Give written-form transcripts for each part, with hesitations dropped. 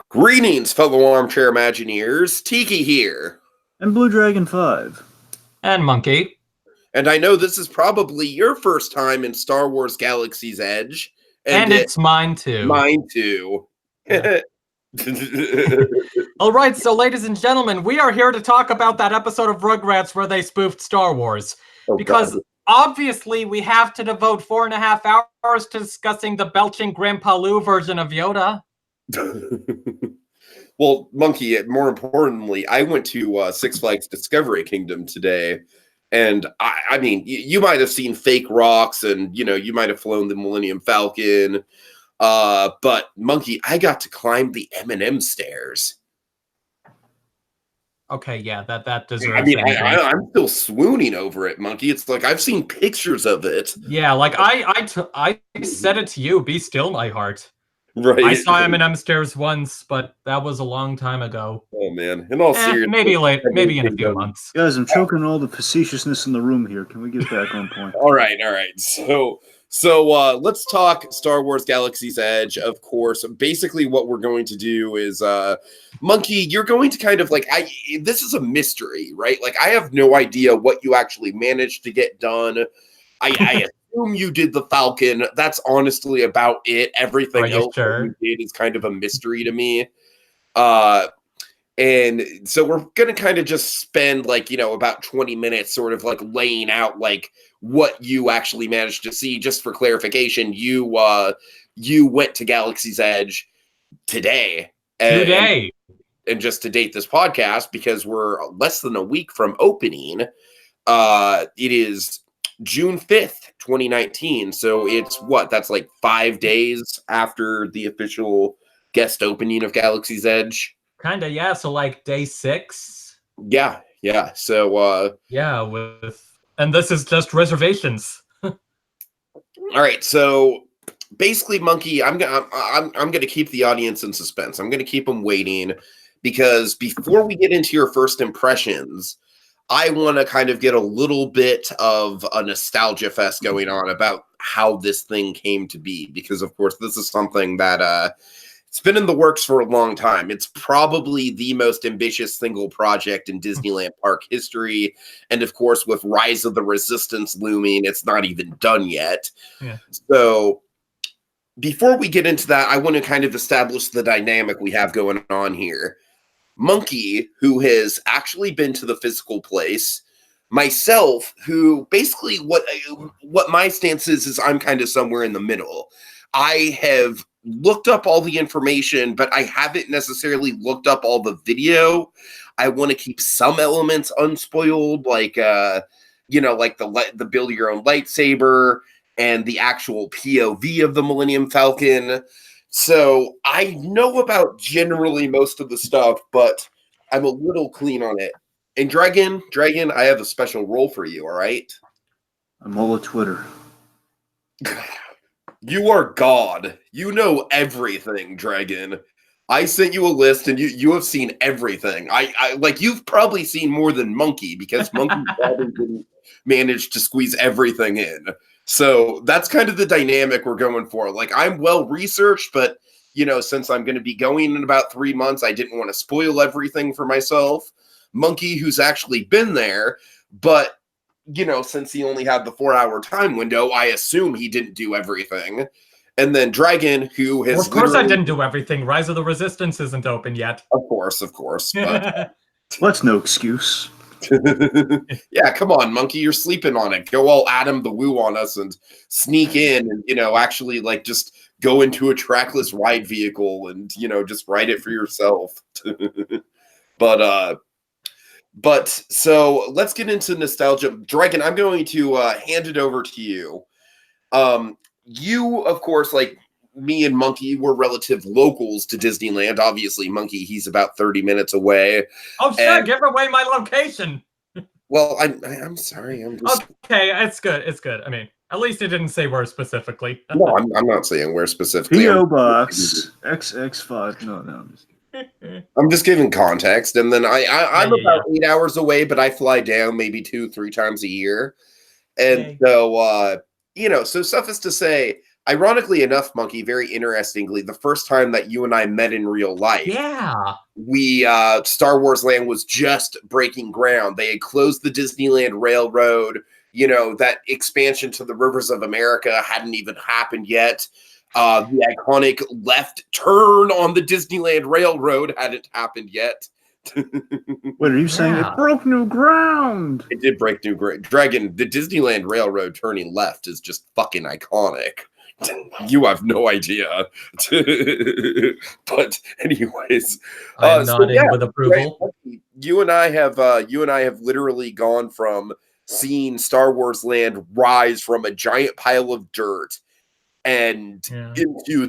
Greetings, fellow armchair Imagineers. Tiki here. And BlueDragonFive. And Monkey. And I know this is probably your first time in Star Wars Galaxy's Edge. And it's mine too. Mine too. Yeah. All right, so ladies and gentlemen, we are here to talk about that episode of Rugrats where they spoofed Star Wars. Because obviously we have to devote 4.5 hours to discussing the belching Grandpa Lou version of Yoda. Well, Monkey, more importantly, I went to Six Flags Discovery Kingdom today. And I mean, you might have seen fake rocks and, you might have flown the Millennium Falcon. But Monkey, I got to climb the M&M stairs. Okay, yeah, that deserves. I mean, I'm still swooning over it, Monkey. It's like I've seen pictures of it. Yeah, like I said it to you. Be still, my heart. Right. I saw M&M stairs once, but that was a long time ago. Oh man, in all seriousness, maybe in a few months. Guys, I'm choking all the facetiousnness in the room here. Can we get back on point? All right. So let's talk Star Wars Galaxy's Edge. Of course, basically what we're going to do is, Monkey, you're going to kind of like this is a mystery, right? Like I have no idea what you actually managed to get done. I assume you did the Falcon. That's honestly about it. Everything else you did is kind of a mystery to me. And so we're going to kind of just spend like, about 20 minutes sort of like laying out like what you actually managed to see. Just for clarification, you went to Galaxy's Edge today. And just to date this podcast, because we're less than a week from opening, it is June 5th, 2019. So it's that's like 5 days after the official guest opening of Galaxy's Edge. Kinda, yeah. So like day 6. Yeah. So and this is just reservations. All right. So basically, Monkey, I'm gonna keep the audience in suspense. I'm gonna keep them waiting because before we get into your first impressions, I want to kind of get a little bit of a nostalgia fest going on about how this thing came to be, because of course this is something that it's been in the works for a long time. It's probably the most ambitious single project in Disneyland Park history. And of course, with Rise of the Resistance looming, it's not even done yet. Yeah. So before we get into that, I want to kind of establish the dynamic we have going on here. Monkey, who has actually been to the physical place, myself, who basically what my stance is I'm kind of somewhere in the middle. I have looked up all the information, but I haven't necessarily looked up all the video. I want to keep some elements unspoiled, like like the build your own lightsaber and the actual POV of the Millennium Falcon. So I know about generally most of the stuff, but I'm a little clean on it. And Dragon, I have a special role for you, all right? I'm all of Twitter. You are God. You know everything, Dragon. I sent you a list, and you have seen everything. I like you've probably seen more than Monkey, because Monkey probably didn't manage to squeeze everything in. So that's kind of the dynamic we're going for. Like I'm well researched, but since I'm going to be going in about 3 months, I didn't want to spoil everything for myself. Monkey, who's actually been there, but since he only had the 4-hour time window, I assume he didn't do everything. And then Dragon, who has... Well, of course I didn't do everything. Rise of the Resistance isn't open yet. Of course. But... That's no excuse. Yeah, come on, Monkey, you're sleeping on it. Go all Adam the Woo on us and sneak in and, actually, like, just go into a trackless ride vehicle and, just ride it for yourself. But so let's get into nostalgia. Dragon, I'm going to hand it over to you. You, of course, like me and Monkey, we're relative locals to Disneyland. Obviously, Monkey, he's about 30 minutes away. Oh, sure, give away my location. Well, I'm sorry. I'm just... Okay, it's good. I mean, at least it didn't say where specifically. No, I'm not saying where specifically. P.O. Box XX5. No, I'm just kidding. I'm just giving context, and then I'm about 8 hours away, but I fly down maybe 2-3 times a year, and so so suffice to say, ironically enough, Monkey, very interestingly, the first time that you and I met in real life, we Star Wars Land was just breaking ground. They had closed the Disneyland Railroad. You know, that expansion to the rivers of America hadn't even happened yet. The iconic left turn on the Disneyland Railroad hadn't happened yet. What are you saying? It broke new ground. It did break new ground. Dragon, the Disneyland Railroad turning left is just fucking iconic. You have no idea. But anyways, I'm nodding with approval. You and I have literally gone from seeing Star Wars Land rise from a giant pile of dirt and into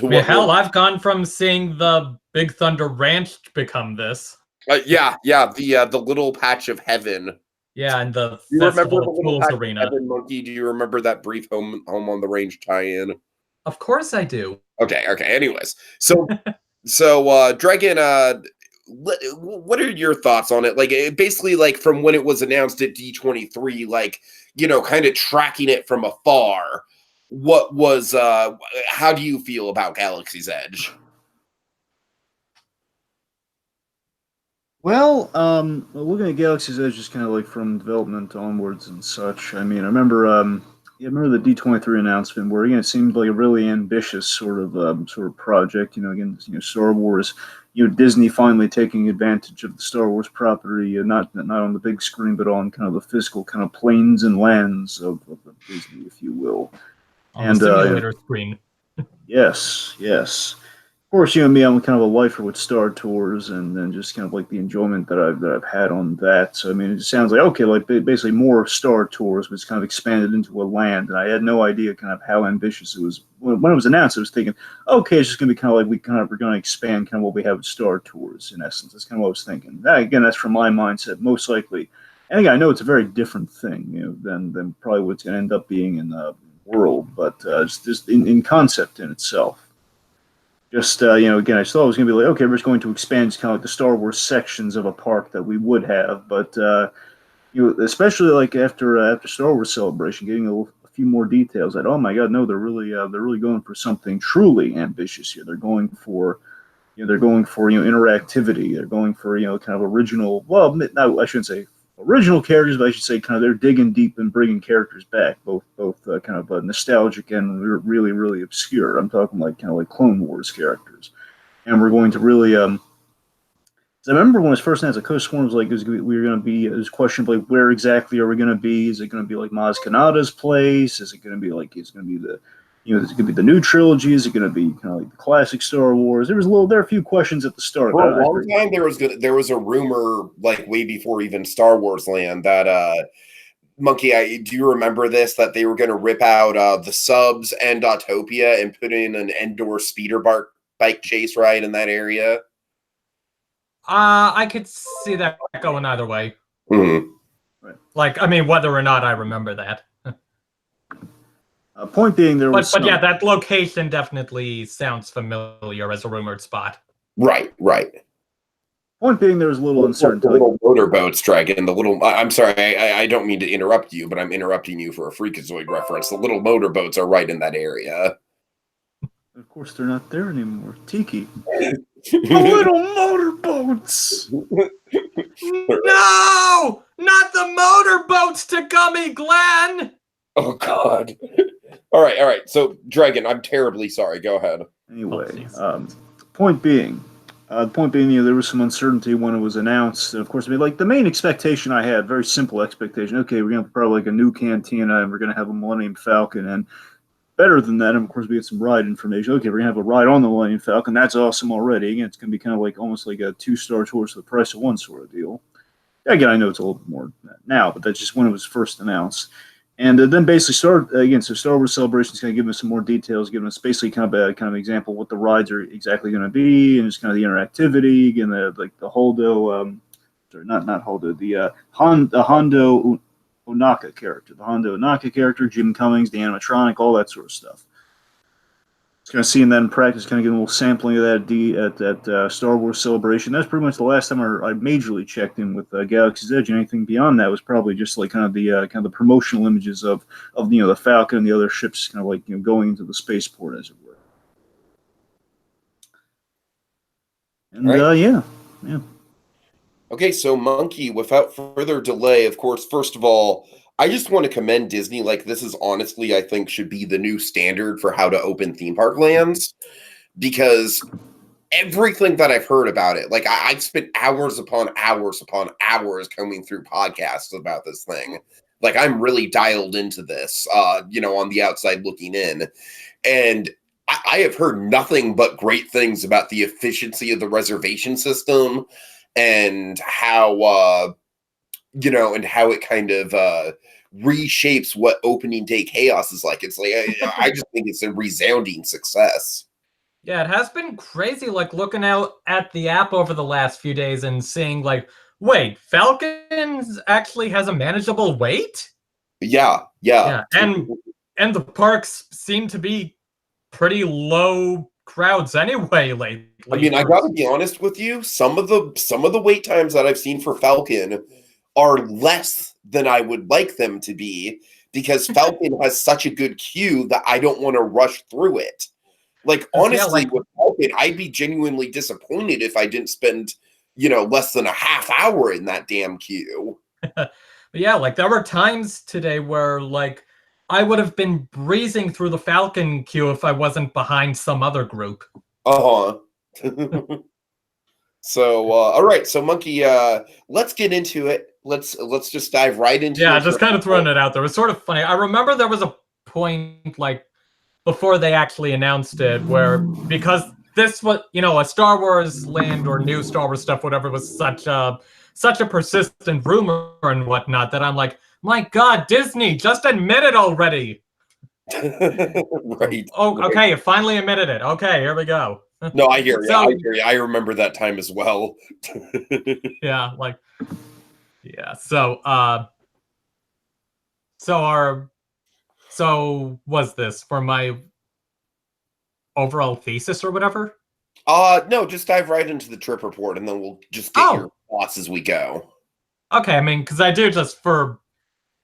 what hell, I've gone from seeing the Big Thunder Ranch become this. The little patch of heaven. Yeah, and the Festival of Fools Arena. Heaven, Monkey, do you remember that brief home on the range tie-in? Of course I do. Okay. Anyways, so Dragon, what are your thoughts on it? Like, basically, like from when it was announced at D23, like, you know, kind of tracking it from afar. What was how do you feel about Galaxy's Edge? Well, looking at Galaxy's Edge just kind of like from development onwards and such. I mean, I remember the D23 announcement where again it seemed like a really ambitious sort of project. You know, again, Star Wars. Disney finally taking advantage of the Star Wars property, not on the big screen, but on kind of the physical kind of planes and lands of Disney, if you will. On the simulator screen. Yes. Of course, you and me, I'm kind of a lifer with Star Tours, and then just kind of like the enjoyment that I've had on that. So I mean, it just sounds like okay, like basically more Star Tours was kind of expanded into a land, and I had no idea kind of how ambitious it was. When it was announced, I was thinking, okay, it's just going to be kind of like we're going to expand kind of what we have with Star Tours in essence. That's kind of what I was thinking. Again, that's from my mindset, most likely. And again, I know it's a very different thing, than probably what it's going to end up being in the world, but just in concept in itself. Just, again, I thought it was going to be like, okay, we're just going to expand kind of like the Star Wars sections of a park that we would have. But, especially like after Star Wars Celebration, getting a few more details that, oh my God, no, they're really going for something truly ambitious here. They're going for interactivity. They're going for, kind of original, well, no, I shouldn't say original characters, but I should say kind of they're digging deep and bringing characters back, both kind of nostalgic and really, really obscure. I'm talking like kind of like Clone Wars characters, and we're going to really. I remember when it was first announced, I could have sworn it was like we were going to be. It was questionable like where exactly are we going to be? Is it going to be like Maz Kanata's place? Is it going to be like is it going to be the is it going to be the new trilogy? Is it going to be kind of like the classic Star Wars? There are a few questions at the start. For a long time, there was a rumor, like way before even Star Wars Land, that Monkey, do you remember this? That they were going to rip out the subs and Autopia and put in an Endor speeder bike chase ride in that area? I could see that going either way. Mm-hmm. Right. Like, I mean, whether or not I remember that. Point being, but yeah, that location definitely sounds familiar as a rumored spot. Right. Point being, there was a little uncertainty. The little motorboats, Dragon. I'm sorry, I don't mean to interrupt you, but I'm interrupting you for a Freakazoid reference. The little motorboats are right in that area. Of course, they're not there anymore. Tiki. The little motorboats! No! Not the motorboats to Gummy Glen! Oh, God. All right. So, Dragon, I'm terribly sorry. Go ahead. Anyway, point being, there was some uncertainty when it was announced. And of course, I mean, like the main expectation I had, very simple expectation. Okay, we're gonna have probably like a new cantina, and we're gonna have a Millennium Falcon, and better than that, of course, we get some ride information. Okay, we're gonna have a ride on the Millennium Falcon. That's awesome already. Again, it's gonna be kind of like almost like a 2-star tour for the price of one sort of deal. Again, I know it's a little bit more now, but that's just when it was first announced. And then basically so Star Wars Celebration is going to give us some more details, giving us basically kind of an example of what the rides are exactly going to be, and just kind of the interactivity, again, the Holdo, not Holdo, the Hondo Onaka character, Jim Cummings, the animatronic, all that sort of stuff. kind of seeing that in practice, kind of getting a little sampling of that at that Star Wars Celebration. That's pretty much the last time I majorly checked in with Galaxy's Edge. And anything beyond that was probably just like kind of the promotional images of the Falcon and the other ships, kind of like going into the spaceport, as it were. And right. Yeah. Okay, so Monkey, without further delay, of course, first of all, I just want to commend Disney. Like, this is honestly, I think, should be the new standard for how to open theme park lands, because everything that I've heard about it, like I've spent hours upon hours upon hours coming through podcasts about this thing. Like, I'm really dialed into this, on the outside looking in. And I have heard nothing but great things about the efficiency of the reservation system and how, and how it kind of reshapes what opening day chaos is like. It's like, I just think it's a resounding success. Yeah, it has been crazy, like, looking out at the app over the last few days and seeing, like, wait, Falcons actually has a manageable wait? Yeah. And the parks seem to be pretty low crowds anyway lately. I mean, I gotta be honest with you, some of the wait times that I've seen for Falcon are less than I would like them to be, because Falcon has such a good queue that I don't want to rush through it. Like, honestly, with Falcon, I'd be genuinely disappointed if I didn't spend, less than a half hour in that damn queue. Yeah, like, there were times today where, like, I would have been breezing through the Falcon queue if I wasn't behind some other group. So, all right. So, Monkey, let's get into it. Let's just dive right into it. Yeah, just kind of throwing it out there. It was sort of funny. I remember there was a point, like, before they actually announced it, where, because this was, a Star Wars land or new Star Wars stuff, whatever, was such a persistent rumor and whatnot, that I'm like, my God, Disney, just admit it already. Right. Oh, okay, you finally admitted it. Okay, here we go. No, I hear you. I remember that time as well. Yeah, like, yeah. So was this for my overall thesis or whatever? No, just dive right into the trip report, and then we'll just get your thoughts as we go. Okay, I mean, because I do, just for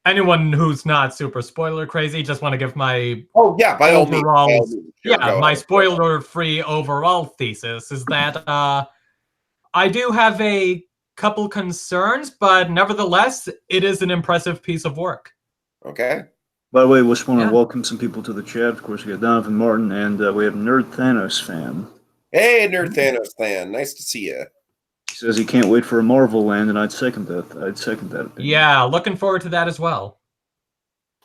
anyone who's not super spoiler crazy, just want to give my by all means. My spoiler-free overall thesis is that I do have a couple concerns, but nevertheless, it is an impressive piece of work. Okay. By the way, we just want to welcome some people to the chat. Of course, we got Donovan Martin, and we have Nerd Thanos fan. Hey, Nerd Thanos fan. Nice to see you. He says he can't wait for a Marvel land, and I'd second that. Opinion. Yeah, looking forward to that as well.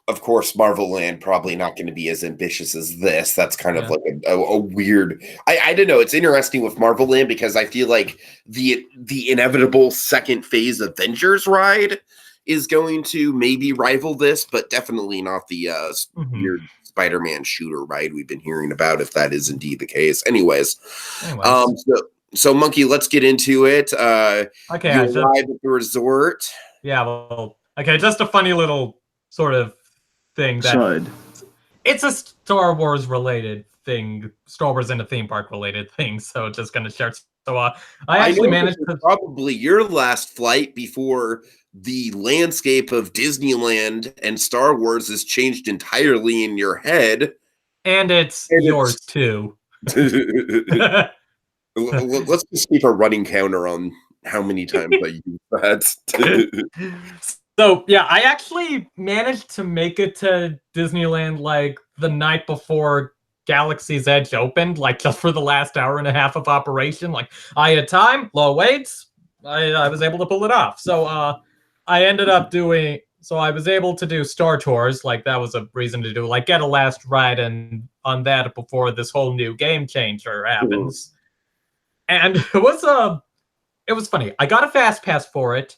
Of course, Marvel Land probably not going to be as ambitious as this. That's kind of like a weird. I don't know. It's interesting with Marvel Land because I feel like the inevitable second phase Avengers ride is going to maybe rival this, but definitely not the weird Spider-Man shooter ride we've been hearing about, if that is indeed the case. Anyways. So Monkey, let's get into it. Okay, you arrive at the resort. Yeah, well, okay, just a funny little sort of thing that it's a Star Wars related thing, Star Wars in a theme park related thing. So just gonna share. So I actually managed to probably your last flight before the landscape of Disneyland and Star Wars has changed entirely in your head, and it's yours too. Let's just keep a running counter on how many times I use that. So, yeah, I actually managed to make it to Disneyland, like, the night before Galaxy's Edge opened, like, just for the last hour and a half of operation. Like, I had time, low waits, I was able to pull it off. So, I ended up I was able to do Star Tours, like, that was a reason to do, like, get a last ride on that before this whole new game changer happens. And it was funny. I got a fast pass for it.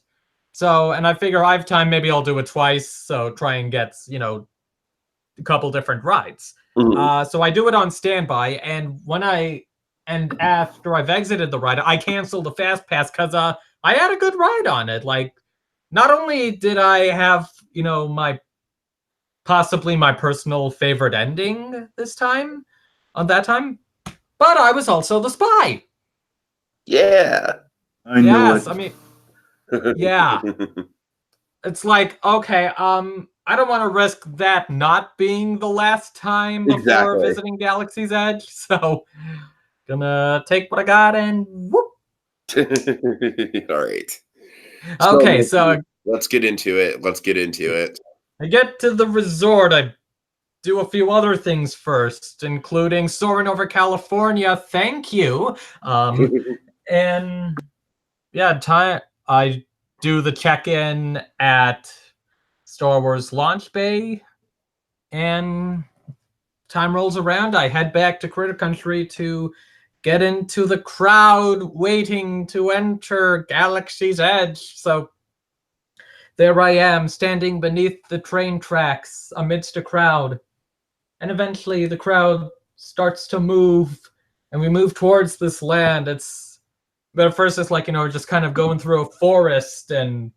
So, and I figure I have time, maybe I'll do it twice. So try and get, a couple different rides. So I do it on standby. And after I've exited the ride, I canceled the fast pass because I had a good ride on it. Like, not only did I have, possibly my personal favorite ending this time, on that time. But I was also the spy. Yeah. I knew it. I mean, yeah. It's like, okay, I don't want to risk that not being the last time before Exactly. visiting Galaxy's Edge, so gonna take what I got and whoop. All right. Okay, so let's get into it. I get to the resort. I do a few other things first, including soaring over California. Thank you. And yeah, I do the check-in at Star Wars Launch Bay, and time rolls around. I head back to Critter Country to get into the crowd waiting to enter Galaxy's Edge. So there I am, standing beneath the train tracks amidst a crowd. And eventually the crowd starts to move, and we move towards this land. But at first it's like, just kind of going through a forest, and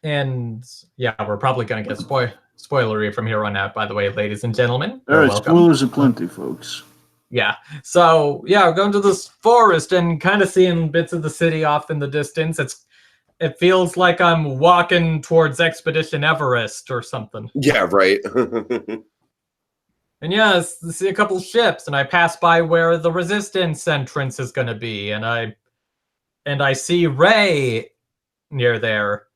yeah, we're probably going to get spoilery from here on out, by the way, ladies and gentlemen. All right, welcome. spoilers aplenty, folks. Yeah. So yeah, we're going to this forest and kind of seeing bits of the city off in the distance. It feels like I'm walking towards Expedition Everest or something. Yeah, right. And yeah, I see a couple ships, and I pass by where the Resistance entrance is going to be, and I see Rey near there.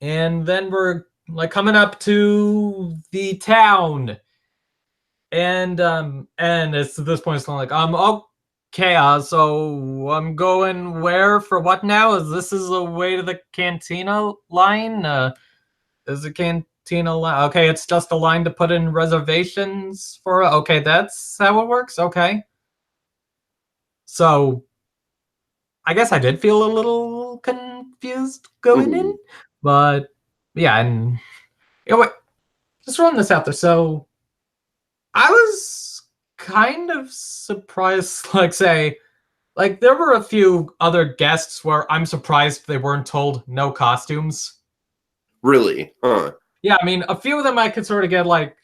And then we're like coming up to the town. And it's at this point it's like, okay, so I'm going where for what now? Is a way to the cantina line? Is a cantina line? Okay, it's just a line to put in reservations for. Okay, that's how it works. Okay. So I guess I did feel a little confused going in, but yeah, and just throwing this out there. So I was kind of surprised, like there were a few other guests where I'm surprised they weren't told no costumes. Really? Huh. Yeah, I mean, a few of them I could sort of get like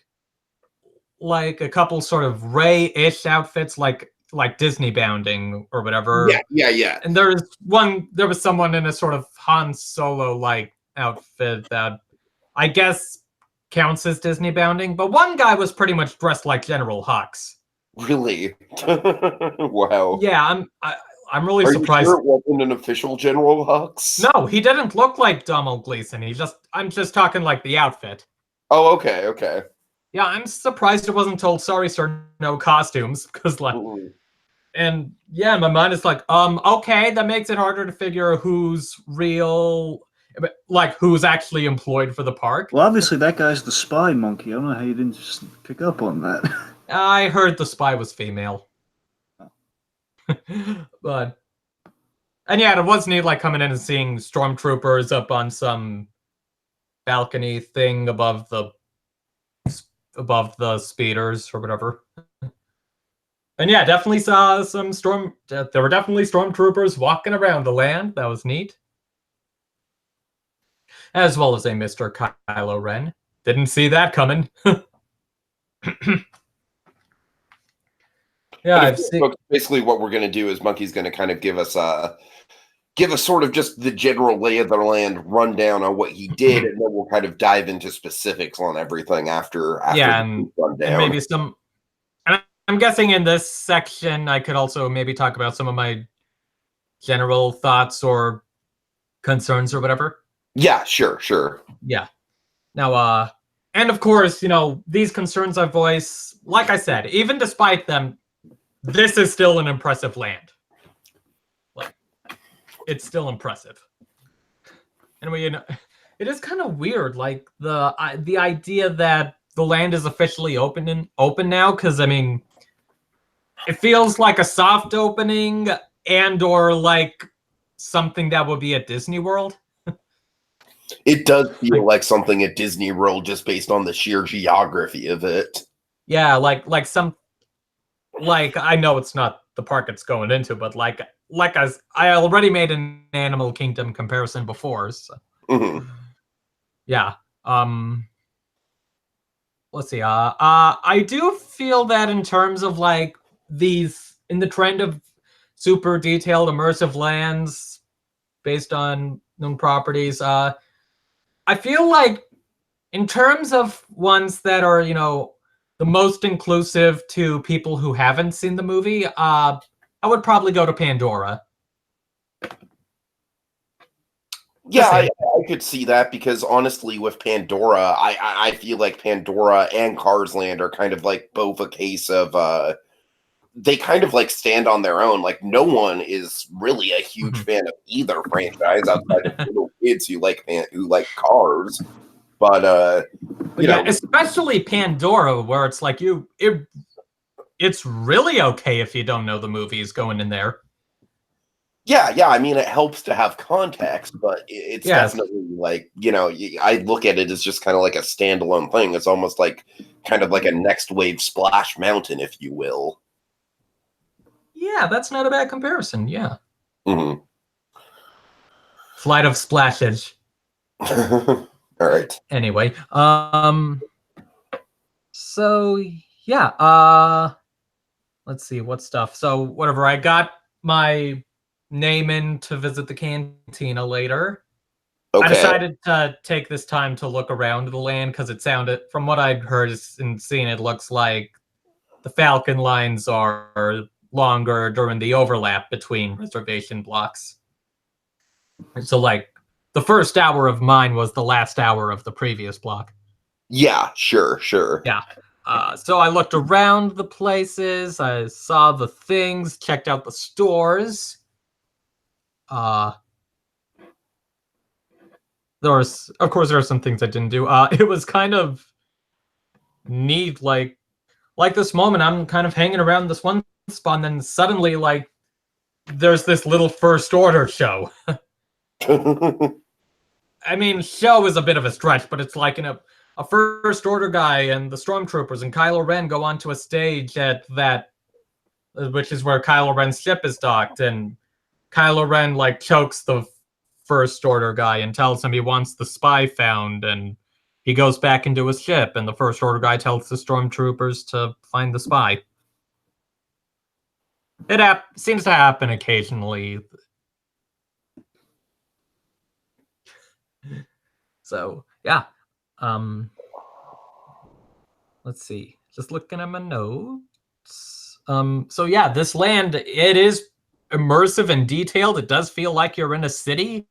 a couple sort of Rey-ish outfits, like Disney bounding or whatever. Yeah. And there was someone in a sort of Han Solo like outfit that I guess counts as Disney bounding, but one guy was pretty much dressed like General Hux. Really? Wow. Yeah, I'm really surprised. You sure it wasn't an official General Hux? No, he didn't look like Donald Gleason. I'm just talking like the outfit. Oh, okay. Yeah, I'm surprised it wasn't told, sorry, sir, no costumes, because and yeah, my mind is like, okay, that makes it harder to figure who's real, like who's actually employed for the park. Well, obviously that guy's the spy monkey. I don't know how you didn't just pick up on that. I heard the spy was female. But and yeah, it was neat, like coming in and seeing stormtroopers up on some balcony thing above the speeders or whatever. And yeah, definitely saw there were definitely stormtroopers walking around the land. That was neat. As well as a Mr. Kylo Ren. Didn't see that coming. Yeah, I've seen. Basically, what we're going to do is Monkey's going to kind of give us sort of just the general lay of the land rundown on what he did, and then we'll kind of dive into specifics on everything after yeah, and maybe some. And I'm guessing in this section, I could also maybe talk about some of my general thoughts or concerns or whatever. Yeah, sure. Yeah. Now, and of course, these concerns I voice, like I said, even despite them, this is still an impressive land. Like, it's still impressive. Anyway, it is kind of weird, like the idea that the land is officially open now, because I mean, it feels like a soft opening or like something that would be at Disney World. It does feel like something at Disney World just based on the sheer geography of it. Yeah, like I know it's not the park it's going into, but like I already made an Animal Kingdom comparison before. So. Mm-hmm. Yeah. let's see. I do feel that in terms of like these in the trend of super detailed immersive lands based on known properties. I feel like in terms of ones that are, the most inclusive to people who haven't seen the movie, I would probably go to Pandora. Yeah, I could see that because honestly, with Pandora, I feel like Pandora and Cars Land are kind of like both a case of they kind of like stand on their own. Like no one is really a huge fan of either franchise outside of little kids who like cars. But yeah, especially Pandora, where it's like it's really okay if you don't know the movies going in there. Yeah. I mean, it helps to have context, but it's definitely like, I look at it as just kind of like a standalone thing. It's almost like kind of like a next wave Splash Mountain, if you will. Yeah, that's not a bad comparison. Yeah. Mm-hmm. Flight of Splashage. All right. Anyway, so yeah, let's see what stuff. So whatever, I got my name in to visit the cantina later. Okay. I decided to take this time to look around the land because it sounded, from what I'd heard and seen, it looks like the Falcon lines are longer during the overlap between reservation blocks. So like the first hour of mine was the last hour of the previous block. Yeah, sure. Yeah. So I looked around the places, I saw the things, checked out the stores. There are some things I didn't do. It was kind of neat, like this moment I'm kind of hanging around this one spot, and then suddenly like there's this little First Order show. I mean, show is a bit of a stretch, but it's like a First Order guy and the Stormtroopers and Kylo Ren go onto a stage at that, which is where Kylo Ren's ship is docked, and Kylo Ren like chokes the First Order guy and tells him he wants the spy found, and he goes back into his ship, and the First Order guy tells the Stormtroopers to find the spy. It seems to happen occasionally. So, yeah. Let's see. Just looking at my notes. So yeah, this land, it is immersive and detailed. It does feel like you're in a city.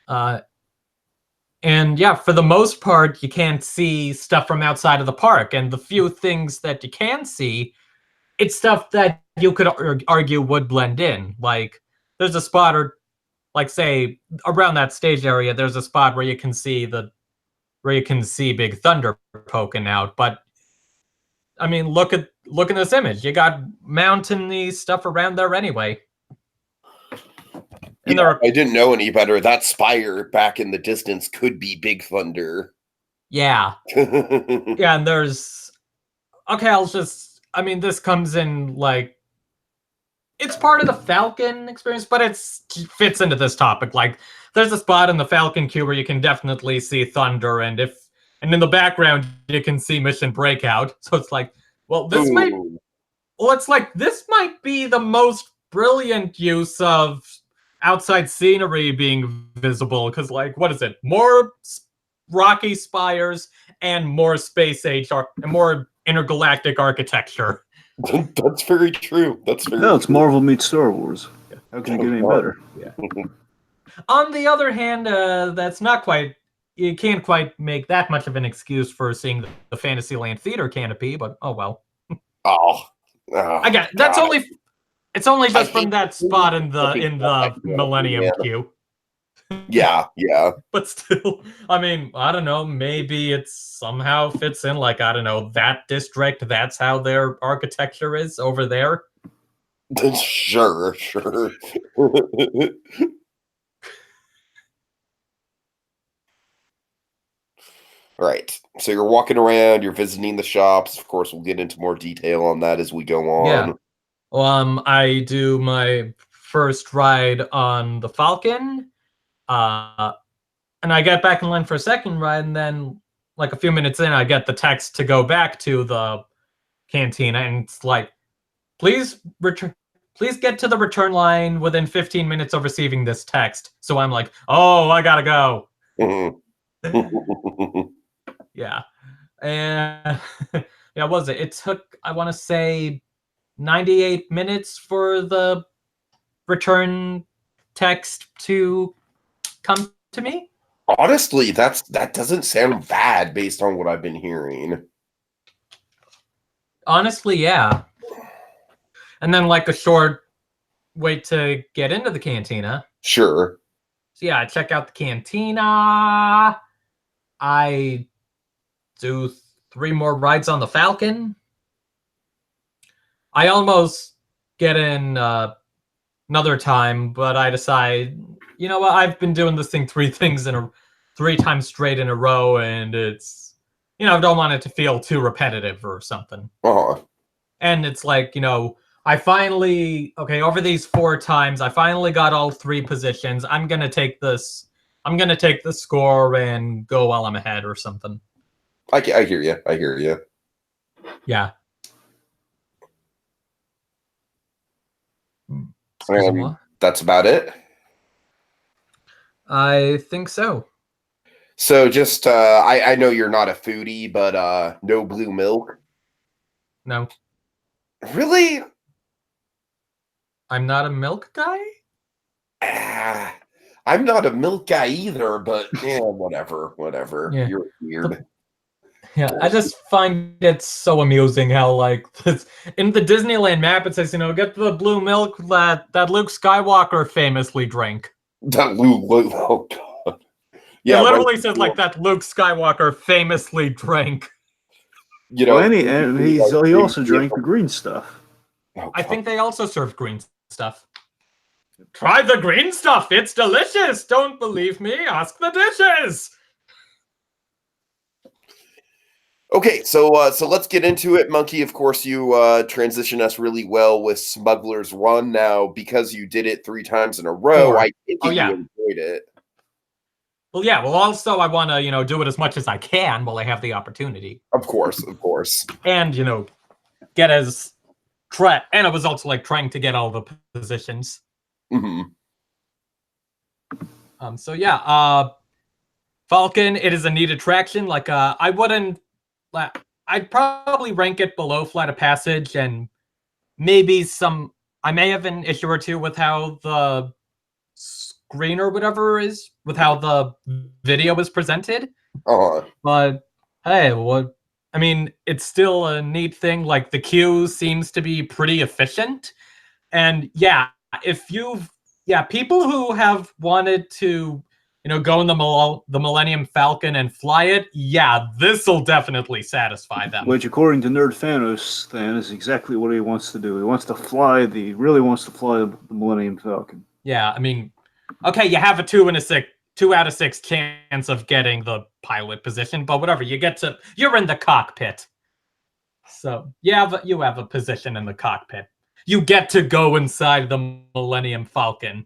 And yeah, for the most part, you can't see stuff from outside of the park. And the few things that you can see, it's stuff that you could argue would blend in. Like, there's a spot, or like say around that stage area, there's a spot where you can see Big Thunder poking out. But I mean, look at this image. You got mountainy stuff around there anyway. And I didn't know any better. That spire back in the distance could be Big Thunder. Yeah. Yeah, and there's... Okay, this comes in, like... It's part of the Falcon experience, but it fits into this topic. Like, there's a spot in the Falcon queue where you can definitely see Thunder, and in the background, you can see Mission Breakout. So it's like, well, this might be the most brilliant use of outside scenery being visible, because like, what is it? More rocky spires and more space age and more intergalactic architecture. That's very true. It's Marvel meets Star Wars. How can it get any better? Yeah. On the other hand, that's not quite... You can't quite make that much of an excuse for seeing the Fantasyland Theater canopy, but oh well. I get it. That's only... It's only just from that spot in the Millennium queue. Yeah. But still, I mean, I don't know, maybe it somehow fits in, like, I don't know, that district, that's how their architecture is over there. Sure. Right. So you're walking around, you're visiting the shops. Of course, we'll get into more detail on that as we go on. Yeah. I do my first ride on the Falcon, and I get back in line for a second ride, and then like a few minutes in, I get the text to go back to the cantina, and it's like, please get to the return line within 15 minutes of receiving this text. So I'm like, oh, I gotta go. Yeah. And yeah, what was it? It took, I want to say, 98 minutes for the return text to come to me. Honestly, that doesn't sound bad based on what I've been hearing. Honestly, yeah. And then like a short wait to get into the cantina. Sure. So yeah, I check out the cantina. I do 3 more rides on the Falcon. I almost get in another time, but I decide, you know what? I've been doing this thing 3 times straight in a row, and it's, you know, I don't want it to feel too repetitive or something. And it's like, you know, I finally, okay, over these 4 times, I finally got all 3 positions. I'm gonna take this. I'm gonna take the score and go while I'm ahead or something. I hear you. I hear you. Yeah. That's about it. I think so. So just, I know you're not a foodie, but no blue milk? No. Really? I'm not a milk guy? I'm not a milk guy either, but yeah, whatever. Yeah. You're weird. Yeah, I just find it so amusing how, like, this, in the Disneyland map, it says, you know, get the blue milk that Luke Skywalker famously drank. That Luke, oh god. Yeah, it literally says, like, that Luke Skywalker famously drank. You know, and he also drank the green stuff. Oh, I think they also served green stuff. Try the green stuff. It's delicious. Don't believe me? Ask the dishes. Okay, so let's get into it, Monkey. Of course, you transition us really well with Smuggler's Run. Now, because you did it 3 times in a row, I think you enjoyed it. Well, yeah. Well, also, I want to, you know, do it as much as I can while I have the opportunity. Of course. And, you know, get as and I was also like trying to get all the positions. So yeah, Falcon. It is a neat attraction. Like, I wouldn't. I'd probably rank it below Flight of Passage, and maybe I may have an issue or 2 with how the screen or whatever is, with how the video is presented. But hey, I mean, it's still a neat thing. Like, the queue seems to be pretty efficient, and yeah, people who have wanted to, you know, go in the Millennium Falcon and fly it, yeah, this'll definitely satisfy them. Which, according to Nerd Thanos, is exactly what he wants to do. He wants to really wants to fly the Millennium Falcon. Yeah, I mean, okay, you have a 2 out of 6 chance of getting the pilot position, but whatever, you're in the cockpit. So you have a position in the cockpit. You get to go inside the Millennium Falcon.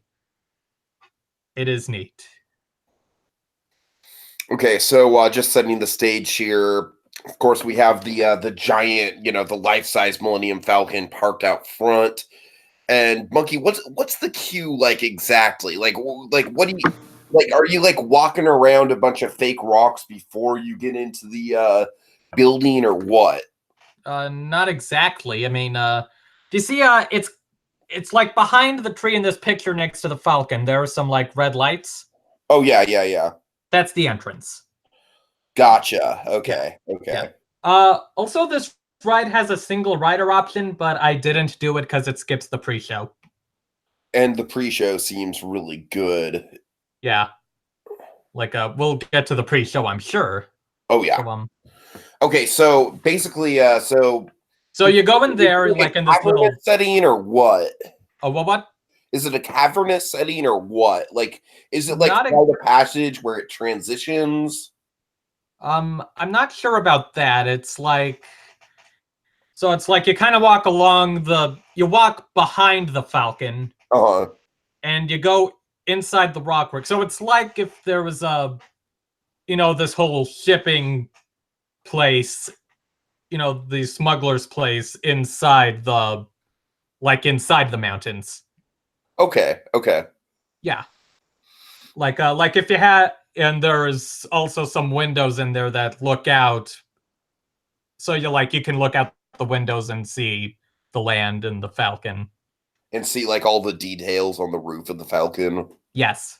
It is neat. Okay, so just setting the stage here. Of course, we have the giant, you know, the life-size Millennium Falcon parked out front. And Monkey, what's the queue like exactly? Like what do you like? Are you like walking around a bunch of fake rocks before you get into the building, or what? Not exactly. I mean, do you see? It's like behind the tree in this picture next to the Falcon. There are some like red lights. Oh yeah. That's the entrance. Gotcha. Okay. Yeah. Also, this ride has a single rider option, but I didn't do it because it skips the pre-show. And the pre-show seems really good. Yeah. Like, we'll get to the pre-show, I'm sure. Oh yeah. So, okay, so basically, so you go in there, like in this little setting, or what? Oh, what? Is it a cavernous setting or what? Like, is it like Flight of Passage where it transitions? I'm not sure about that. It's like, so it's like you kind of walk you walk behind the Falcon, and you go inside the rockwork. So it's like if there was this whole shipping place, the smuggler's place inside the mountains. Okay. Yeah. Like if you had, and there's also some windows in there that look out. So you can look out the windows and see the land and the Falcon. And see like all the details on the roof of the Falcon. Yes.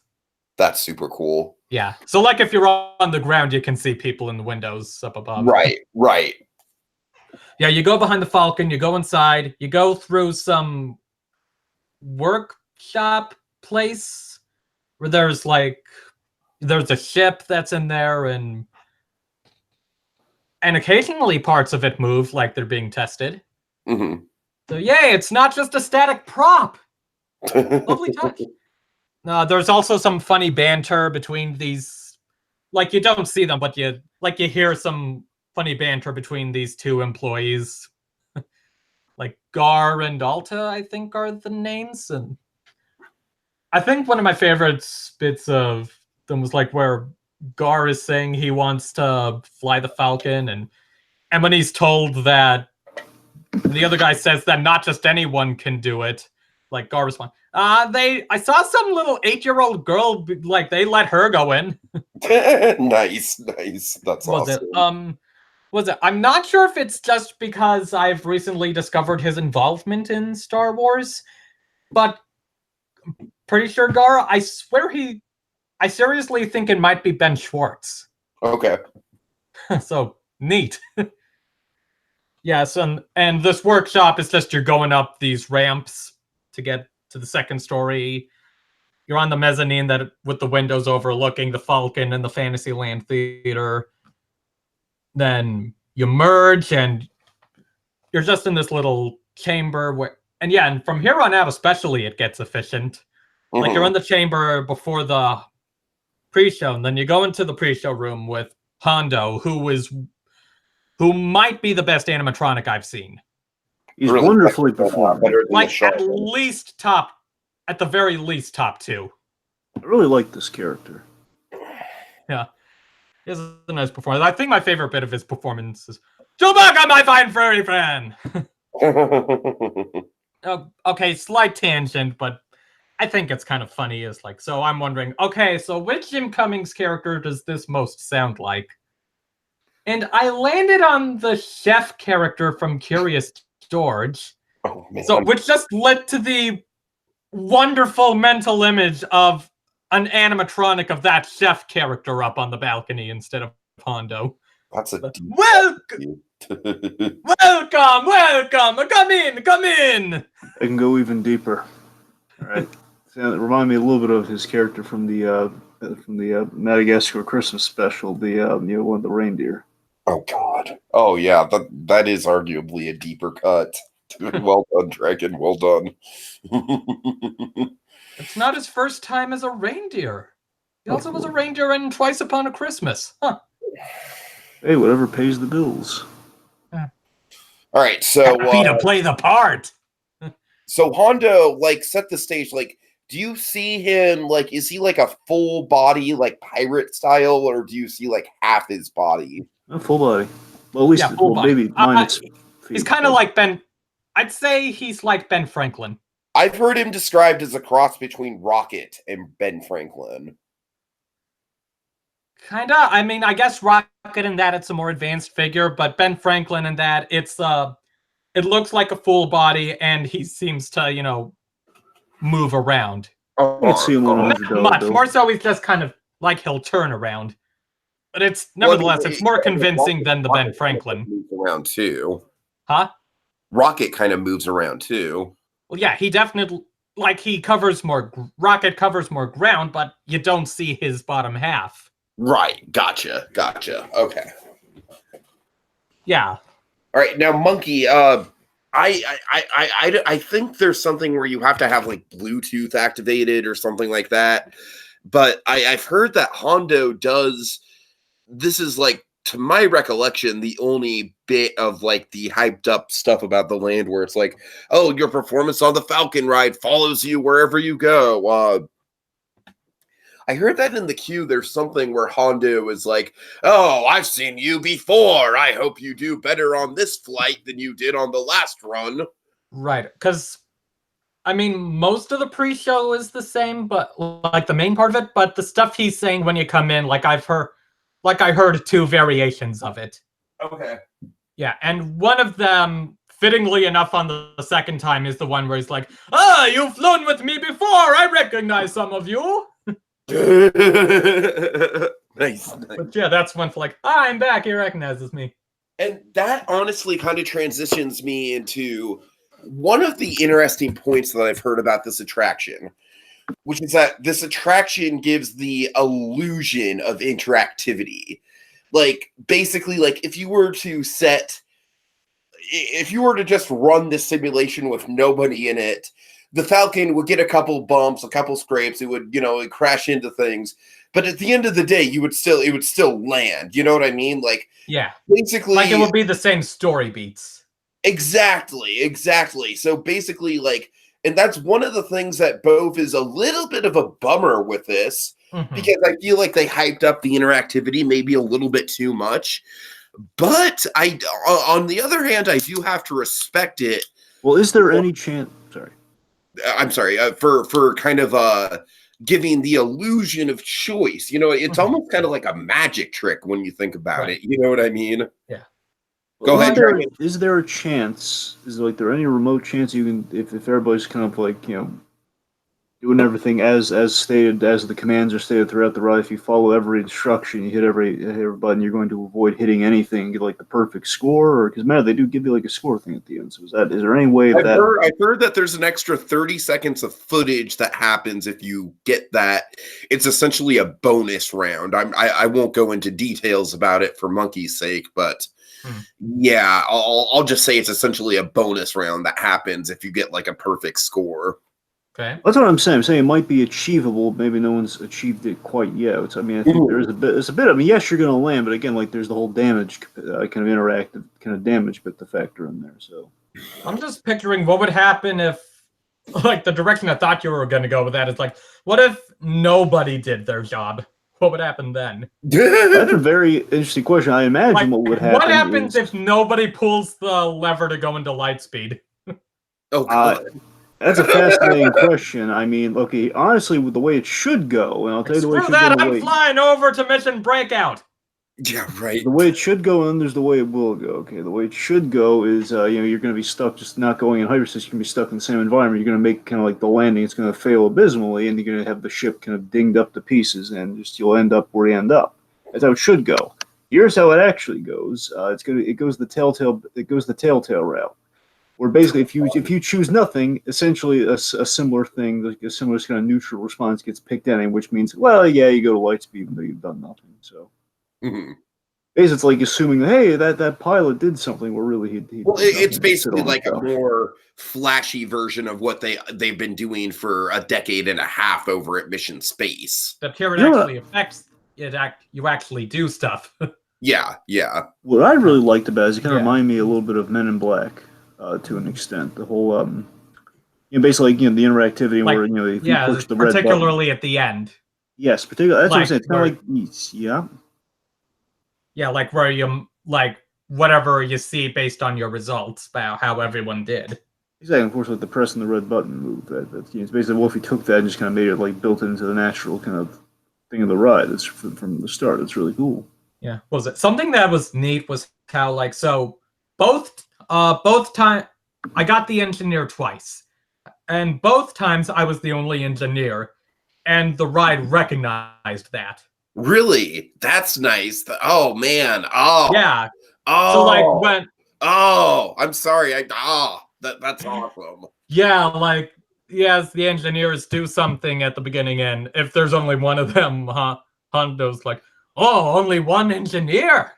That's super cool. Yeah. So like if you're on the ground, you can see people in the windows up above. Right. Yeah, you go behind the Falcon, you go inside, you go through some workshop place where there's a ship that's in there, and occasionally parts of it move like they're being tested. Mm-hmm. So yay, it's not just a static prop. Lovely touch. There's also some funny banter between these. Like, you don't see them, but you hear some funny banter between these two employees. Like Gar and Alta, I think, are the names. And I think one of my favorite bits of them was like where Gar is saying he wants to fly the Falcon, and when he's told that the other guy says that not just anyone can do it, like Gar responds, I saw some little 8-year-old girl, like they let her go in. Nice. That's awesome. I'm not sure if it's just because I've recently discovered his involvement in Star Wars, but I'm pretty sure Gar, I seriously think it might be Ben Schwartz. Okay. So neat. Yes, and this workshop is just you're going up these ramps to get to the second story. You're on the mezzanine that with the windows overlooking the Falcon and the Fantasyland Theater. Then you merge and you're just in this little chamber and from here on out especially it gets efficient. Mm-hmm. Like you're in the chamber before the pre-show, and then you go into the pre-show room with Hondo, who might be the best animatronic I've seen. He's really wonderfully performed. Like at the very least top 2. I really like this character. Yeah. He has a nice performance. I think my favorite bit of his performance is Chewbacca, my fine furry friend. Okay, slight tangent, but I think it's kind of funny. So I'm wondering, okay, so which Jim Cummings character does this most sound like? And I landed on the chef character from Curious George. Oh, man. So, which just led to the wonderful mental image of an animatronic of that chef character up on the balcony instead of Hondo. That's a welcome, come in. I can go even deeper. All right, so it reminded me a little bit of his character from the Madagascar Christmas special, one of the reindeer. Oh God! Oh yeah, that is arguably a deeper cut. Well done, Dragon. Well done. It's not his first time as a reindeer. He also was a reindeer in Twice Upon a Christmas. Huh. Hey, whatever pays the bills. All right, so happy to play the part. So Hondo, set the stage. Do you see him? Is he a full body, pirate style, or do you see half his body? A full body. Well, at least full body. Maybe minus. He's kind of like Ben. I'd say he's like Ben Franklin. I've heard him described as a cross between Rocket and Ben Franklin. Kinda. I mean, I guess Rocket in that it's a more advanced figure, but Ben Franklin in that it looks like a full body, and he seems to, move around. Let's see him not much. More so, he's just kind of like he'll turn around. But nevertheless, it's more convincing than the Ben Franklin. Moves around too. Huh? Rocket kind of moves around too. Well, yeah, he definitely he covers more. Rocket covers more ground, but you don't see his bottom half. Right. Gotcha. Okay. Yeah. All right. Now, Monkey. I think there's something where you have to have Bluetooth activated or something like that. But I've heard that Hondo does. This is to my recollection, the only bit of the hyped up stuff about the land where it's oh, your performance on the Falcon ride follows you wherever you go. I heard that in the queue there's something where Hondo is like, oh, I've seen you before. I hope you do better on this flight than you did on the last run. Right, because I mean, most of the pre-show is the same, but like the main part of it. But the stuff he's saying when you come in, like I heard 2 variations of it. Okay. Yeah, and one of them, fittingly enough, on the second time, is the one where he's like, "Ah, you've flown with me before. I recognize some of you." Nice. But yeah, that's one for like, I'm back. He recognizes me. And that honestly kind of transitions me into one of the interesting points that I've heard about this attraction, which is that this attraction gives the illusion of interactivity. Like, basically, like, if you were to just run this simulation with nobody in it, the Falcon would get a couple bumps, a couple scrapes, it would, it'd crash into things. But at the end of the day, it would still land. You know what I mean? Like, yeah, basically, like it would be the same story beats. Exactly. So basically, like, and that's one of the things that both is a little bit of a bummer with this, because I feel like they hyped up the interactivity maybe a little bit too much. But on the other hand, I do have to respect it. Well, is there any chance? Sorry. I'm sorry, for kind of giving the illusion of choice. It's almost kind of like a magic trick when you think about it. You know what I mean? Yeah. Go ahead. Is there a chance? Is there any remote chance you can, if everybody's kind of like doing everything as stated, as the commands are stated throughout the ride, if you follow every instruction, you hit every button, you're going to avoid hitting anything and get like the perfect score? Or because they do give you like a score thing at the end. So is there any way I've heard that there's an extra 30 seconds of footage that happens if you get that. It's essentially a bonus round. I won't go into details about it for Monkey's sake, but yeah, I'll just say it's essentially a bonus round that happens if you get like a perfect score. Okay. That's what I'm saying. I'm saying it might be achievable. Maybe no one's achieved it quite yet. I think there's a bit. I mean, yes, you're going to land, but again, like there's the whole damage, kind of interactive kind of damage bit to factor in there. So I'm just picturing what would happen if, like, the direction I thought you were going to go with that is like, what if nobody did their job? What would happen then? That's a very interesting question. I imagine what would happen. What happens if nobody pulls the lever to go into light speed? Oh, God. That's a fascinating question. I mean, okay, honestly, with the way it should go, and I'll tell you the way it should go. I'm flying over to Mission Breakout. Yeah, right. The way it should go, and there's the way it will go. Okay, the way it should go is, you're going to be stuck, just not going in hyperspace. You're going to be stuck in the same environment. You're going to make kind of like the landing. It's going to fail abysmally, and you're going to have the ship kind of dinged up to pieces, and you'll end up where you end up. That's how it should go. Here's how it actually goes. It goes the telltale route. Where basically, if you choose nothing, essentially a similar thing, like a similar kind of neutral response gets picked anyway, which means, well, yeah, you go to light speed even though you've done nothing. So basically, it's like assuming, hey, that pilot did something where really he it's basically like a more flashy version of what they've been doing for a decade and a half over at Mission Space. Except here it actually affects it. You actually do stuff. Yeah. What I really liked about it is it kind of reminded me a little bit of Men in Black. To an extent, the whole, basically, the interactivity like, where, if you push the red button. Particularly at the end. Yes, particularly, that's what I'm saying. It's kind of like, Yeah, like where you, like, whatever you see based on your results about how everyone did. Exactly, of course, like the pressing the red button move. That's it's basically, well, if you took that and just kind of made it, like, built into the natural kind of thing of the ride, that's from the start. It's really cool. Yeah, was it? Something that was neat was how, like, so both times I got the engineer twice, and both times I was the only engineer, and the ride recognized that. Really? That's nice. Oh man. Oh yeah. Oh. So like when. Oh, I'm sorry. That's awesome. Yeah, like yes, the engineers do something at the beginning, and if there's only one of them, Hondo's like, oh, only one engineer.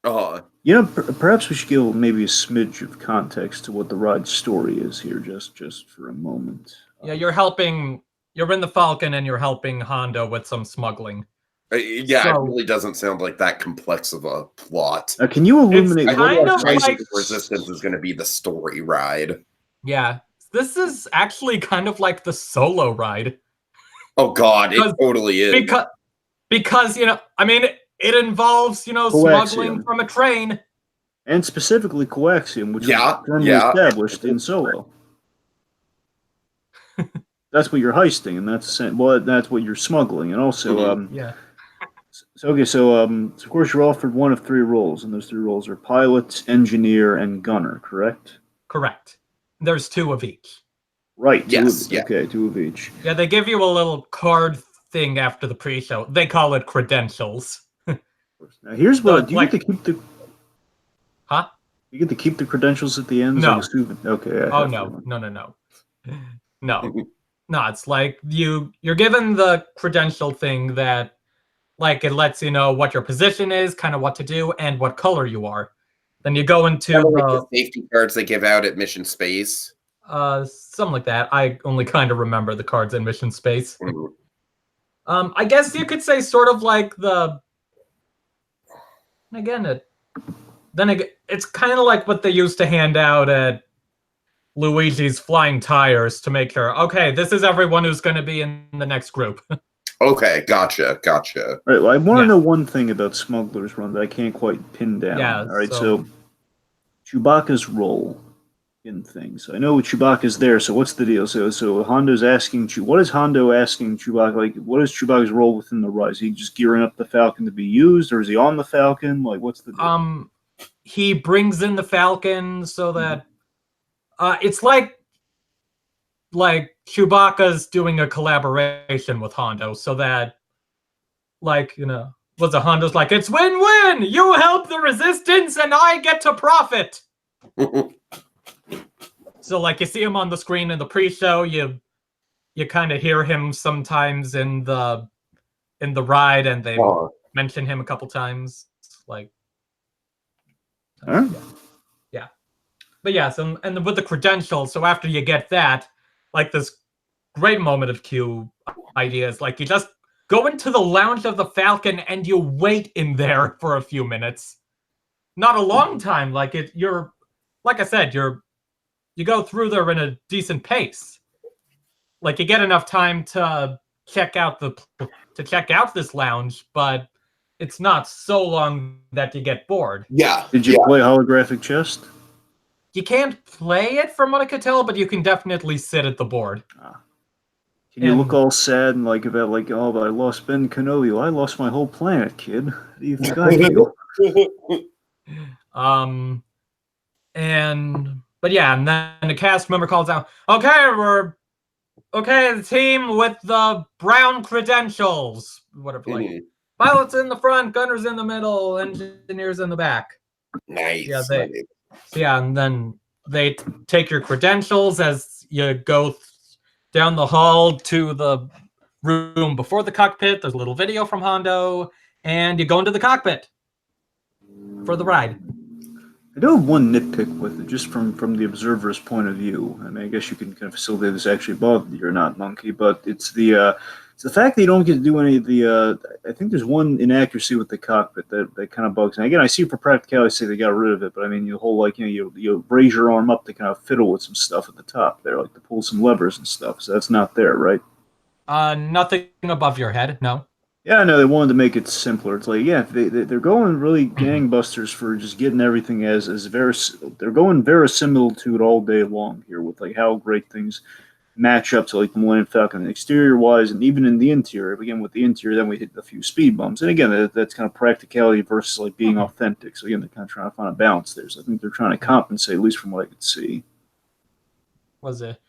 Perhaps we should give maybe a smidge of context to what the ride story is here, just for a moment. Yeah, you're in the Falcon and you're helping Hondo with some smuggling. It really doesn't sound like that complex of a plot. Can you illuminate what Crisis of Resistance is going to be the story ride? Yeah, this is actually kind of like the Solo ride. Oh God, it totally is. Because I mean, it involves smuggling from a train, and specifically coaxium, which was firmly established in Solo. That's what you're heisting, and that's what you're smuggling, and also So of course you're offered one of 3 roles, and those 3 roles are pilot, engineer, and gunner. Correct? Correct. There's 2 of each. Right. Yes. Okay, 2 of each. Yeah, they give you a little card thing after the pre-show. They call it credentials. Now here's what So, you get to keep the. Huh? You get to keep the credentials at the end. No. Okay. Oh no. No, it's like you're given the credential thing that, like, it lets you know what your position is, kind of what to do, and what color you are. Then you go into the safety cards they give out at Mission Space. Something like that. I only kind of remember the cards in Mission Space. I guess you could say sort of like the. Again, it's kind of like what they used to hand out at Luigi's Flying Tires to make sure, okay, this is everyone who's going to be in the next group. Okay, gotcha. Right, well, I want to know one thing about Smuggler's Run that I can't quite pin down. Yeah, all right, so Chewbacca's role in things. I know Chewbacca's there, so what's the deal? So Hondo's asking what is Hondo asking Chewbacca? Like, what is Chewbacca's role within the ride? Is he just gearing up the Falcon to be used, or is he on the Falcon? Like, what's the deal? He brings in the Falcon so that it's like Chewbacca's doing a collaboration with Hondo, so that, like, what's a Hondo's like, it's win-win! You help the Resistance and I get to profit! So, like, you see him on the screen in the pre-show, you kind of hear him sometimes in the ride, and they mention him a couple times, like. Yeah. But yeah, so, and with the credentials, so after you get that, like, this great moment of Q ideas, like, you just go into the lounge of the Falcon and you wait in there for a few minutes. Not a long time, like, like I said, you go through there in a decent pace. Like, you get enough time to check out this lounge, but it's not so long that you get bored. Yeah. Did you play holographic chest? You can't play it from what I could tell, but you can definitely sit at the board. Can you look all sad and like about like, oh, but I lost Ben Kenobi. Well, I lost my whole planet, kid. How do you think I feel? But yeah, and then the cast member calls out, the team with the brown credentials. Whatever, like, pilots in the front, gunners in the middle, engineers in the back. Nice. Yeah, and then they take your credentials as you go down the hall to the room before the cockpit. There's a little video from Hondo, and you go into the cockpit for the ride. I do have one nitpick with it, just from the observer's point of view. I mean, I guess you can kind of facilitate this actually bothered you or not, Monkey, but it's the fact that you don't get to do any of the. I think there's one inaccuracy with the cockpit that kind of bugs me. Again, I see for practicality say they got rid of it, but I mean, the whole, like, you raise your arm up to kind of fiddle with some stuff at the top there, like to pull some levers and stuff. So that's not there, right? Nothing above your head, no. Yeah, I know they wanted to make it simpler. It's like, yeah, they're going really gangbusters for just getting everything as they're going verisimilitude all day long here with like how great things match up to like the Millennium Falcon exterior wise, and even in the interior. Again, with the interior, then we hit a few speed bumps, and again, that's kind of practicality versus like being authentic. So again, they're kind of trying to find a balance there. So I think they're trying to compensate, at least from what I could see. Was it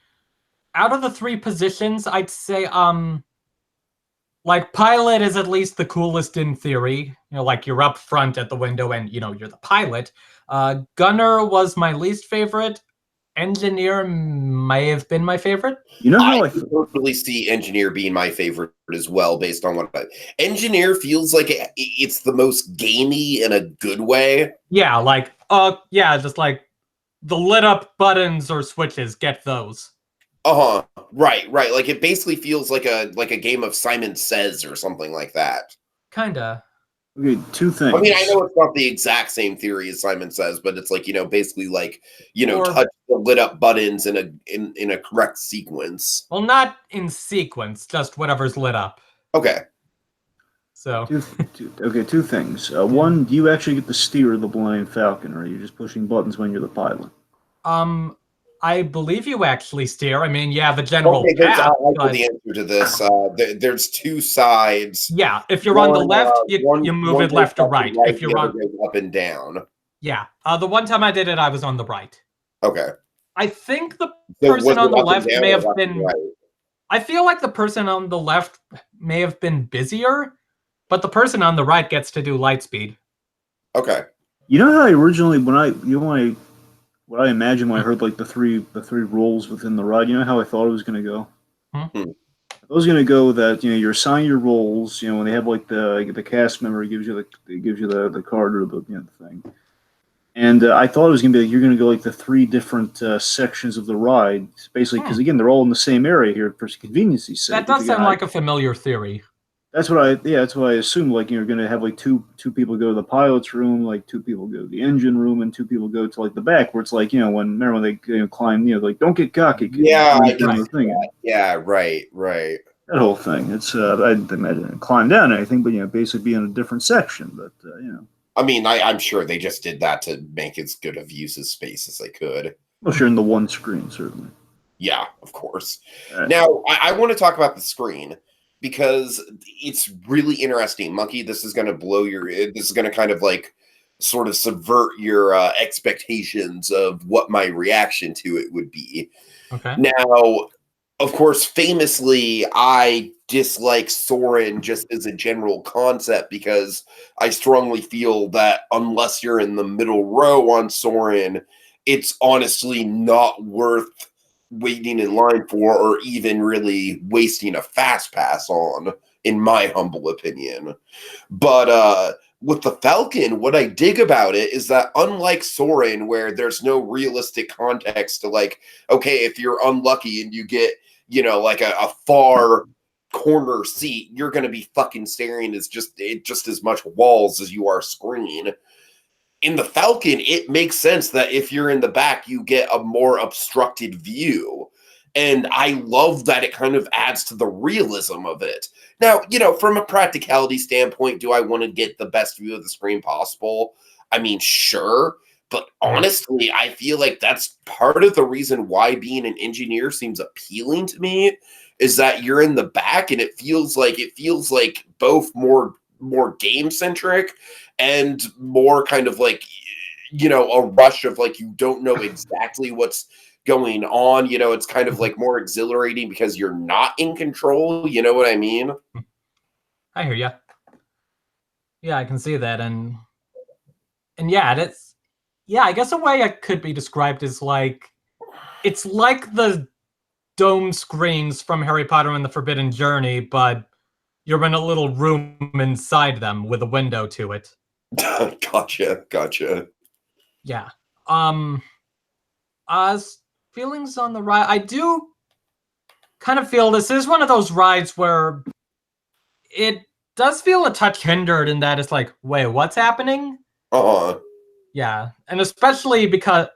out of the 3 positions? I'd say like, pilot is at least the coolest in theory. Like, you're up front at the window and, you're the pilot. Gunner was my least favorite. Engineer may have been my favorite. I totally see Engineer being my favorite as well, based on Engineer feels like it's the most gamey in a good way. Yeah, like, just like the lit up buttons or switches, get those. Right. Like, it basically feels like a game of Simon Says or something like that. Kinda. Okay, two things. I mean, I know it's not the exact same theory as Simon says, but it's like, basically like, touch the lit up buttons in a correct sequence. Well, not in sequence, just whatever's lit up. Okay. So. Two things. One, do you actually get to steer the Millennium Falcon, or are you just pushing buttons when you're the pilot? I believe you actually steer. I mean, the general path. I but... know the answer to this. There's two sides. Yeah, if you're on the left, you move it left or right. If you're on up and down. Yeah. The one time I did it, I was on the right. Okay. I think the person on the left may have been. Right? I feel like the person on the left may have been busier, but the person on the right gets to do light speed. Okay. You know how I originally what I imagined when I heard like the three roles within the ride. You know how I thought it was going to go. I was going to go that you assign your roles. When they have like the cast member gives you the card or the thing. And I thought it was going to be like you're going to go like the three different sections of the ride, basically because again they're all in the same area here for convenience's sake. That does sound like a familiar theory. That's what I assumed. Like you're going to have like two people go to the pilot's room, like two people go to the engine room, and two people go to like the back, where it's like when they climb, like don't get cocky. Yeah, yeah, right. That whole thing. It's I didn't imagine it climb down or anything, but basically be in a different section. But I mean, I'm sure they just did that to make as good of use of space as they could. Well, sure, in the one screen, certainly. Yeah, of course. Right. Now, I want to talk about the screen because it's really interesting. Monkey, this is going to this is going to kind of like sort of subvert your expectations of what my reaction to it would be. Okay. Now, of course, famously, I dislike Soarin' just as a general concept because I strongly feel that unless you're in the middle row on Soarin', it's honestly not worth waiting in line for or even really wasting a fast pass on, in my humble opinion. But with the Falcon, what I dig about it is that unlike Soarin', where there's no realistic context to like, okay, if you're unlucky and you get like a far corner seat, you're going to be fucking staring at just as much walls as you are screen. In the Falcon, it makes sense that if you're in the back, you get a more obstructed view. And I love that it kind of adds to the realism of it. Now, from a practicality standpoint, do I want to get the best view of the screen possible? I mean, sure. But honestly, I feel like that's part of the reason why being an engineer seems appealing to me, is that you're in the back and it feels like both more game centric and more kind of like a rush of like you don't know exactly what's going on. It's kind of like more exhilarating because you're not in control. You know what I mean? I hear you. Yeah, I can see that, and yeah, that's. Yeah, I guess a way it could be described is like, it's like the dome screens from Harry Potter and the Forbidden Journey, but you're in a little room inside them with a window to it. Gotcha. Yeah. Feelings on the ride. I do kind of feel this is one of those rides where it does feel a touch hindered in that it's like, wait, what's happening? Yeah, and especially because,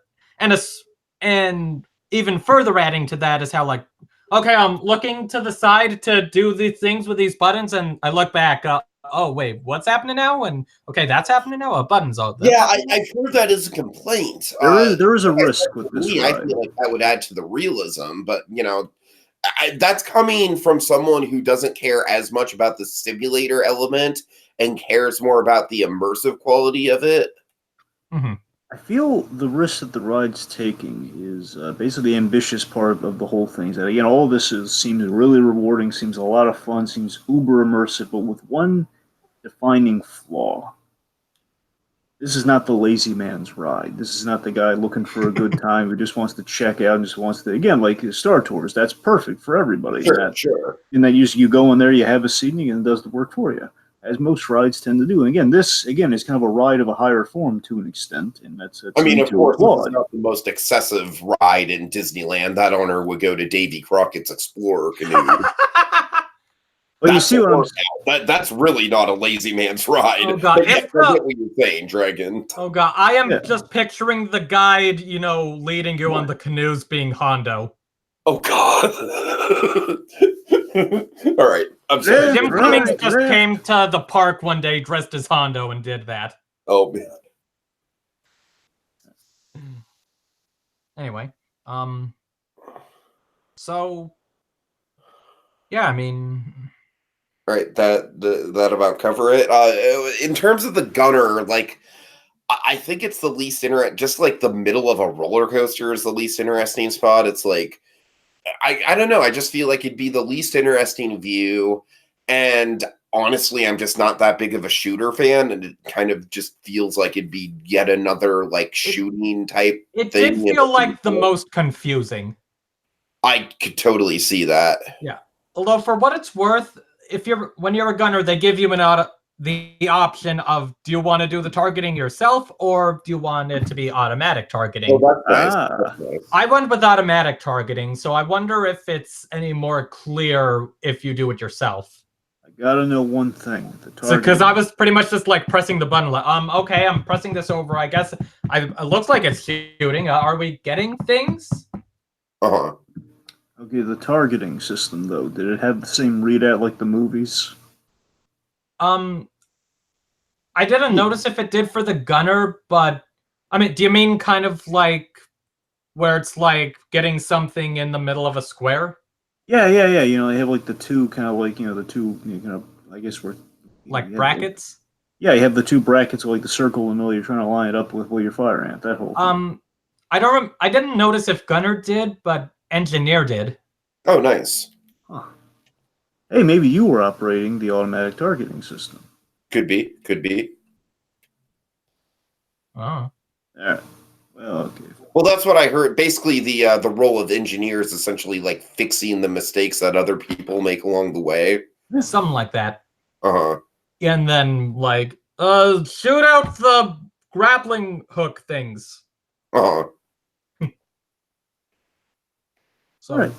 and even further adding to that is how like, okay, I'm looking to the side to do these things with these buttons, and I look back, oh wait, what's happening now? And okay, that's happening now. Buttons all. Yeah, I've heard that as a complaint. There is a risk with this ride. I feel like that would add to the realism, but that's coming from someone who doesn't care as much about the simulator element and cares more about the immersive quality of it. Mm-hmm. I feel the risk that the ride's taking is basically the ambitious part of the whole thing. That all this seems really rewarding, seems a lot of fun, seems uber immersive, but with one defining flaw. This is not the lazy man's ride. This is not the guy looking for a good time who just wants to check out and just wants to, again, like Star Tours, that's perfect for everybody. Sure. And then you go in there, you have a seat, and it does the work for you, as most rides tend to do. And again, this is kind of a ride of a higher form to an extent, and that's I mean, of course, this is not the most excessive ride in Disneyland. That owner would go to Davy Crockett's Explorer canoe. Well, you see what I'm that's really not a lazy man's ride. Oh god, But yeah, I get what you're saying, Dragon. Oh god, I am just picturing the guide, leading you on the canoes being Hondo. Oh god. All right, I'm sorry. Jim Cummings just came to the park one day dressed as Hondo and did that. Oh man. Anyway, so yeah, I mean, all right, that about cover it. In terms of the gunner, like, I think it's the least interesting. Just like the middle of a roller coaster is the least interesting spot. It's like, I don't know. I just feel like it'd be the least interesting view, and honestly, I'm just not that big of a shooter fan, and it kind of just feels like it'd be yet another like shooting type. It did feel like the most confusing. I could totally see that. Yeah. Although for what it's worth, when you're a gunner, they give you the option of, do you want to do the targeting yourself or do you want it to be automatic targeting? Oh, that's nice. That's nice. I went with automatic targeting, so I wonder if it's any more clear if you do it yourself. I gotta know one thing. Because I was pretty much just like pressing the button. Okay, I'm pressing this over. I guess it looks like it's shooting. Are we getting things? Uh-huh. Okay, the targeting system though, did it have the same readout like the movies? I didn't notice if it did for the gunner, but I mean, do you mean kind of like where it's like getting something in the middle of a square? Yeah. You know, they have like the two kind of like, the two, I guess we're like brackets. Yeah, you have the two brackets like the circle in the middle. You're trying to line it up with what you're firing at. That whole thing. I didn't notice if gunner did, but engineer did. Oh, nice. Huh. Hey, maybe you were operating the automatic targeting system. Could be. Oh. All right. Well, okay. Well, that's what I heard. Basically, the role of engineer is essentially like fixing the mistakes that other people make along the way. Something like that. Uh-huh. And then like, shoot out the grappling hook things. Uh-huh. So.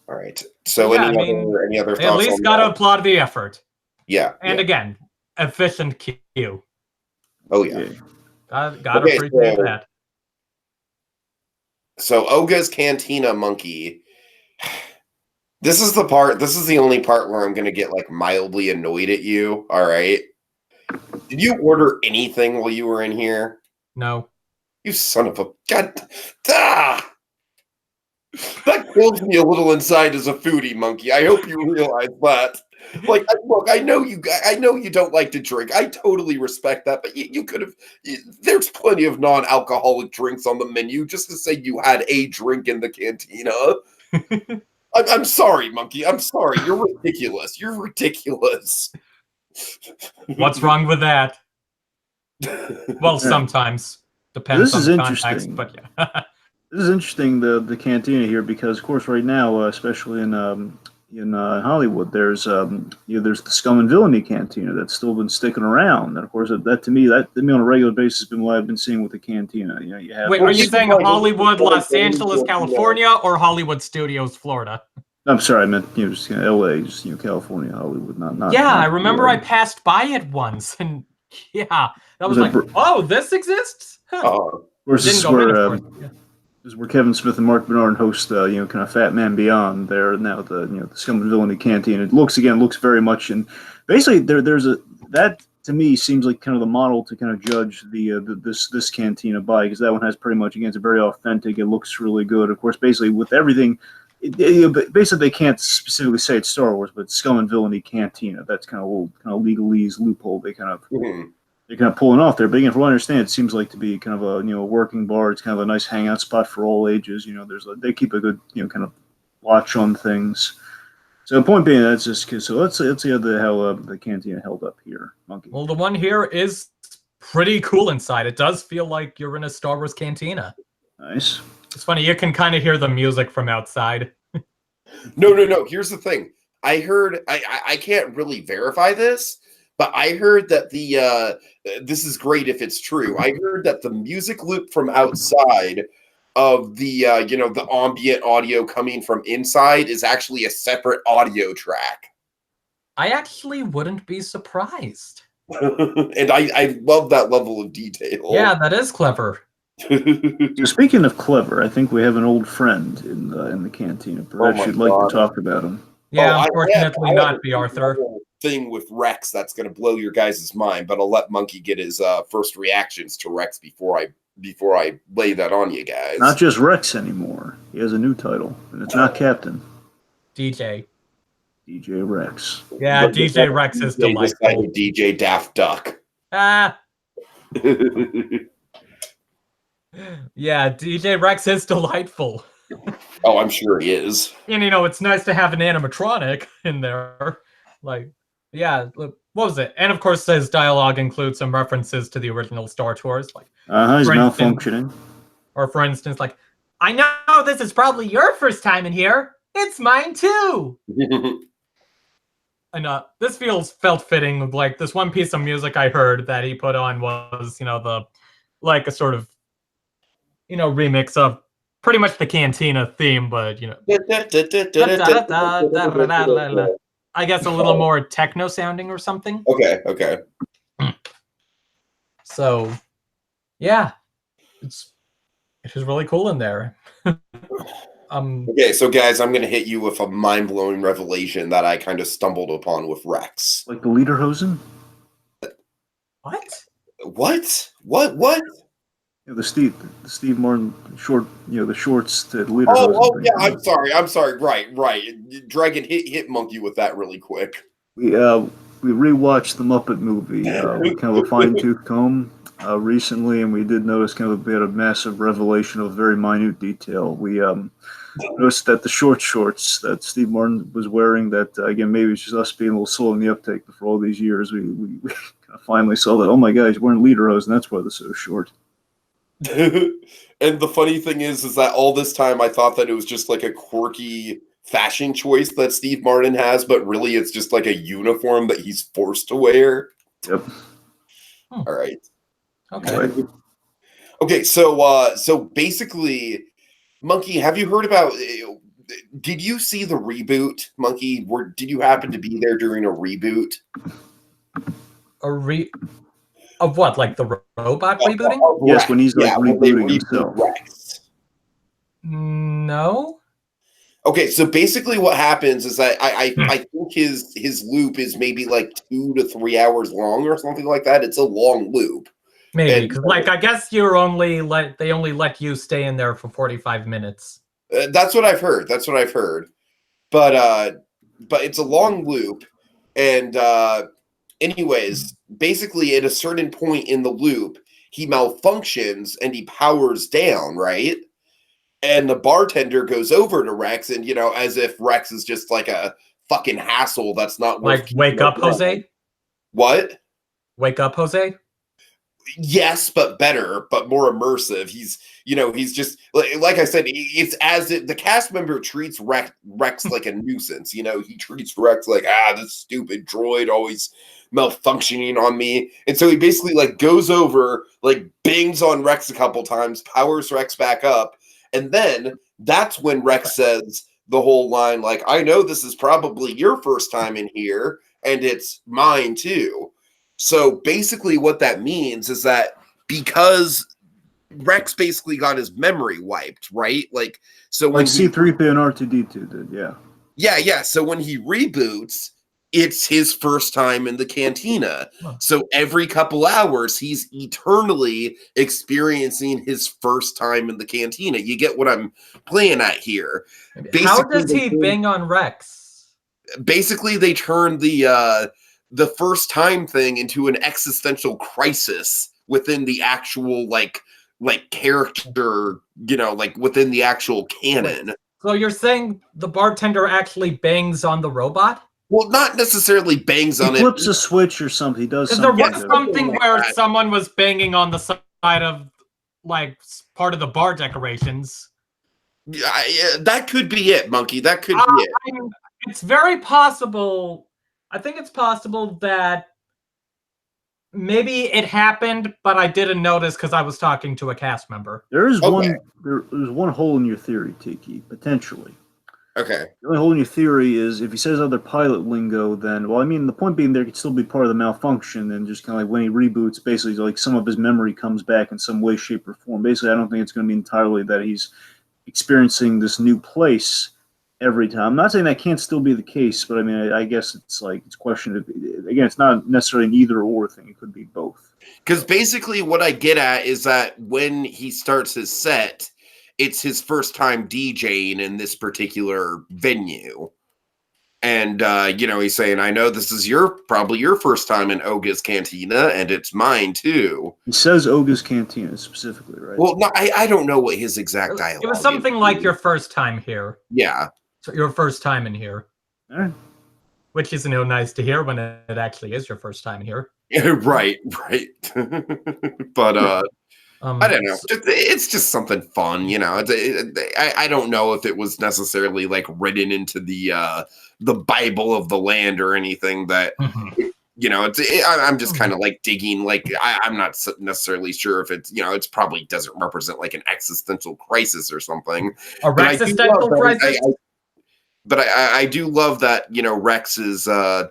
All right. So yeah, any other thoughts? At least gotta applaud the effort. Yeah. And again, efficient queue. Oh yeah. Gotta appreciate that. So Oga's Cantina Monkey. This is the only part where I'm gonna get like mildly annoyed at you. All right. Did you order anything while you were in here? No. You son of a god. Ah! That kills me a little inside as a foodie, Monkey. I hope you realize that. Like, look, I know you don't like to drink. I totally respect that, but you could have. There's plenty of non-alcoholic drinks on the menu. Just to say you had a drink in the cantina. I'm sorry, Monkey. I'm sorry. You're ridiculous. You're ridiculous. What's wrong with that? Well, sometimes depends on the context, but yeah. This is interesting, the cantina here, because of course right now, especially in Hollywood, there's there's the Scum and Villainy cantina that's still been sticking around, and of course that to me on a regular basis has been what I've been seeing with the cantina. You have. Wait, are you saying Hollywood, Los Angeles, California, or Hollywood Studios, Florida? I'm sorry, I meant just L.A., just California, Hollywood, not. Yeah, I remember I passed by it once, and yeah, that was like, oh, this exists. Huh. This is where Kevin Smith and Mark Bernard host, kind of Fat Man Beyond. There now at the Scum and Villainy canteen. It looks very much, and basically that to me seems like kind of the model to kind of judge this cantina by, because that one has pretty much, again, it's very authentic. It looks really good. Of course, basically with everything, basically they can't specifically say it's Star Wars, but Scum and Villainy cantina. That's kind of old, kind of legalese loophole. They kind of. Mm-hmm. They're kind of pulling off there, but again, from what I understand, it seems like to be kind of a working bar. It's kind of a nice hangout spot for all ages. They keep a good kind of watch on things. So the point being, that's just so let's see how the cantina held up here, Monkey. Well, the one here is pretty cool inside. It does feel like you're in a Star Wars cantina. Nice. It's funny, you can kind of hear the music from outside. No. Here's the thing. I heard I can't really verify this. But I heard that this is great if it's true. I heard that the music loop from outside of the the ambient audio coming from inside is actually a separate audio track. I actually wouldn't be surprised. And I love that level of detail. Yeah, that is clever. So speaking of clever, I think we have an old friend in the cantina. Perhaps you'd like to talk about him. Yeah, I unfortunately have not, a B. Arthur. thing with Rex that's going to blow your guys' mind, but I'll let Monkey get his first reactions to Rex before I lay that on you guys. Not just Rex anymore. He has a new title, and it's not Captain. DJ. DJ Rex. Yeah, DJ Rex is delightful. DJ Daft Duck. Ah. Yeah, DJ Rex is delightful. Oh, I'm sure he is. And it's nice to have an animatronic in there. Like, yeah, what was it? And of course, his dialogue includes some references to the original Star Tours. Like, he's malfunctioning. Or for instance, like, I know this is probably your first time in here. It's mine too. And this felt fitting. Like, this one piece of music I heard that he put on was, a sort of, remix of pretty much the Cantina theme, but, I guess a little more techno sounding or something. Okay. So, yeah, it is really cool in there. Okay, so guys, I'm going to hit you with a mind-blowing revelation that I kind of stumbled upon with Rex. Like the Lederhosen? What? Yeah, the Steve Martin short, the shorts that Lederhosen. Oh, yeah, I'm sorry. Right. Dragon, hit Monkey with that really quick. We rewatched the Muppet movie with kind of a fine-tooth comb recently, and we did notice kind of a bit of massive revelation of very minute detail. We noticed that the shorts that Steve Martin was wearing, that again, maybe it's just us being a little slow in the uptake, but for all these years, we kind of finally saw that, oh my God, he's wearing Lederhosen, that's why they're so short. And the funny thing is that all this time I thought that it was just like a quirky fashion choice that Steve Martin has, but really it's just like a uniform that he's forced to wear. Yep. All right. Okay. Okay, so basically, Monkey, have you heard about? Did you see the reboot, Monkey? Did you happen to be there during a reboot? Of what? Like the robot rebooting? Yes, when he's rebooting himself. Rex. No. Okay, so basically what happens is that I think his loop is maybe like 2 to 3 hours long or something like that. It's a long loop. Maybe, because I guess they only let you stay in there for 45 minutes. That's what I've heard. But it's a long loop, and anyways, basically at a certain point in the loop, he malfunctions and he powers down, right? And the bartender goes over to Rex, and as if Rex is just like a fucking hassle that's not like wake up, Jose. What? Wake up, Jose. Yes, but better, but more immersive. He's just like I said. It's as if the cast member treats Rex like a nuisance. He treats Rex like this stupid droid always malfunctioning on me, and so he basically like goes over, like bangs on Rex a couple times, powers Rex back up, and then that's when Rex says the whole line like, "I know this is probably your first time in here, and it's mine too." So basically what that means is that because Rex basically got his memory wiped, right? Like, so when C-3PO and R2-D2 did, yeah. Yeah. So when he reboots, it's his first time in the cantina. Huh. So every couple hours, he's eternally experiencing his first time in the cantina. You get what I'm playing at here. How does he bang on Rex? Basically, they turn the first time thing into an existential crisis within the actual like character, like within the actual canon. So you're saying the bartender actually bangs on the robot? Well, not necessarily bangs on it. He flips a switch or something. He does something. There was something where someone was banging on the side of like part of the bar decorations. Yeah, that could be it, Monkey. That could be it. It's very possible. I think it's possible that maybe it happened, but I didn't notice because I was talking to a cast member. There's one hole in your theory, Tiki, potentially. Okay. The only hole in your theory is if he says other pilot lingo, then, well, I mean, the point being there could still be part of the malfunction, and just kind of like when he reboots, basically, like some of his memory comes back in some way, shape, or form. Basically, I don't think it's going to be entirely that he's experiencing this new place every time. I'm not saying that can't still be the case, but I mean, I guess it's like, it's questioned. Again, it's not necessarily an either or thing. It could be both. Because basically what I get at is that when he starts his set, it's his first time DJing in this particular venue. And, he's saying, I know this is probably your first time in Oga's Cantina, and it's mine too. He says Oga's Cantina specifically, right? Well, no, I don't know what his exact dialogue is. It was something like your first time here. Yeah. So your first time in here. All right. Which is nice to hear when it actually is your first time here. Right. But, I don't know. It's just something fun, I don't know if it was necessarily like written into the Bible of the land or anything that, I'm just kind of like digging. Like I'm not necessarily sure if it's, it's probably doesn't represent like an existential crisis or something. A existential crisis. But I do love that, Rex is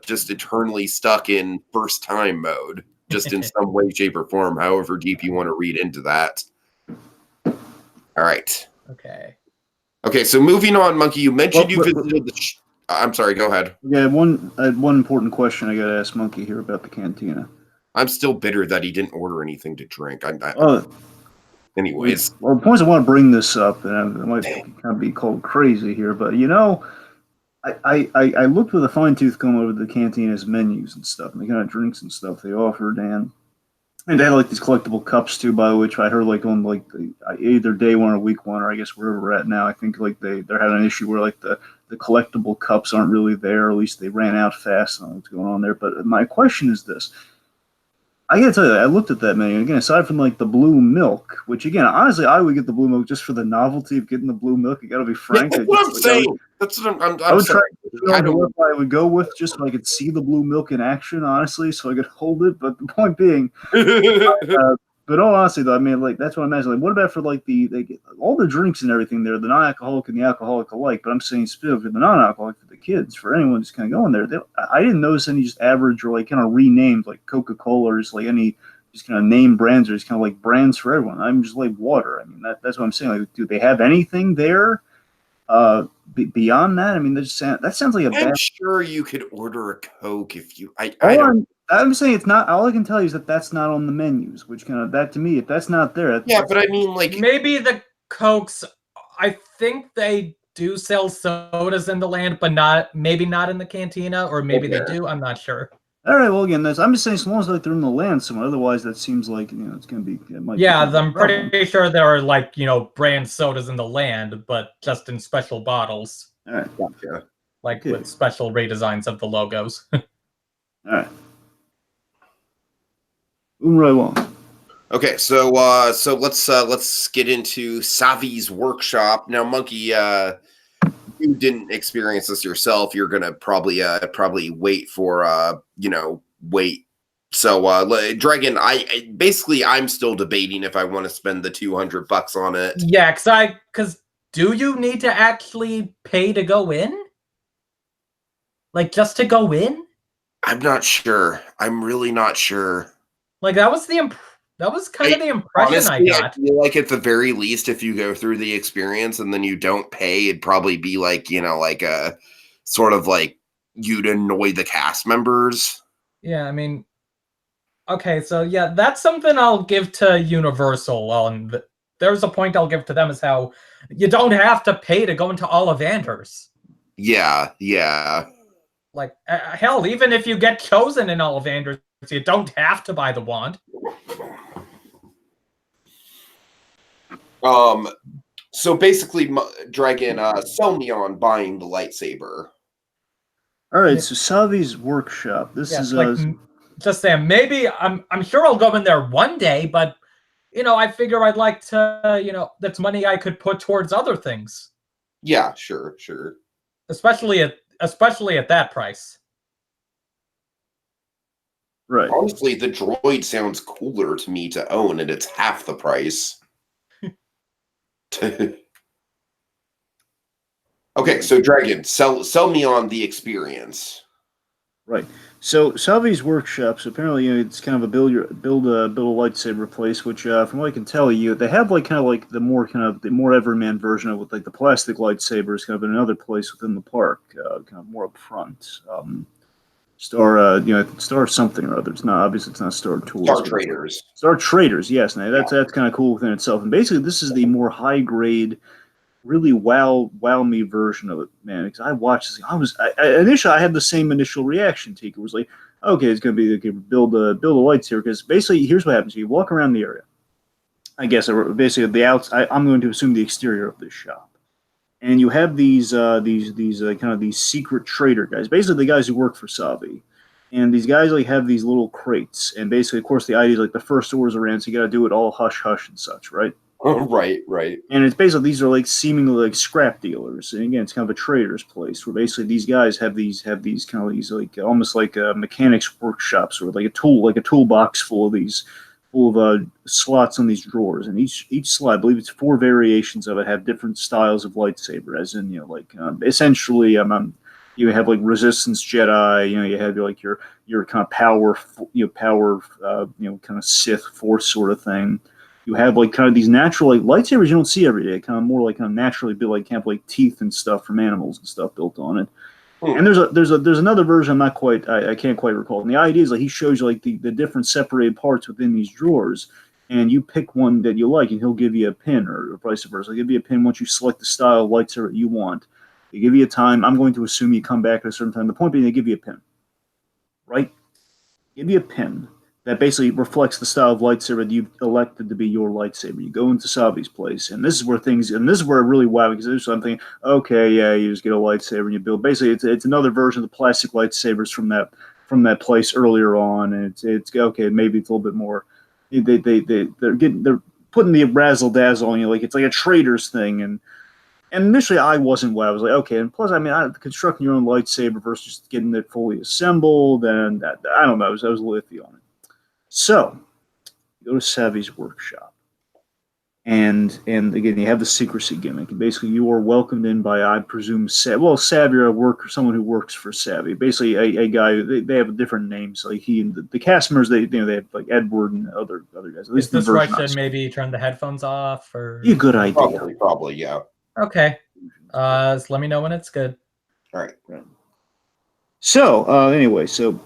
just eternally stuck in first time mode. Just in some way, shape, or form, however deep you want to read into that. All right. Okay, so moving on, Monkey, you mentioned you visited the... I'm sorry, go ahead. Yeah, I had one important question I got to ask Monkey here about the cantina. I'm still bitter that he didn't order anything to drink. Anyways. Well, the point is I want to bring this up, and I might kind of be called crazy here, but, I looked with a fine-tooth comb over the cantina's menus and stuff, and the kind of drinks and stuff they offered, and they had like these collectible cups too, by which I heard like on like either day one or week one, or I guess wherever we're at now, I think like they're having an issue where like the collectible cups aren't really there, or at least they ran out fast. I don't know what's going on there, but my question is this. I gotta tell you, I looked at that menu again. Aside from like the blue milk, which again, honestly, I would get the blue milk just for the novelty of getting the blue milk. You gotta be frank. That's what I'm saying. That's what I'm I would try what I would go with just so I could see the blue milk in action, honestly, so I could hold it. But the point being, but all honestly, though, I mean, like that's what I'm imagining. Like, what about for like all the drinks and everything there, the non-alcoholic and the alcoholic alike? But I'm saying specifically the non-alcoholic for the kids, for anyone just kind of going there. I didn't notice any just average or like kind of renamed like Coca-Cola or just like any just kind of name brands or just kind of like brands for everyone. I'm just like water. I mean, that's what I'm saying. Like, do they have anything there? Beyond that, I mean, that sounds like a bad. I'm sure you could order a Coke if you. I'm saying it's not. All I can tell you is that that's not on the menus, which kind of that to me, if that's not there. But I mean, like maybe the Cokes. I think they do sell sodas in the land, but maybe not in the cantina, or maybe they do. I'm not sure. All right. Well, again, I'm just saying, as long as like they're in the land somewhere. Otherwise, that seems like it's going to be. I'm pretty sure there are like brand sodas in the land, but just in special bottles. All right. Gotcha. Like with special redesigns of the logos. All right. Moving right along. Okay, so let's get into Savi's workshop now. Monkey, you didn't experience this yourself. You're gonna probably wait for wait. So Dragon, I'm still debating if I want to spend the $200 on it. Yeah, because do you need to actually pay to go in? Like just to go in? I'm not sure. I'm really not sure. Like that was kind of the impression honestly, I got. I feel like at the very least, if you go through the experience and then you don't pay, it'd probably be like, like a sort of like you'd annoy the cast members. Yeah, I mean, okay, so yeah, that's something I'll give to Universal. There's a point I'll give to them is how you don't have to pay to go into Ollivanders. Yeah. Like, hell, even if you get chosen in Ollivanders, you don't have to buy the wand. So basically, Dragon, sell me on buying the lightsaber. All right, so Savi's workshop. This is like, just saying. Maybe I'm sure I'll go in there one day, but I figure I'd like to, that's money I could put towards other things. Yeah, sure. Especially at that price. Right. Honestly, the droid sounds cooler to me to own, and it's half the price. Okay, Okay, so Dragon, sell me on the experience. Right. So Salvi's workshop. So apparently, it's kind of a build a lightsaber place. Which, from what I can tell you, they have like kind of like the more everyman version of with like the plastic lightsabers, kind of in another place within the park, kind of more up front. Star something or other. It's not obviously it's not Star Tours. Star Traders. Star Traders. Yes, now that's kind of cool within itself. And basically, this is the more high grade, really wow me version of it, man. Because I watched this, initially I had the same initial reaction. Tika was like, okay, it's gonna be build a lightsaber, because basically here's what happens: you walk around the area. I guess basically the outside. I'm going to assume the exterior of this shop, and you have these kind of these secret trader guys, basically the guys who work for Savi. And these guys like have these little crates, and basically, of course, the idea is like the first orders around, so you got to do it all hush hush and such, right? Right. And it's basically these are like seemingly like scrap dealers, and again, it's kind of a trader's place where basically these guys have these kind of these like almost like mechanics workshops, or like a toolbox full of slots on these drawers, and each slot, I believe it's 4 variations of it, have different styles of lightsaber, as in essentially you have like Resistance Jedi, you have like your kind of power kind of Sith Force sort of thing. You have like kind of these natural like lightsabers you don't see every day, kind of more like kind of naturally built, like have like teeth and stuff from animals and stuff built on it. And there's another version I can't quite recall. And the idea is like he shows you like the different separated parts within these drawers, and you pick one that you like, and he'll give you a pin, or vice versa. He'll give you a pin once you select the style of lightsaber you want. They give you a time. I'm going to assume you come back at a certain time. The point being, they give you a pin, right? Give you a pin that basically reflects the style of lightsaber that you've elected to be your lightsaber. You go into Savi's place, and this is where really wow, because there's something, okay, yeah, you just get a lightsaber and you build. Basically, it's another version of the plastic lightsabers from that place earlier on, and it's okay, maybe it's a little bit more. They're putting the razzle dazzle on you, like it's like a trader's thing, and initially I wasn't wow. I was like, okay, and plus, I mean, constructing your own lightsaber versus getting it fully assembled, and I don't know, I was a little iffy on it. So, you go to Savi's workshop, and again, you have the secrecy gimmick. And basically, you are welcomed in by, I presume, Savi, or someone who works for Savi. Basically, a guy. They have different names. Like he and the cast members, they have like Edward and other guys. At least is this where I should maybe turn the headphones off, or? Be a good idea. Probably, yeah. Okay. So let me know when it's good. All right. So anyway, so.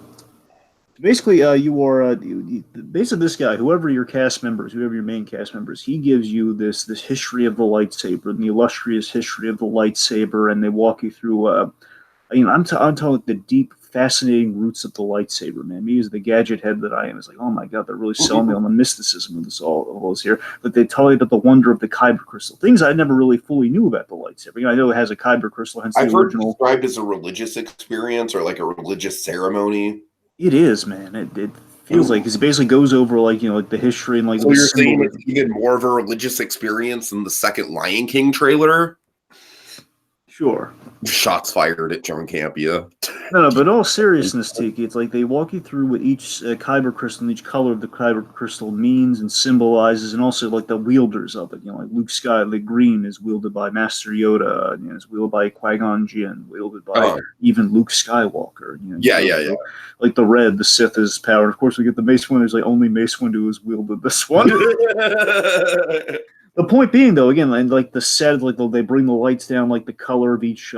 Basically, you are basically this guy, whoever your main cast members, he gives you this history of the lightsaber, and the illustrious history of the lightsaber, and they walk you through. I'm talking the deep, fascinating roots of the lightsaber, man. Me as the gadget head that I am, is like, oh my god, they're really selling me on the mysticism of this all this here. But they tell you about the wonder of the kyber crystal, things I never really fully knew about the lightsaber. I know it has a kyber crystal, hence I've the original. Heard described as a religious experience or like a religious ceremony. It is, man. It feels like it basically goes over like like the history and like. So you're saying it's even more of a religious experience than the second Lion King trailer? Sure. Shots fired at John Campia. No, but in all seriousness, Tiki, it's like they walk you through what each kyber crystal and each color of the kyber crystal means and symbolizes, and also like the wielders of it. Like Luke Skywalker, the green is wielded by Master Yoda, and it's wielded by Qui-Gon Jinn, wielded by even Luke Skywalker. Yeah. Like the red, the Sith is power. Of course, we get the Mace Windu. There's like only Mace Windu has wielded this one. The point being, though, again, and like the set, like they bring the lights down, like the color of each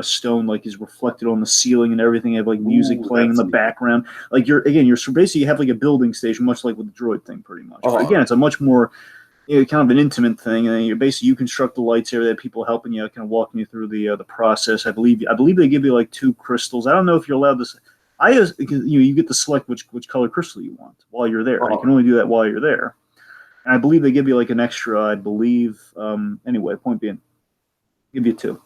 stone, like is reflected on the ceiling and everything. They have like music playing in the background. Like you're basically you have like a building station, much like with the droid thing, pretty much. But again, it's a much more kind of an intimate thing, and then you construct the lightsaber. They have people helping you, kind of walking you through the process. I believe they give you like 2 crystals. I don't know if you're allowed to. You get to select which color crystal you want while you're there. You can only do that while you're there. And I believe they give you like an extra, anyway, point being, give you 2.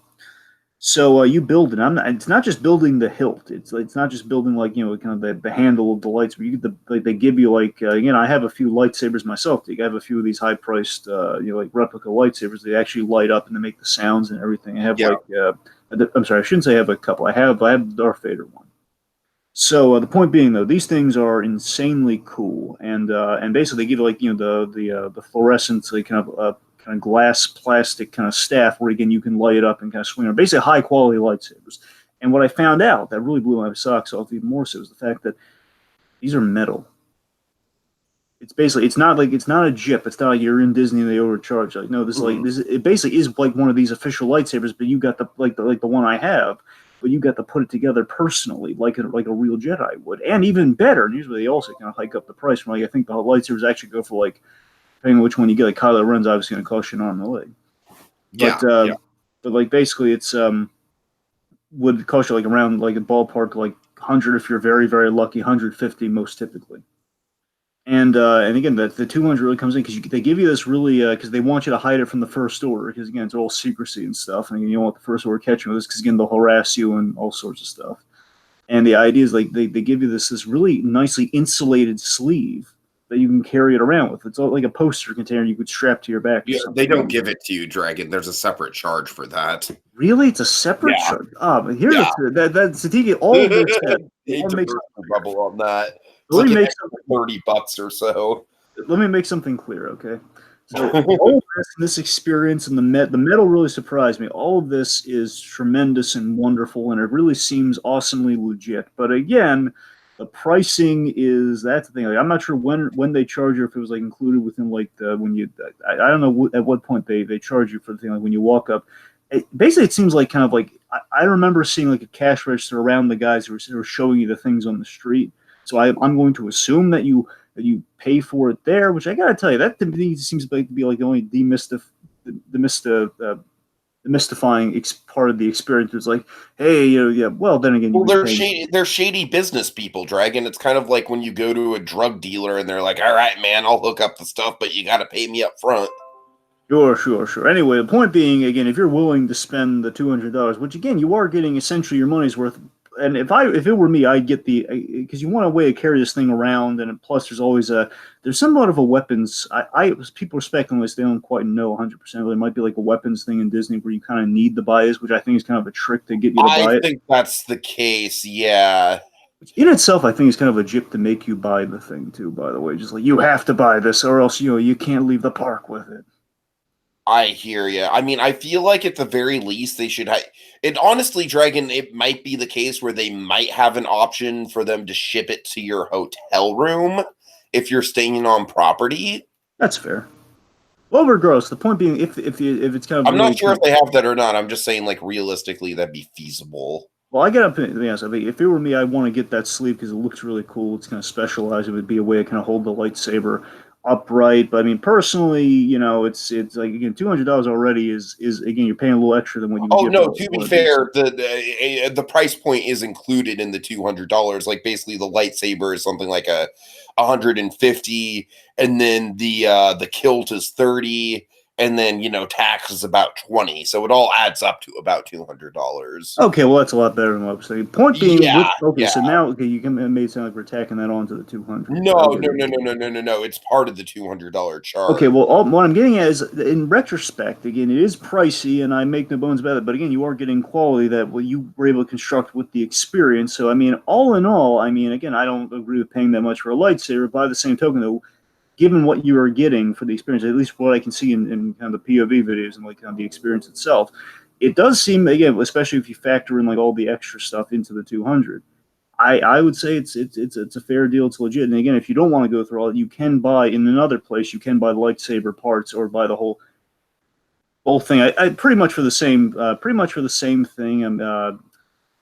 So you build it. It's not just building the hilt. It's not just building like, kind of the handle of the lightsaber. You get they give you like, I have a few lightsabers myself. I have a few of these high priced, like replica lightsabers. They actually light up and they make the sounds and everything. I have I'm sorry, I shouldn't say I have a couple. I have the Darth Vader one. So the point being, though, these things are insanely cool, and basically they give like the fluorescent, like kind kind of glass plastic kind of staff where again you can light it up and kind of swing around. Basically, high quality lightsabers. And what I found out that really blew my socks off even more so is the fact that these are metal. It's not a jip. It's not like you're in Disney and they overcharge. Like no, it basically is like one of these official lightsabers, but you got the one I have, but you got to put it together personally, like a real Jedi would, and even better. And usually they also kind of hike up the price. From I think the lightsabers actually go for depending on which one you get. Like Kylo Ren's obviously going to cost you an arm and a leg. But basically it's would cost you around a ballpark 100 if you're very very lucky, 150 most typically. And again, the 200 really comes in because they give you this really because they want you to hide it from the First Order because again it's all secrecy and stuff, and you don't want the First Order catching this because again they'll harass you and all sorts of stuff. And the idea is they give you this really nicely insulated sleeve that you can carry it around with. It's all like a poster container you could strap to your back. Yeah, they don't give it to you, Dragon. There's a separate charge for that. Really, it's a separate charge. But here's that's Tiki. All of this makes bubble on that. Let me make $30 or so. Let me make something clear, okay? So all of this experience and the metal really surprised me. All of this is tremendous and wonderful, and it really seems awesomely legit. But again, the pricing that's the thing. I'm not sure when they charge you, if it was included within when you. I don't know at what point they charge you for the thing. When you walk up, basically it seems kind of I remember seeing a cash register around the guys who were showing you the things on the street. So I'm going to assume that you pay for it there, which I got to tell you, that to me seems to be the only demystifying part of the experience. It's hey, well, then again, they're shady business people, Dragon. It's kind of like when you go to a drug dealer and they're like, all right, man, I'll hook up the stuff, but you got to pay me up front. Sure. Anyway, the point being, again, if you're willing to spend the $200, which again, you are getting essentially your money's worth. And if it were me, I'd get because you want a way to carry this thing around, and plus there's always there's somewhat of a weapons. People are speculating this, they don't quite know 100%. There might be a weapons thing in Disney where you kind of need to buy this, which I think is kind of a trick to get you to buy it. I think that's the case, yeah. Which in itself, I think is kind of a jip to make you buy the thing too. By the way, just you have to buy this, or else you can't leave the park with it. I hear you. I mean, I feel like at the very least they should have it. Honestly, Dragon, it might be the case where they might have an option for them to ship it to your hotel room if you're staying on property. That's fair. Well, regardless, the point being, if it's kind of, I'm not sure if they have that or not. I'm just saying, realistically, that'd be feasible. Well, I got to be honest. If it were me, I'd want to get that sleeve because it looks really cool. It's kind of specialized. It would be a way to kind of hold the lightsaber upright. But I mean, personally, it's again, $200 already is again, you're paying a little extra than what you. Oh no, to be fair, the price point is included in the $200. Basically, the lightsaber is something like $150, and then the kilt is $30, and then tax is about $20. So it all adds up to about $200. Okay, well that's a lot better than what I was saying. Point being, so now you can make it sound like we're tacking that onto the $200. No. It's part of the $200 charge. Okay, well what I'm getting at is, in retrospect, again, it is pricey, and I make no bones about it. But again, you are getting quality that you were able to construct with the experience. So I mean, all in all, again, I don't agree with paying that much for a lightsaber. By the same token, though, given what you are getting for the experience, at least what I can see in kind of the POV videos and kind of the experience itself, it does seem, again, especially if you factor in all the extra stuff into the 200, I would say it's a fair deal. It's legit. And again, if you don't want to go through all it, you can buy in another place. You can buy the lightsaber parts or buy the whole thing. I pretty much for the same thing.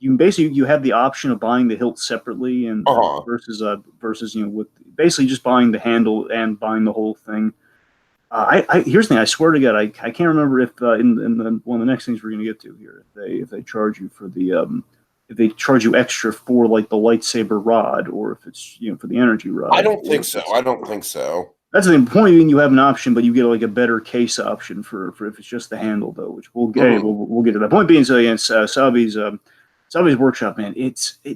You basically have the option of buying the hilt separately and versus with basically just buying the handle and buying the whole thing. Here's the thing. I swear to God, I can't remember if in one of the next things we're going to get to here, if they charge you for the if they charge you extra for the lightsaber rod, or if it's for the energy rod. I don't think so. That's the point. You have an option, but you get a better case option for if it's just the handle, though, which we'll get. We'll get to that. Point being, so again, Sabi's workshop, man.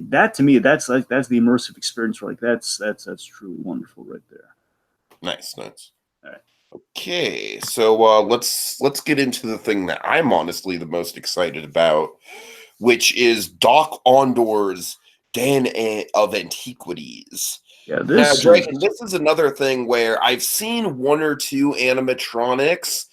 That to me, that's the immersive experience. That's truly wonderful right there. Nice. All right. Okay, so let's get into the thing that I'm honestly the most excited about, which is Doc Ondor's Den of Antiquities. Yeah, this is another thing where I've seen one or two animatronics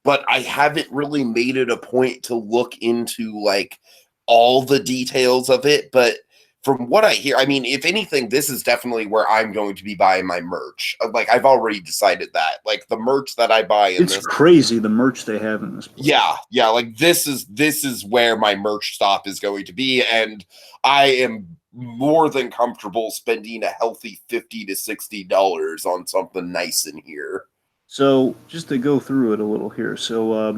but I haven't really made it a point to look into like all the details of it. But from what I hear, I mean, if anything, this is definitely where I'm going to be buying my merch. Like, I've already decided that. Like, the merch that I buy in It's crazy the merch they have in this place. Yeah, like this is where my merch stop is going to be, and I am more than comfortable spending a healthy $50 to $60 on something nice in here. So just to go through it a little here. So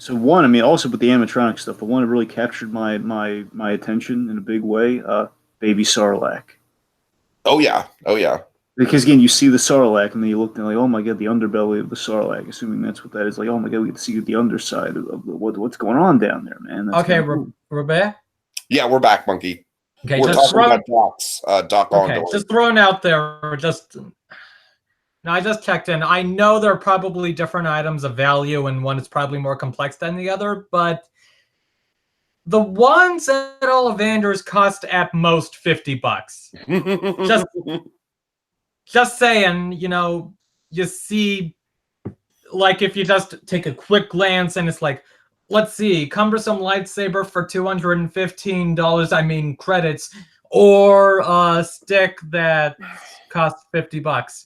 one, I mean, also with the animatronic stuff, the one that really captured my attention in a big way, Baby Sarlacc. Oh yeah. Because again, you see the Sarlacc, and then you look and like, oh my god, the underbelly of the Sarlacc. Assuming that's what that is. Like, oh my god, we get to see the underside of what's going on down there, man. That's okay, cool. we're back. Yeah, we're back, Monkey. Okay, we're just talking about Doc okay, Ondor. just throwing out there. No, I just checked in. I know there are probably different items of value, and one is probably more complex than the other, but the ones at Ollivander's cost at most $50. Just saying, you see, like, if you just take a quick glance and it's like, let's see, cumbersome lightsaber for $215, I mean credits, or a stick that costs $50.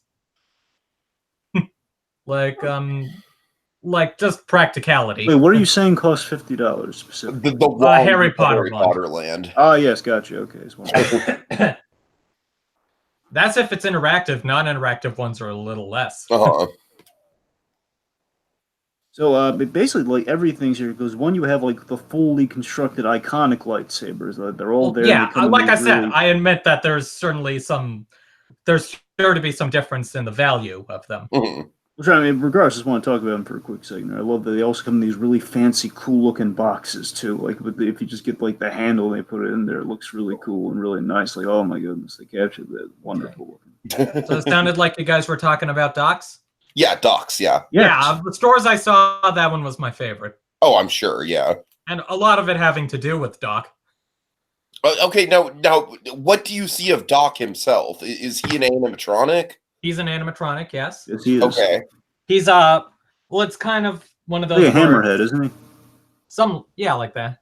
like just practicality. Wait, what are you saying costs $50 specifically? the Harry Potter land. Oh yes, gotcha. Okay. That's if it's interactive. Non-interactive ones are a little less. So basically, like everything's here because one, you have like the fully constructed iconic lightsabers. They're all there. Yeah, like I said, I admit that there's certainly there's sure to be some difference in the value of them. Which, I mean, regardless, I just want to talk about them for a quick second. I love that they also come in these really fancy, cool-looking boxes too. Like, if you just get like the handle and they put it in there, it looks really cool and really nice. Like, oh my goodness, they captured that. Wonderful looking. So it sounded like you guys were talking about docks. Yeah, docks. Yeah. Yeah, of the stores I saw, that one was my favorite. Oh, I'm sure. Yeah. And a lot of it having to do with Doc. Okay, now, what do you see of Doc himself? Is he an animatronic? He's an animatronic, yes. Yes, he is. Okay. He's well, it's kind of one of those. Like a hammerhead, isn't he? Yeah, like that.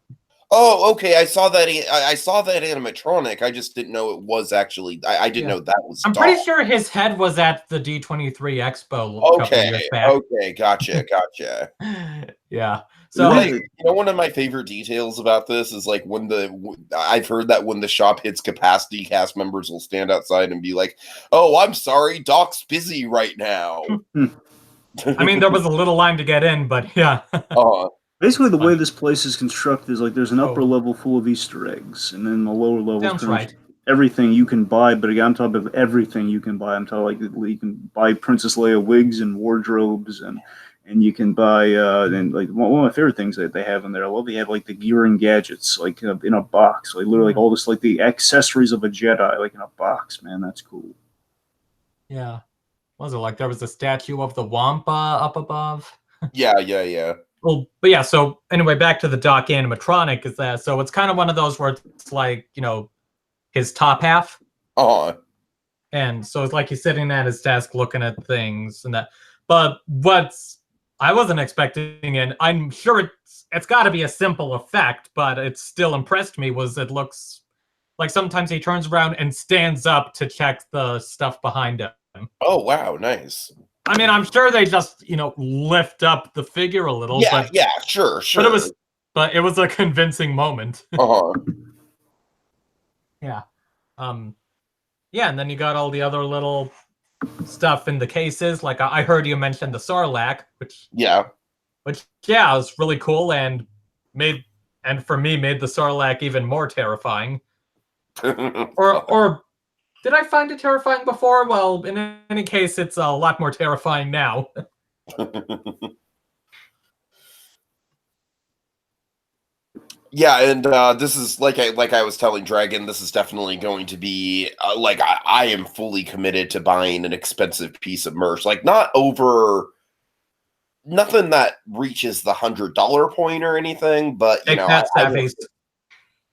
Oh, okay. I saw that. I saw that animatronic. I just didn't know it was actually. I didn't know that was. I'm Doc. pretty sure his head was at the D23 Expo. Okay. Okay. Gotcha. Yeah. So one of my favorite details about this is like I've heard that when the shop hits capacity, cast members will stand outside and be like, "Oh, I'm sorry, Doc's busy right now." I mean, there was a little line to get in, but yeah. Basically, the way this place is constructed is like there's an upper level full of Easter eggs, and then the lower level is everything you can buy. But again, I'm talking about everything you can buy. I'm talking like you can buy Princess Leia wigs and wardrobes, and you can buy and like one of my favorite things that they have in there. I love they have like the gear and gadgets like in a box, like literally like all this like the accessories of a Jedi like in a box. Man, that's cool. Yeah. Was it like there was a statue of the Wampa up above? Yeah. Well, but yeah, so anyway, back to the Doc animatronic is that so it's kind of one of those where it's like, his top half. And so it's like he's sitting at his desk looking at things and that. But I wasn't expecting, and I'm sure it's got to be a simple effect, but it still impressed me, was it looks like sometimes he turns around and stands up to check the stuff behind him. Oh, wow. Nice. I mean, I'm sure they just, lift up the figure a little. Yeah, sure. But it was a convincing moment. Yeah. Yeah, and then you got all the other little stuff in the cases. Like I heard you mention the Sarlacc, which was really cool and for me made the Sarlacc even more terrifying. or did I find it terrifying before? Well, in any case, it's a lot more terrifying now. Yeah, and this is like I was telling Dragon. This is definitely going to be I am fully committed to buying an expensive piece of merch. Like nothing that reaches the $100 point or anything, but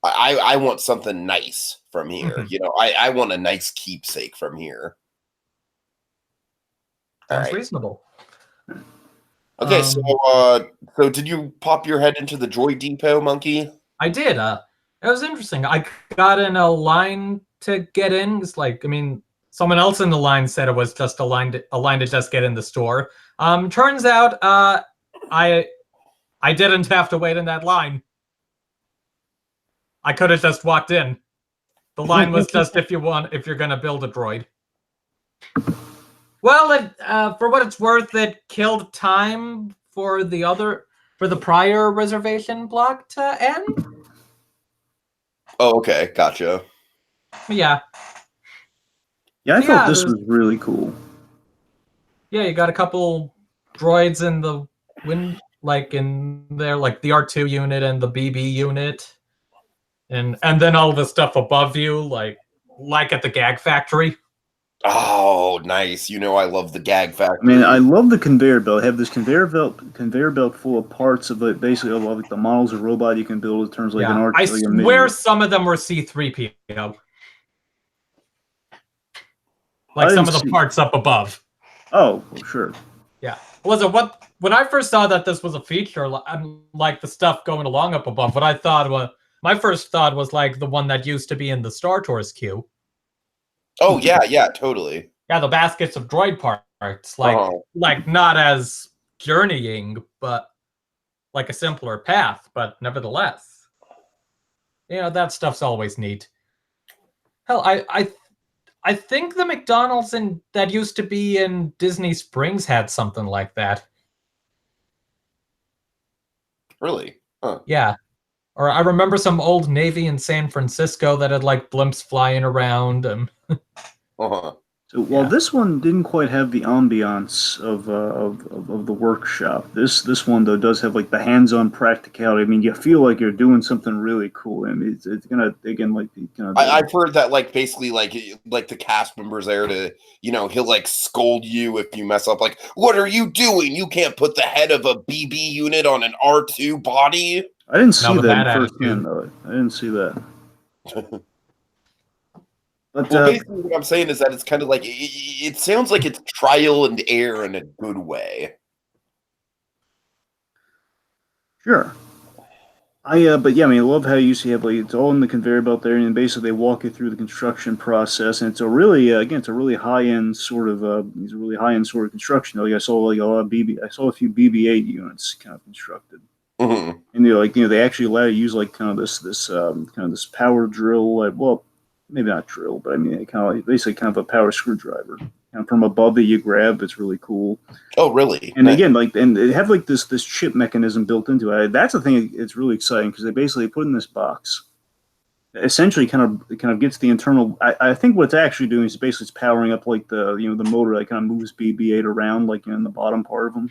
I want something nice from here. I want a nice keepsake from here. Sounds reasonable. Okay, so did you pop your head into the droid depot, Monkey? I did. It was interesting. I got in a line to get in. It's like, I mean, someone else in the line said it was just a line to just get in the store. Turns out, I didn't have to wait in that line. I could have just walked in. The line was just if you're gonna build a droid. Well, for what it's worth, it killed time for the prior reservation block to end. Oh, okay, gotcha. Yeah. Yeah, I thought this was really cool. Yeah, you got a couple droids in the like in there, like the R2 unit and the BB unit, and then all the stuff above you, like at the gag factory. Oh, nice. You know I love the gag factory. I mean, I love the conveyor belt. I have this conveyor belt full of parts of it, basically all like the models of robot you can build in terms of like an arch. I swear some of them were C-3PO. Like some of the parts up above. Oh, well, sure. Yeah. Listen, when I first saw that this was a feature, like the stuff going along up above, what I thought was, my first thought was like the one that used to be in the Star Tours queue. Oh, yeah, totally. Yeah, the baskets of droid parts, like not as journeying, but like a simpler path, but nevertheless. You know, that stuff's always neat. Hell, I think the McDonald's that used to be in Disney Springs had something like that. Really? Huh. Yeah. Or I remember some old Navy in San Francisco that had like blimps flying around. So while this one didn't quite have the ambiance of the workshop, this one though does have like the hands-on practicality. I mean, you feel like you're doing something really cool. I mean, it's gonna again like the kind of. I've heard that like basically like the cast members there to he'll like scold you if you mess up. Like, what are you doing? You can't put the head of a BB unit on an R2 body. I didn't see that firsthand though. I didn't see that. But basically what I'm saying is that it's kind of like, it sounds like it's trial and error in a good way. Sure. But yeah, I mean, I love how you see have like it's all in the conveyor belt there, and basically they walk you through the construction process, and it's a really again, it's a really high end sort of construction. Like I saw like I saw a few BB-8 units kind of constructed, and they actually allow you to use like kind of this power drill, like maybe not drill, but I mean, it kind of basically kind of a power screwdriver. And from above that you grab, it's really cool. Oh, really? And again, and they have like this chip mechanism built into it. That's the thing. It's really exciting because they basically put in this box. Essentially, kind of gets the internal. I think what's actually doing is basically it's powering up like the the motor that kind of moves BB-8 around like in the bottom part of them.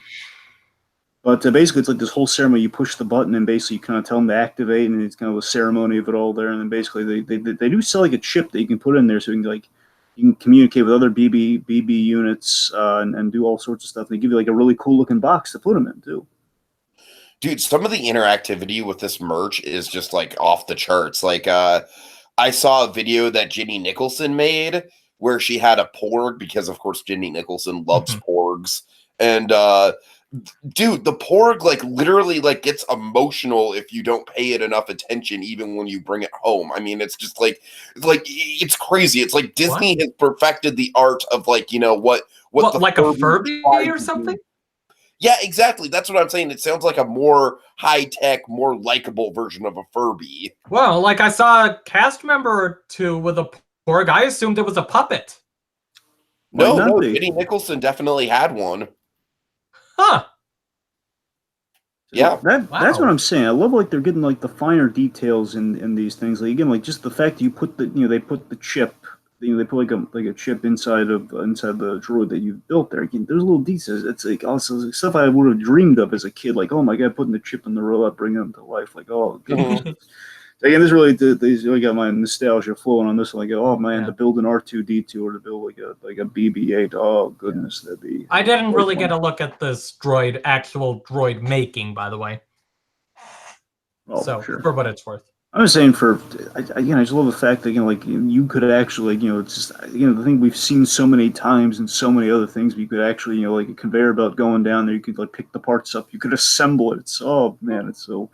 But basically, it's like this whole ceremony. You push the button, and basically, you kind of tell them to activate, and it's kind of a ceremony of it all there. And then basically, they do sell like a chip that you can put in there, so you can communicate with other BB units and do all sorts of stuff. They give you like a really cool looking box to put them in too. Dude, some of the interactivity with this merch is just like off the charts. Like, I saw a video that Jenny Nicholson made where she had a porg because, of course, Jenny Nicholson loves porgs, and dude, the porg like literally like gets emotional if you don't pay it enough attention, even when you bring it home. I mean, it's just like it's crazy. It's like Disney has perfected the art of like what like a Furby or something. Yeah, exactly. That's what I'm saying. It sounds like a more high tech, more likable version of a Furby. Well, like I saw a cast member or two with a porg. I assumed it was a puppet. No, Jenny Nicholson definitely had one. Huh. Yeah, that's what I'm saying. I love like they're getting like the finer details in these things. Like again, like just the fact that you put they put the chip, they put like a chip inside the droid that you've built there. Again, there's little details. It's like also stuff I would have dreamed of as a kid. Like, oh my god, putting the chip in the robot, bringing them to life. Like, oh goodness. So again, this really got my nostalgia flowing on this one. Like, oh man, to build an R2-D2 or to build like a BB-8. Oh goodness, that'd be. I didn't really get a look at this actual droid making, by the way. Oh, so sure. For what it's worth. I'm just saying again, I just love the fact that, like, you could actually, it's just, the thing we've seen so many times and so many other things, but you could actually, like a conveyor belt going down there, you could like pick the parts up, you could assemble it. Oh man, it's so,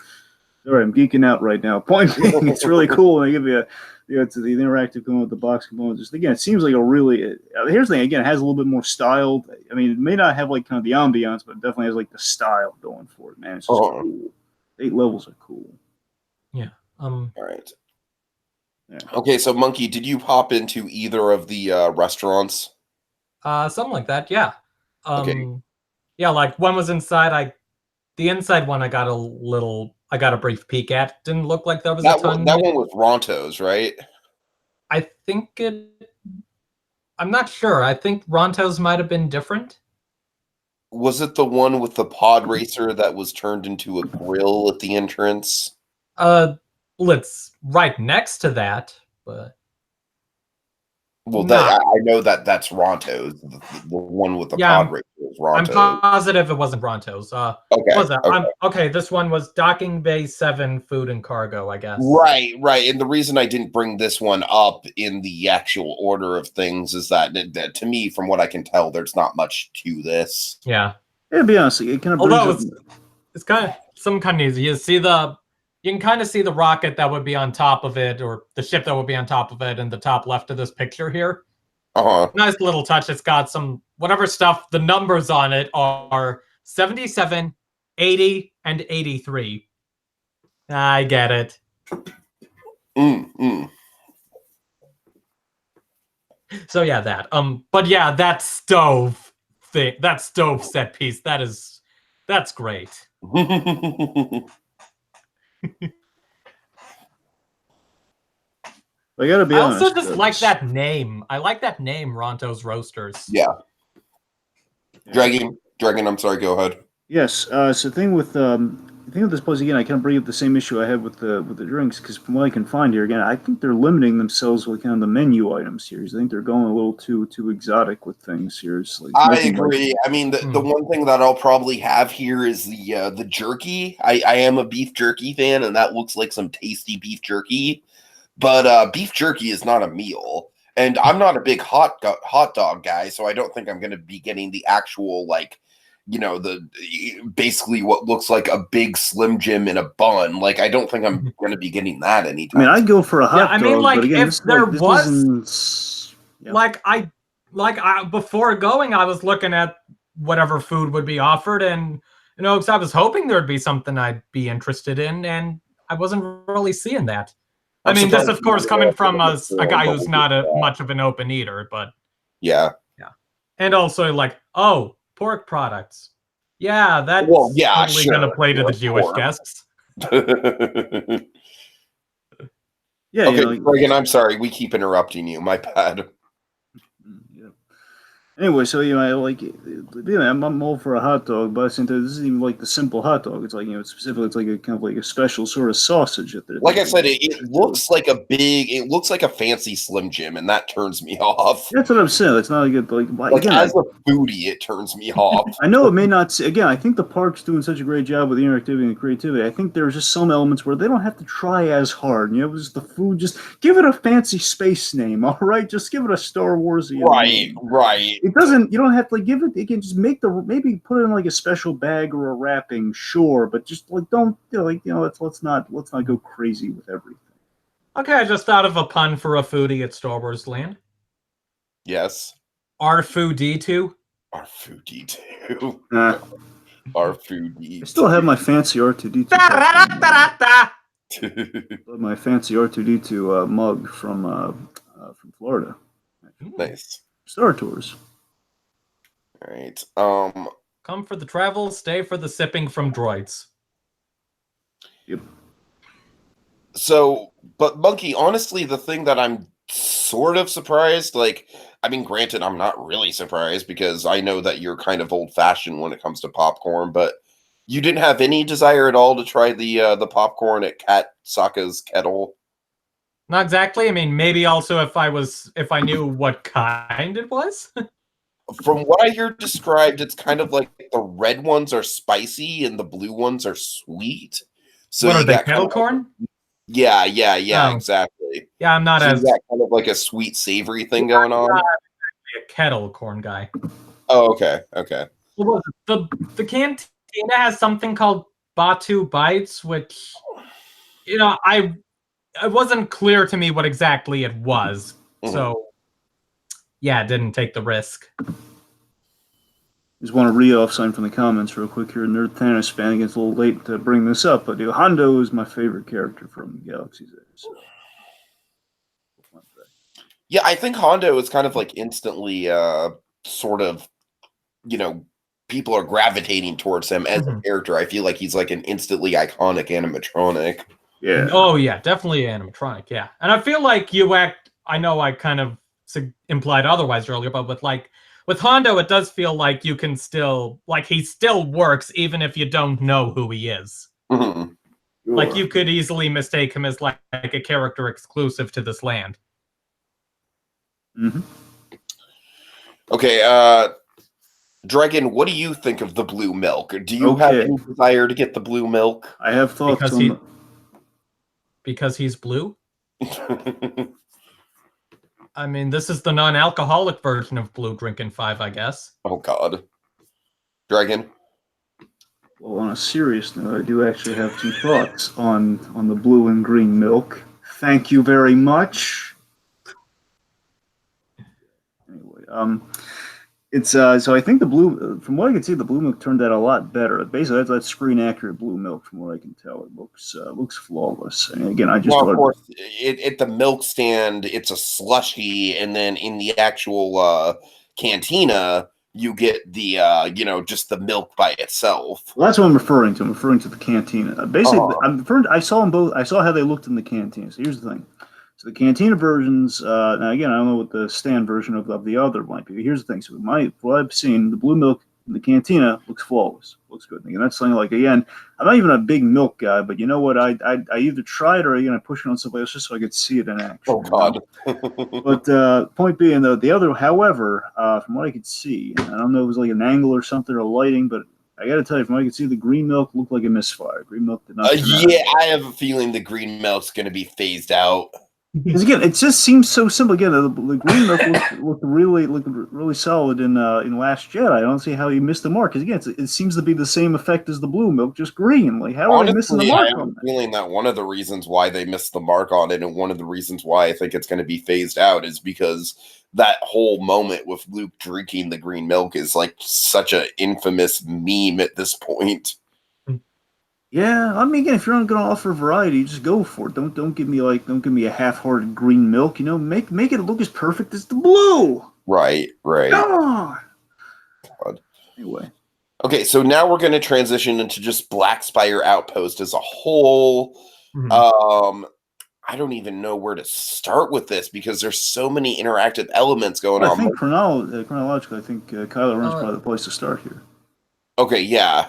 all right, I'm geeking out right now. Point being, it's really cool. And they give you it's the interactive component with the box component. Just again, it seems like a really, here's the thing, again, it has a little bit more style. I mean, it may not have like kind of the ambiance, but it definitely has like the style going for it, man. It's just cool. 8 levels are cool. Yeah. All right. Yeah. Okay, so Monkey, did you hop into either of the restaurants? Something like that, yeah. Okay. Yeah, like one was inside. The inside one I got a brief peek at. Didn't look like there was a ton. That one was Ronto's, right? I think I'm not sure. I think Ronto's might have been different. Was it the one with the pod racer that was turned into a grill at the entrance? It's right next to that, but well, I know that's Ronto's. The one with the pod racer is Ronto's. I'm positive it wasn't Ronto's. Okay. What was that? Okay, this one was Docking Bay 7 Food and Cargo, I guess. Right. And the reason I didn't bring this one up in the actual order of things is that to me, from what I can tell, there's not much to this. Yeah. To be honest, it kind of. Although it's kind of some kind of easy. You can kind of see the rocket that would be on top of it, or the ship that would be on top of it, in the top left of this picture here. Nice little touch. It's got some whatever stuff. The numbers on it are 77, 80, and 83. I get it. So yeah, that. But yeah, that stove thing, that stove set piece, that's great. I gotta be honest. I also just like that name. I like that name, Ronto's Roasters. Yeah. Dragon, I'm sorry, go ahead. Yes. So the thing with this place again, I kind of bring up the same issue I had with the drinks, because from what I can find here, again, I think they're limiting themselves with kind of the menu items here. I think they're going a little too exotic with things here. I agree. I mean, the one thing that I'll probably have here is the jerky. I am a beef jerky fan, and that looks like some tasty beef jerky. But beef jerky is not a meal, and I'm not a big hot dog guy, so I don't think I'm going to be getting the actual, like, basically what looks like a big Slim Jim in a bun. Like, I don't think I'm going to be getting that anytime. I mean, I'd go for a hot dog. I mean, like, but again, if there was, before going, I was looking at whatever food would be offered, and because I was hoping there'd be something I'd be interested in, and I wasn't really seeing that. I mean, this, of course, coming from a guy who's not much of an open eater, but yeah, and also like, pork products. Yeah, that's totally going to play to the Jewish guests. Yeah. Okay, Reagan, I'm sorry. We keep interrupting you. My bad. Yeah. Anyway, so I'm all for a hot dog, but I think this isn't even like the simple hot dog. It's like specifically, it's like a kind of like a special sort of sausage. Like I said, it looks like a fancy Slim Jim, and that turns me off. That's what I'm saying. It's not a good as a foodie, it turns me off. I know it may not. Again, I think the park's doing such a great job with the interactivity and the creativity. I think there's just some elements where they don't have to try as hard. Just the food. Just give it a fancy space name, all right? Just give it a Star Wars. Right. It doesn't. You don't have to give it. You can just maybe put it in like a special bag or a wrapping, sure, but just like don't let's not go crazy with everything. Okay, I just thought of a pun for a foodie at Star Wars Land. Yes. R2D2. R4D2. R4D2. I still have my fancy R2D2. My fancy R2D2 mug from Florida. Nice. Star Tours. All right. Come for the travel, stay for the sipping from droids. Yep. So, but Monkey, honestly, the thing that I'm sort of surprised, granted, I'm not really surprised because I know that you're kind of old-fashioned when it comes to popcorn, but you didn't have any desire at all to try the popcorn at Kat Saka's Kettle? Not exactly. I mean, maybe also if I knew what kind it was. From what I hear described, it's kind of like the red ones are spicy and the blue ones are sweet. So what are they, kettle corn? Yeah, Oh. exactly. Yeah, I'm not So as you got kind of like a sweet savory thing going on. a kettle corn guy. Oh, okay. Well, the cantina has something called Batu Bites, which it wasn't clear to me what exactly it was. So yeah, didn't take the risk. Just want to read off something from the comments real quick here. Nerd Thanos fan against a little late to bring this up, but Hondo is my favorite character from Galaxy's Edge. So. Yeah, I think Hondo is kind of like instantly sort of, people are gravitating towards him as a character. I feel like he's like an instantly iconic animatronic. Yeah. Oh yeah, definitely animatronic. Yeah, and I feel like I know I kind of implied otherwise earlier, but with Hondo, it does feel like you can still he still works even if you don't know who he is. Mm-hmm. Sure. Like you could easily mistake him as like a character exclusive to this land. Mm-hmm. Okay, Dragon, what do you think of the blue milk? Do you have any desire to get the blue milk? I have thoughts because he's blue. I mean, this is the non-alcoholic version of BlueDragonFive, I guess. Oh God, Dragon. Well, on a serious note, I do actually have two thoughts on the blue and green milk. Thank you very much. Anyway, it's so I think the blue, from what I can see, the blue milk turned out a lot better. Basically, that's screen accurate blue milk. From what I can tell, it looks flawless. And again, I just of course, at the milk stand, it's a slushy, and then in the actual cantina, you get the just the milk by itself. Well, that's what I'm referring to. I'm referring to the cantina. Basically, I saw them both. I saw how they looked in the cantina. So here's the thing. So the cantina versions, now again, I don't know what the stand version of the other might be. Here's the thing. So what I've seen, the blue milk in the cantina looks flawless. Looks good. And that's something like, again, I'm not even a big milk guy, but you know what? I either try it or I push it on somebody else just so I could see it in action. Oh, God. But point being, though, the other, however, from what I could see, and I don't know if it was like an angle or something or lighting, but I got to tell you, from what I could see, the green milk looked like a misfire. Green milk did not. Yeah, I have a feeling the green milk's going to be phased out. Because again, it just seems so simple. Again, the green milk looked really solid in Last Jedi. I don't see how he missed the mark. Because again, it seems to be the same effect as the blue milk, just green. Like, how are they missing the mark on that? I'm feeling that one of the reasons why they missed the mark on it, and one of the reasons why I think it's going to be phased out, is because that whole moment with Luke drinking the green milk is like such an infamous meme at this point. Yeah, I mean, again, if you're not going to offer variety, just go for it. Don't give me a half-hearted green milk. Make it look as perfect as the blue. Right. God. Anyway. Okay, so now we're going to transition into just Black Spire Outpost as a whole. Mm-hmm. I don't even know where to start with this because there's so many interactive elements going on. I think chronologically, I think Kylo Ren's probably the place to start here. Okay, yeah.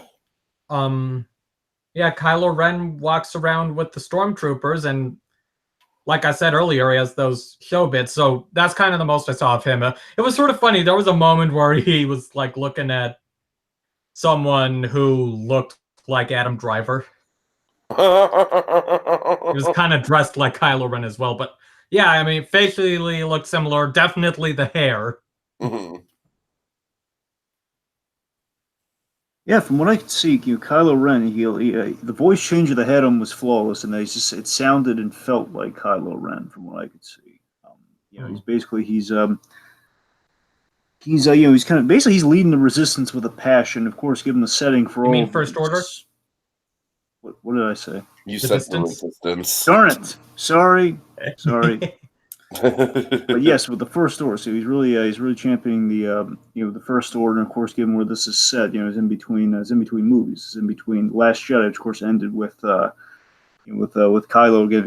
Yeah, Kylo Ren walks around with the stormtroopers, and like I said earlier, he has those show bits. So that's kind of the most I saw of him. It was sort of funny. There was a moment where he was like looking at someone who looked like Adam Driver. He was kind of dressed like Kylo Ren as well. But yeah, I mean, facially looked similar. Definitely the hair. Mm-hmm. Yeah, from what I could see, Kylo Ren, the voice change of the head on was flawless, and it sounded and felt like Kylo Ren from what I could see. He's leading the Resistance with a passion. Of course, given the setting for all. You mean First Order? What did I say? You said Resistance. Darn it! Sorry. But yes, with the First Order, so he's really championing the First Order, and of course, given where this is set, it's in between movies. It's in between Last Jedi, of course, ended with Kylo again.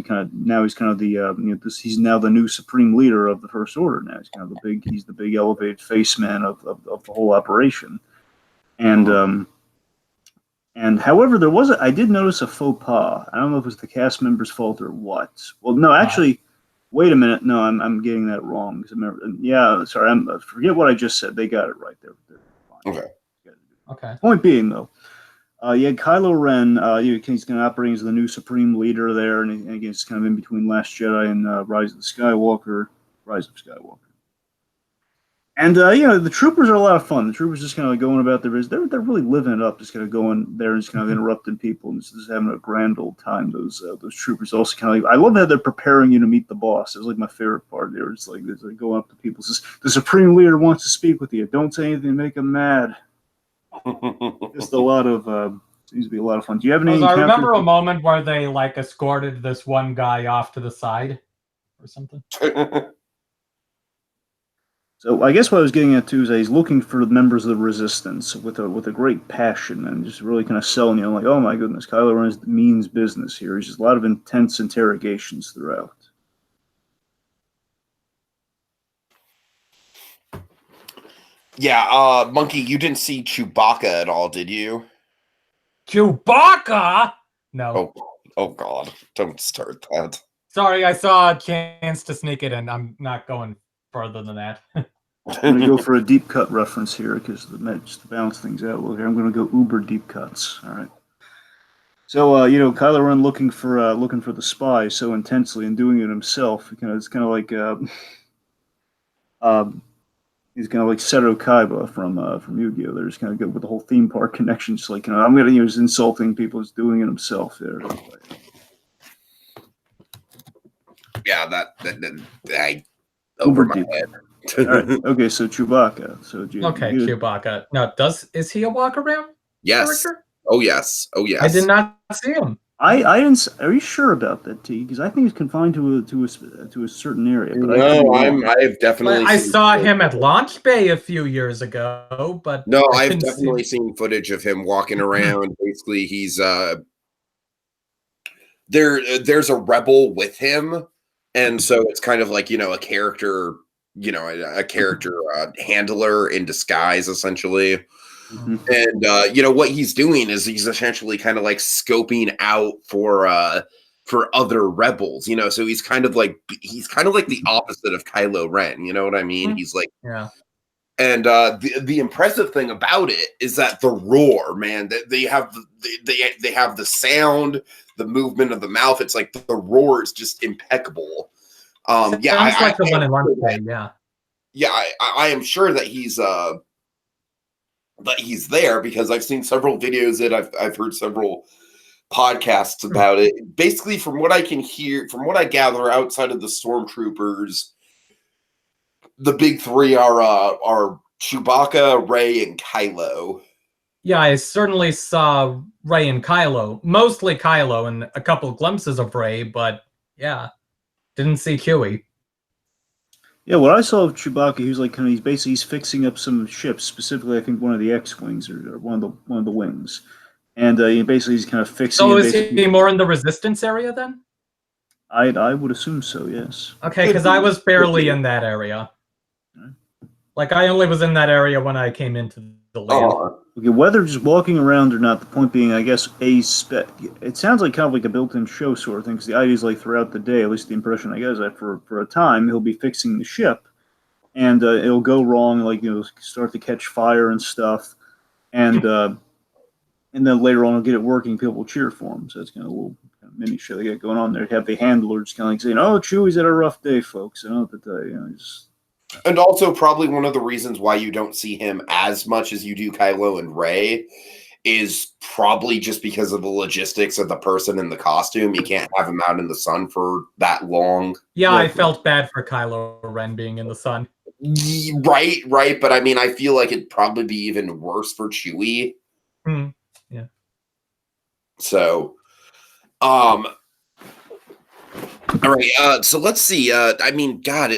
He's now the new supreme leader of the First Order. Now he's kind of the big elevated face man of the whole operation, and however, I did notice a faux pas. I don't know if it was the cast member's fault or what. Well, no, actually. Wait a minute. No, I'm getting that wrong. Forget what I just said. They got it right there. Okay. Okay. Point being, though, Kylo Ren, he's kind of operating as the new Supreme Leader there, and again, it's kind of in between Last Jedi and Rise of Skywalker. And the troopers are a lot of fun. The troopers just kind of going about their business. They're really living it up, just kind of going there and just kind of interrupting people and just having a grand old time. Those troopers also kind of I love how they're preparing you to meet the boss. It was like my favorite part. They were just like going up to people. Says, the Supreme Leader wants to speak with you. Don't say anything to make him mad. Just a lot of seems to be a lot of fun. Do you have any? I remember a moment where they like escorted this one guy off to the side or something. So I guess what I was getting at too is that he's looking for members of the Resistance with a great passion and just really kind of selling you like, oh my goodness, Kylo Ren means business here. There's just a lot of intense interrogations throughout. Yeah, Monkey, you didn't see Chewbacca at all, did you? Chewbacca? No. Oh God, don't start that. Sorry, I saw a chance to sneak it in. I'm not going further than that. I'm going to go for a deep cut reference here because just to balance things out a little here, I'm going to go uber deep cuts. All right. So Kylo Ren looking for the spy so intensely and doing it himself. It's kind of like he's kind of like Seto Kaiba from Yu-Gi-Oh. They're just kind of good with the whole theme park connection. Just like I'm going to use insulting people, just doing it himself there. Yeah, I over my head. All right. Okay, so Chewbacca. Chewbacca. Now, is he a walk around? Yes. Character? Oh yes. I did not see him. I didn't. Are you sure about that, T? Because I think he's confined to a certain area. But I've definitely. I saw him at Launch Bay a few years ago, but no, I've definitely seen footage of him walking around. Basically, he's there's a rebel with him, and so it's kind of like a character. A character handler in disguise, essentially. Mm-hmm. And what he's doing is he's essentially kind of like scoping out for other rebels. So he's kind of like the opposite of Kylo Ren. You know what I mean? Mm-hmm. He's like, yeah. And the impressive thing about it is that the roar, man, that they have the sound, the movement of the mouth. It's like the roar is just impeccable. Sounds like the one in London, yeah. Yeah, I am sure that he's there because I've seen several videos that I've heard several podcasts about it. Basically, from what I can hear, from what I gather outside of the stormtroopers, the big three are Chewbacca, Rey, and Kylo. Yeah, I certainly saw Rey and Kylo, mostly Kylo, and a couple of glimpses of Rey, but yeah. Didn't see Chewie. Yeah, what I saw of Chewbacca, he was like he's fixing up some ships, specifically I think one of the X-wings or one of the wings, and he's kind of fixing. So is he more in the Resistance area then? I would assume so. Yes. Okay, because I was barely in that area. Like I only was in that area when I came into the land. Okay, whether just walking around or not, the point being, I guess, it sounds like kind of like a built-in show sort of thing, because the idea is like throughout the day, at least the impression I get is that for a time, he'll be fixing the ship, and it'll go wrong, like, start to catch fire and stuff, and then later on he'll get it working, people will cheer for him, so it's kind of a little mini show they got going on there. Have the handlers kind of like saying, oh, Chewie's had a rough day, folks, I don't know what to tell you, just... And also probably one of the reasons why you don't see him as much as you do Kylo and Rey is probably just because of the logistics of the person in the costume. You can't have him out in the sun for that long. Yeah, I felt bad for Kylo Ren being in the sun. Right. But I mean, I feel like it'd probably be even worse for Chewie. Yeah. So, all right. So let's see. I mean, God,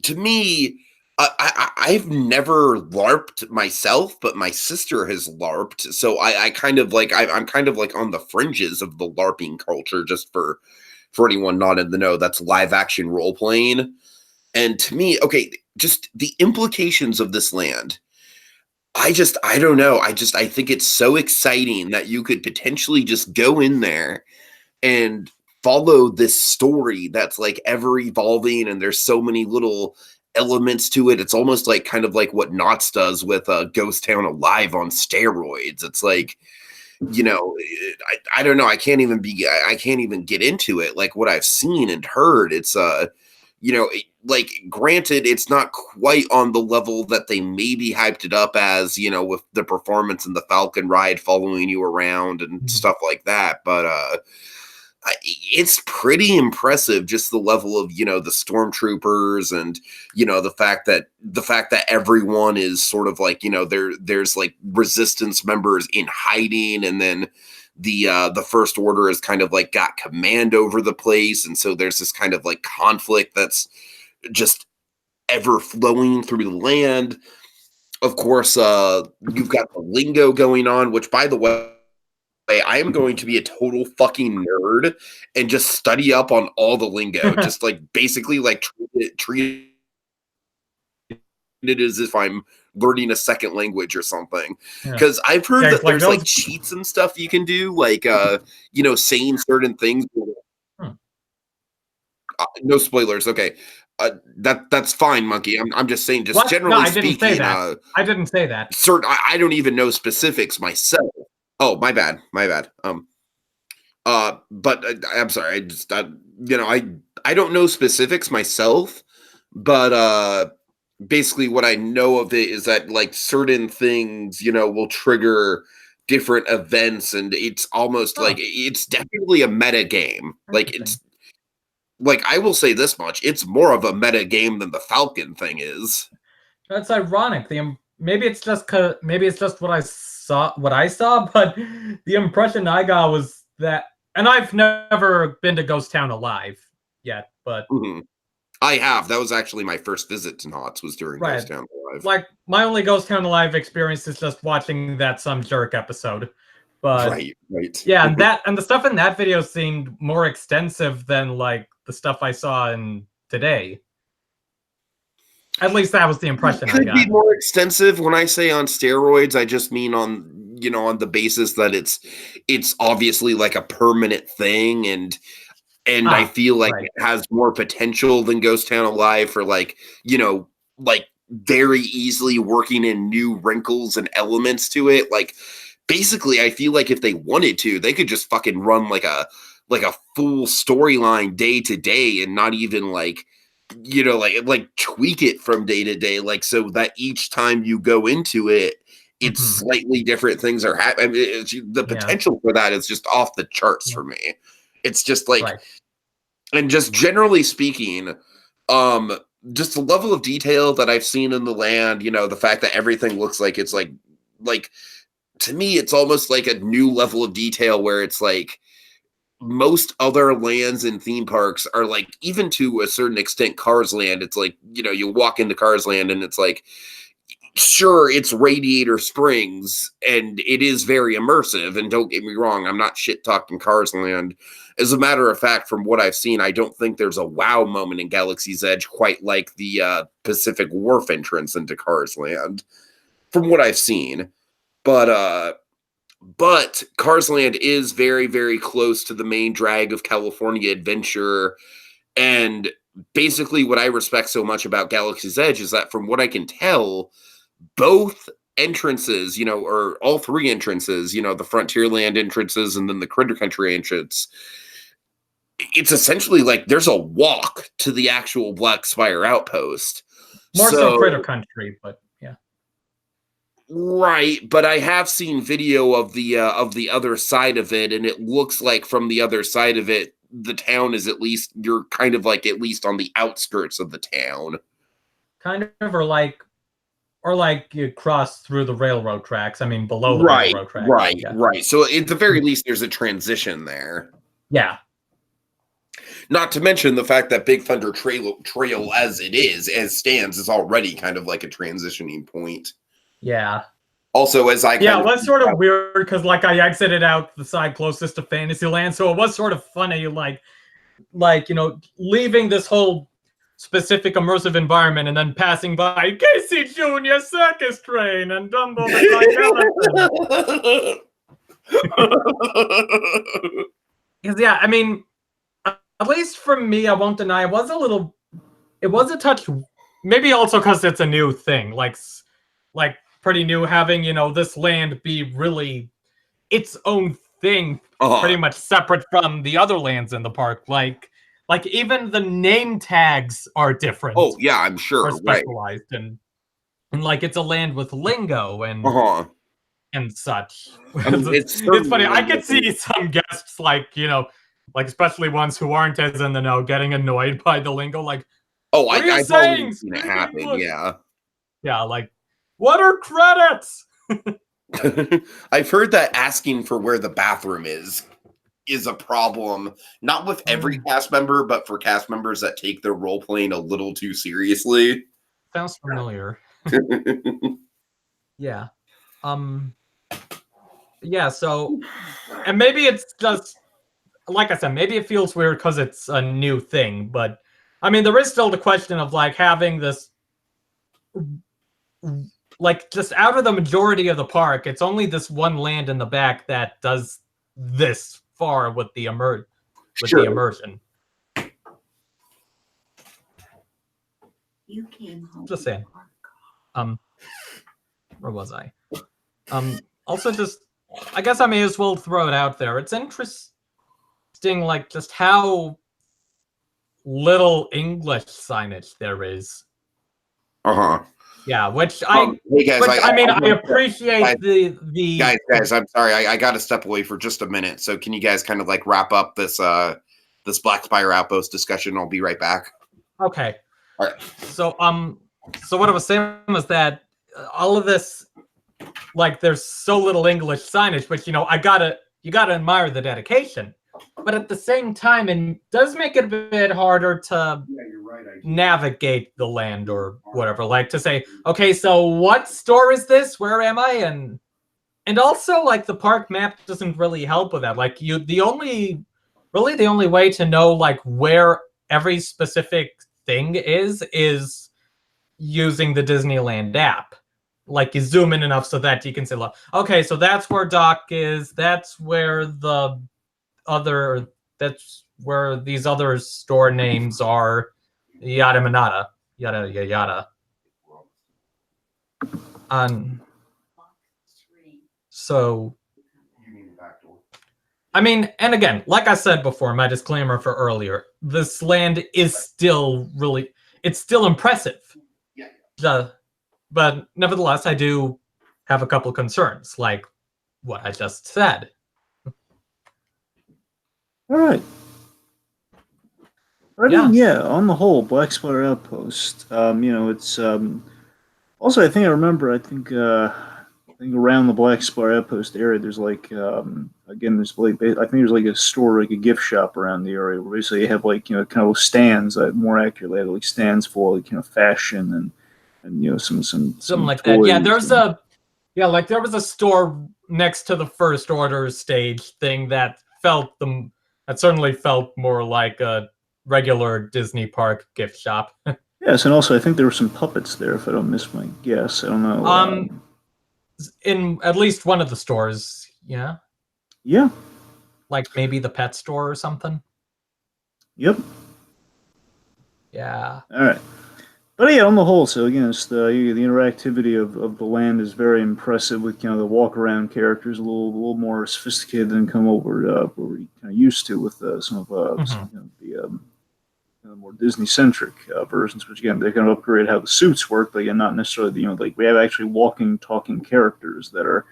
to me, I've never LARPed myself, but my sister has LARPed. So I'm kind of like on the fringes of the LARPing culture, just for anyone not in the know, that's live action role playing. And to me, okay, just the implications of this land. I don't know. I think it's so exciting that you could potentially just go in there and follow this story that's like ever evolving, and there's so many little elements to it. It's almost like kind of like what Knott's does with Ghost Town Alive on steroids. It's like you know, I don't know. I can't even get into it. Like what I've seen and heard, it's you know, like granted, it's not quite on the level that they maybe hyped it up as, you know, with the performance and the Falcon ride following you around and stuff like that. But it's pretty impressive, just the level of, you know, the stormtroopers and, you know, the fact that everyone is sort of like, you know, there's like resistance members in hiding, and then the First Order has kind of like got command over the place, and so there's this kind of like conflict that's just ever flowing through the land. Of course, you've got the lingo going on, which, by the way, I am going to be a total fucking nerd and just study up on all the lingo. Just like basically like treat it as if I'm learning a second language or something. Because I've heard that there's like cheats and stuff you can do, like you know, saying certain things. No spoilers. Okay. That's fine, Monkey. I'm just saying, just generally speaking. Say that. I didn't say that. I don't even know specifics myself. Oh, my bad. But I'm sorry. You know, I don't know specifics myself, but basically what I know of it is that like certain things, you know, will trigger different events, and it's almost like it's definitely a meta game. Like it's like, I will say this much: it's more of a meta game than the Falcon thing is. That's ironic. Maybe it's just what I saw, but the impression I got was that, and I've never been to Ghost Town Alive yet, but I have. That was actually my first visit to Knott's, was during Ghost Town Alive. Like, my only Ghost Town Alive experience is just watching that Some Jerk episode. But right. Yeah, and the stuff in that video seemed more extensive than like the stuff I saw in today. At least that was the impression I got. It could be more extensive. When I say on steroids, I just mean on, you know, on the basis that it's obviously like a permanent thing, and I feel like it has more potential than Ghost Town Alive for, like, you know, like very easily working in new wrinkles and elements to it. Like, basically, I feel like if they wanted to, they could just fucking run like a full storyline day to day, and not even like, you know, like tweak it from day to day, like, so that each time you go into it, it's slightly different things are happening. I mean, the potential for that is just off the charts for me. It's just like, and just generally speaking, just the level of detail that I've seen in the land, you know, the fact that everything looks like it's like to me, it's almost like a new level of detail where it's like, most other lands and theme parks are like, even to a certain extent, Cars Land, it's like, you know, you walk into Cars Land and it's like, sure, it's Radiator Springs and it is very immersive, and don't get me wrong, I'm not shit talking Cars Land. As a matter of fact, from what I've seen, I don't think there's a wow moment in Galaxy's Edge quite like the Pacific Wharf entrance into Cars Land, from what I've seen. But Cars Land is very, very close to the main drag of California Adventure. And basically what I respect so much about Galaxy's Edge is that, from what I can tell, both entrances, you know, or all three entrances, you know, the Frontierland entrances and then the Critter Country entrance, it's essentially like there's a walk to the actual Black Spire Outpost. More so Critter Country, but yeah. Right, but I have seen video of the other side of it, and it looks like from the other side of it, the town is at least, you're kind of like at least on the outskirts of the town. Kind of, or like you cross through the railroad tracks. I mean, below the railroad tracks. Right. So at the very least, there's a transition there. Yeah. Not to mention the fact that Big Thunder Trail as stands, is already kind of like a transitioning point. Yeah. Also, as I it was sort of weird because, like, I exited out the side closest to Fantasyland, so it was sort of funny, like you know, leaving this whole specific immersive environment and then passing by Casey Jr. Circus Train and Dumbo the Because yeah, I mean, at least for me, I won't deny it was a touch, maybe also because it's a new thing, like pretty new, having, you know, this land be really its own thing, pretty much separate from the other lands in the park. Like even the name tags are different. Oh yeah, I'm sure. Or specialized, right. And like it's a land with lingo and such. I mean, it's funny. I could see some guests like especially ones who aren't as in the know getting annoyed by the lingo. Like, I've already seen it happen. Yeah. Yeah, like, what are credits? I've heard that asking for where the bathroom is a problem, not with every cast member, but for cast members that take their role playing a little too seriously. Sounds familiar. Yeah. Yeah, so, and maybe it's just, like I said, maybe it feels weird because it's a new thing, but, I mean, there is still the question of, like, having this, like, just out of the majority of the park, it's only this one land in the back that does this far with the the immersion. You can just saying. Where was I? Also, just I guess I may as well throw it out there. It's interesting, like just how little English signage there is. Yeah, which hey guys, I appreciate the guys. I'm sorry, I got to step away for just a minute. So can you guys kind of like wrap up this this Black Spire Outpost discussion? I'll be right back. Okay. All right. So what I was saying was that all of this, like, there's so little English signage, but you gotta admire the dedication. But at the same time, it does make it a bit harder to navigate the land or whatever. Like to say, okay, so what store is this? Where am I? And also, like, the park map doesn't really help with that. Like, the only way to know like where every specific thing is using the Disneyland app. Like, you zoom in enough so that you can say, look, okay, so that's where Doc is. That's where that's where these other store names are. Yada manada. Yada yada yada. So, I mean, and again, like I said before, my disclaimer for earlier, this land is still it's still impressive. But nevertheless, I do have a couple concerns, like what I just said. All right. I mean, yeah, on the whole, Black Spire Outpost, it's also, I think around the Black Spire Outpost area, there's like, again, there's like, I think there's like a store, like a gift shop around the area where basically you have like, kind of stands, more accurately, like stands for like, fashion and some like that. Yeah, there was a store next to the First Order stage thing that certainly felt more like a regular Disney park gift shop. Yes, and also I think there were some puppets there, if I don't miss my guess. I don't know. In at least one of the stores, yeah. Yeah. Like maybe the pet store or something. Yep. Yeah. All right. But yeah, on the whole, so again, it's the interactivity of the land is very impressive with the walk around characters a little more sophisticated than come over what we're kind of used to with some of the more Disney centric versions. Which again, they kind of upgrade how the suits work, but again, not necessarily like we have actually walking, talking characters that are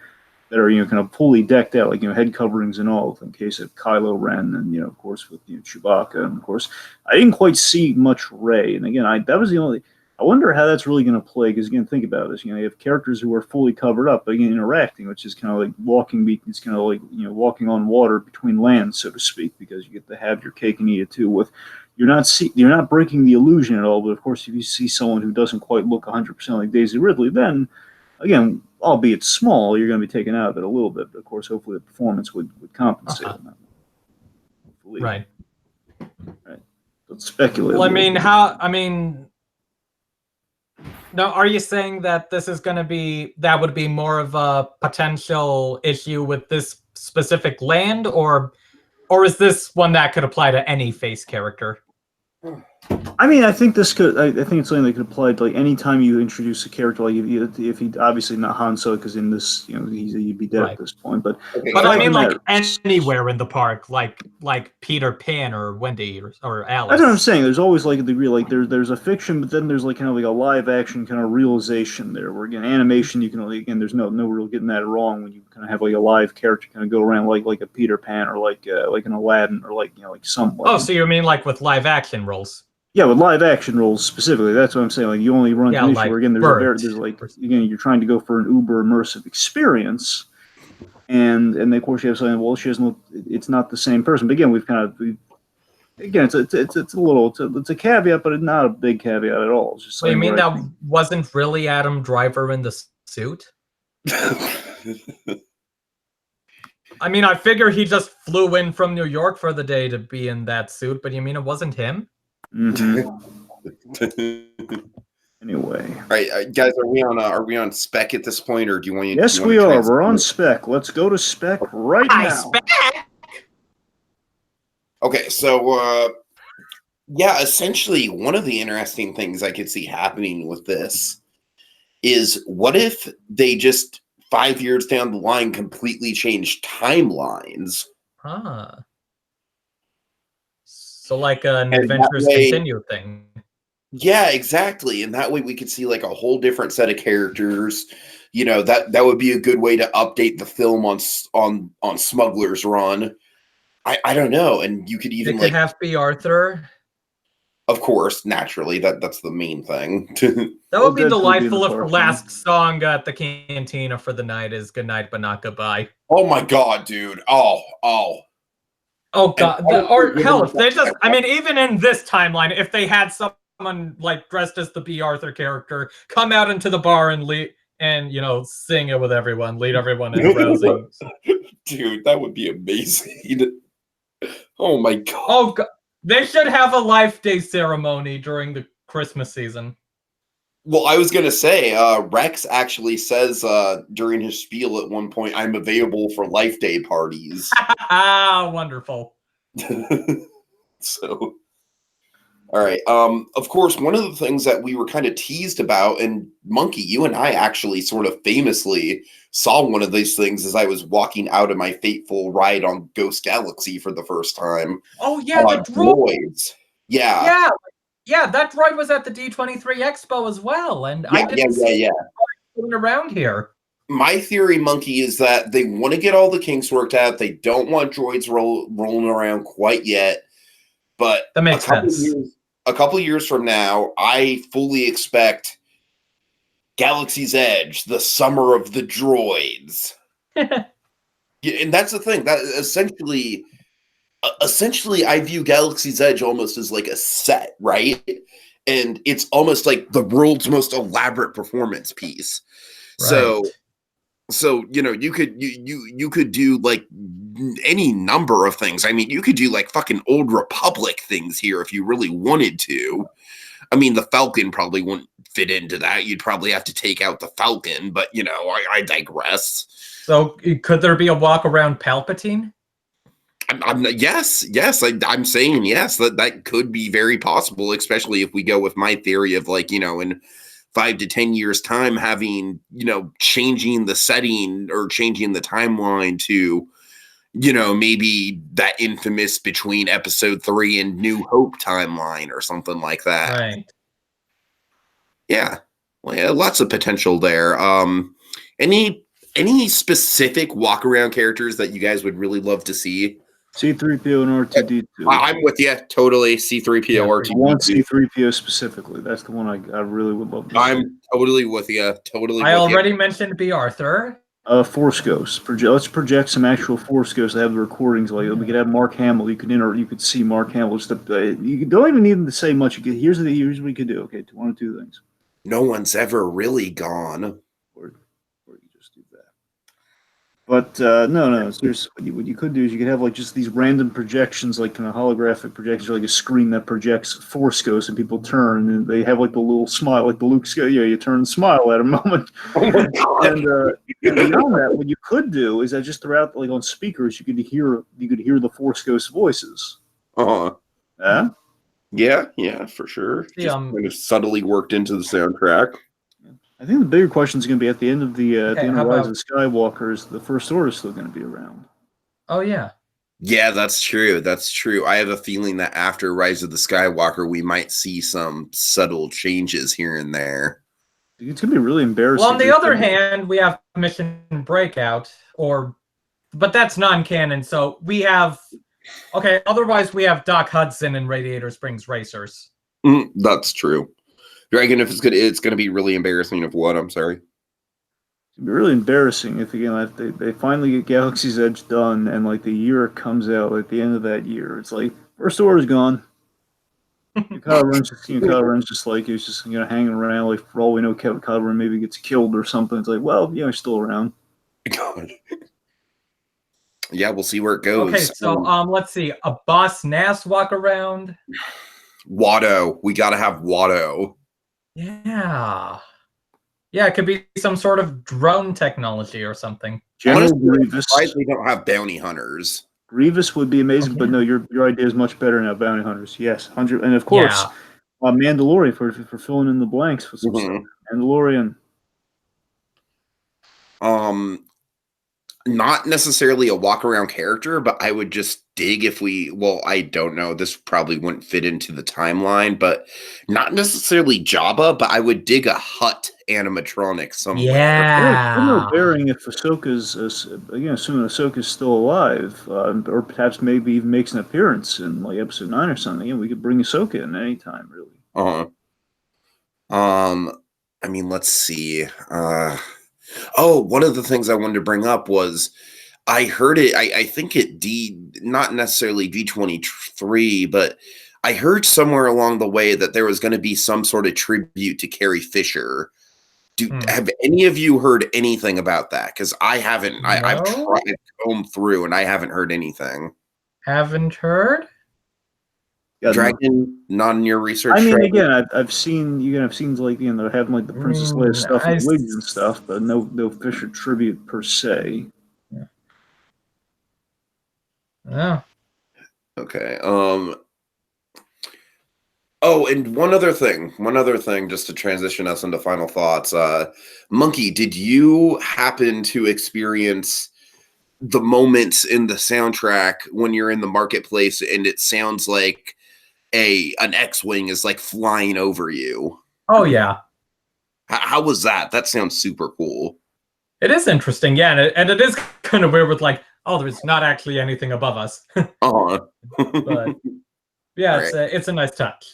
kind of fully decked out, like head coverings and all, in case of Kylo Ren, and of course with Chewbacca, and of course I didn't quite see much Rey, and again that was the only. I wonder how that's really going to play, because again, think about this. You have characters who are fully covered up, but again, interacting, which is kind of like walking. It's kind of like walking on water between lands, so to speak, because you get to have your cake and eat it too. With you're not breaking the illusion at all. But of course, if you see someone who doesn't quite look 100% like Daisy Ridley, then again, albeit small, you're going to be taken out of it a little bit. But of course, hopefully, the performance would compensate on that. Hopefully. Right. Let's speculate. Well, now, are you saying that this is going to be, that would be more of a potential issue with this specific land, or is this one that could apply to any face character? I mean, I think this could. I think it's something that could apply to like any time you introduce a character. Like if he obviously not Han Solo, because in this, he'd be dead at this point. But I mean, like anywhere in the park, like Peter Pan or Wendy or Alice. That's what I'm saying. There's always like a degree, like there's a fiction, but then there's like kind of like a live action kind of realization there. Where again, animation, you can again, there's no real getting that wrong when you kind of have like a live character kind of go around like a Peter Pan or like an Aladdin or like someone. Oh, so you mean like with live action roles? Yeah, with live action roles specifically, that's what I'm saying. Like you only run into an issue where again, there's like again, you're trying to go for an uber immersive experience, and of course you have something. Well, she doesn't. It's not the same person. But again, it's a caveat, but it's not a big caveat at all. It's just you mean that wasn't really Adam Driver in the suit? I mean, I figure he just flew in from New York for the day to be in that suit, but you mean it wasn't him? Mm-hmm. Anyway, all right, guys, are we on spec at this point, or do you want? Yes, we are. We're on spec. Let's go to spec right now. Spec. Okay, so essentially, one of the interesting things I could see happening with this is, what if they just 5 years down the line completely changed timelines? So like an Adventures Continue thing. Yeah, exactly. And that way we could see like a whole different set of characters. That would be a good way to update the film on Smuggler's Run. I don't know. And you could even have B. Arthur. Of course, naturally. That's the main thing. That would be delightful if the last song at the cantina for the night is Good Night But Not Goodbye. Oh my god, dude. Oh god, or hell, if they just, I mean, even in this timeline, if they had someone like dressed as the B. Arthur character come out into the bar and sing it with everyone, lead everyone in rousing. Dude, that would be amazing. Oh my god. Oh god, they should have a Life Day ceremony during the Christmas season. Well, I was gonna say, Rex actually says during his spiel at one point, "I'm available for Life Day parties." Wonderful. So, all right. Of course, one of the things that we were kind of teased about, and Monkey, you and I actually sort of famously saw one of these things as I was walking out of my fateful ride on Ghost Galaxy for the first time. Oh yeah, the droids. Yeah. Yeah, that droid was at the D23 Expo as well, and I didn't see it around here. My theory, Monkey, is that they want to get all the kinks worked out. They don't want droids rolling around quite yet, but that makes sense. A couple years from now, I fully expect Galaxy's Edge, the summer of the droids. And that's the thing. That essentially, I view Galaxy's Edge almost as like a set, right? And it's almost like the world's most elaborate performance piece. Right. So you could do like any number of things. I mean, you could do like fucking Old Republic things here if you really wanted to. I mean, the Falcon probably wouldn't fit into that. You'd probably have to take out the Falcon, but I digress. So could there be a walk around Palpatine? Yes. I'm saying yes. That could be very possible, especially if we go with my theory of like in 5 to 10 years time having changing the setting or changing the timeline to maybe that infamous between Episode 3 and New Hope timeline or something like that. Right. Yeah. Well, yeah, lots of potential there. Any specific walk around characters that you guys would really love to see? C-3PO and R2-D2. I'm with you totally. C-3PO, R2-D2. I want C-3PO specifically. That's the one I really would love to see. I'm totally with you. I already mentioned B. Arthur. Force Ghosts. Let's project some actual Force Ghosts. I have the recordings. Like we could have Mark Hamill. You could see Mark Hamill. You don't even need him to say much. Here's what we could do. Okay, one or two things. No one's ever really gone. Or you just do that. But no. Seriously, what you could do is you could have like just these random projections, like kind of holographic projections, like a screen that projects Force Ghosts, and people turn, and they have like the little smile, like the Luke scale. Yeah, you turn and smile at a moment. Oh my God. And beyond that, what you could do is that just throughout, like on speakers, you could hear the Force Ghost voices. Yeah. Yeah, for sure. Just kind of subtly worked into the soundtrack. I think the bigger question is going to be at the end of the at the end of how Rise of about- the Skywalkers, the First Order is still going to be around. Oh yeah. Yeah, that's true. That's true. I have a feeling that after Rise of the Skywalker, we might see some subtle changes here and there. It's going to be really embarrassing. Well, on the other hand, we have Mission Breakout, but that's non-canon. So we have, otherwise we have Doc Hudson and Radiator Springs Racers. That's true. Dragon, if it's gonna be really embarrassing. Of what? I'm sorry. It'd be really embarrassing if they finally get Galaxy's Edge done and like the year comes out at the end of that year. It's like First Order's gone. Kylo Ren's just like he's just hanging around. Like for all we know, Kylo Ren maybe gets killed or something. It's like, well, he's still around. God. Yeah, we'll see where it goes. Okay, so let's see. A Boss Nass walk around. Watto, we gotta have Watto. Yeah. Yeah, it could be some sort of drone technology or something. General Grievous. We don't have bounty hunters. Grievous would be amazing, but no, your idea is much better now. Bounty hunters, yes, 100, and of course, Mandalorian for filling in the blanks with some stuff. Mandalorian. Not necessarily a walk around character, but I would just dig if I don't know. This probably wouldn't fit into the timeline, but not necessarily Jabba, but I would dig a Hutt animatronic somewhere. Yeah. No bearing if Ahsoka's, assuming Ahsoka's still alive, or perhaps maybe even makes an appearance in like episode 9 or something. We could bring Ahsoka in anytime, really. I mean, let's see. One of the things I wanted to bring up was I heard it. I think not necessarily D23, but I heard somewhere along the way that there was going to be some sort of tribute to Carrie Fisher. Have any of you heard anything about that? Because I haven't. No? I've tried to comb through and I haven't heard anything. Haven't heard? Yeah, Dragon, not in your research. I mean, Dragon? again, I've seen like they're having like the Princess Leia stuff with wigs and stuff, but no Fisher tribute per se. Yeah. Okay. And one other thing, just to transition us into final thoughts. Monkey, did you happen to experience the moments in the soundtrack when you're in the marketplace and it sounds like an X-wing is like flying over you? Oh yeah. How was that? That sounds super cool. It is interesting, yeah, and it is kind of weird with like, there's not actually anything above us. But yeah, right. It's a nice touch.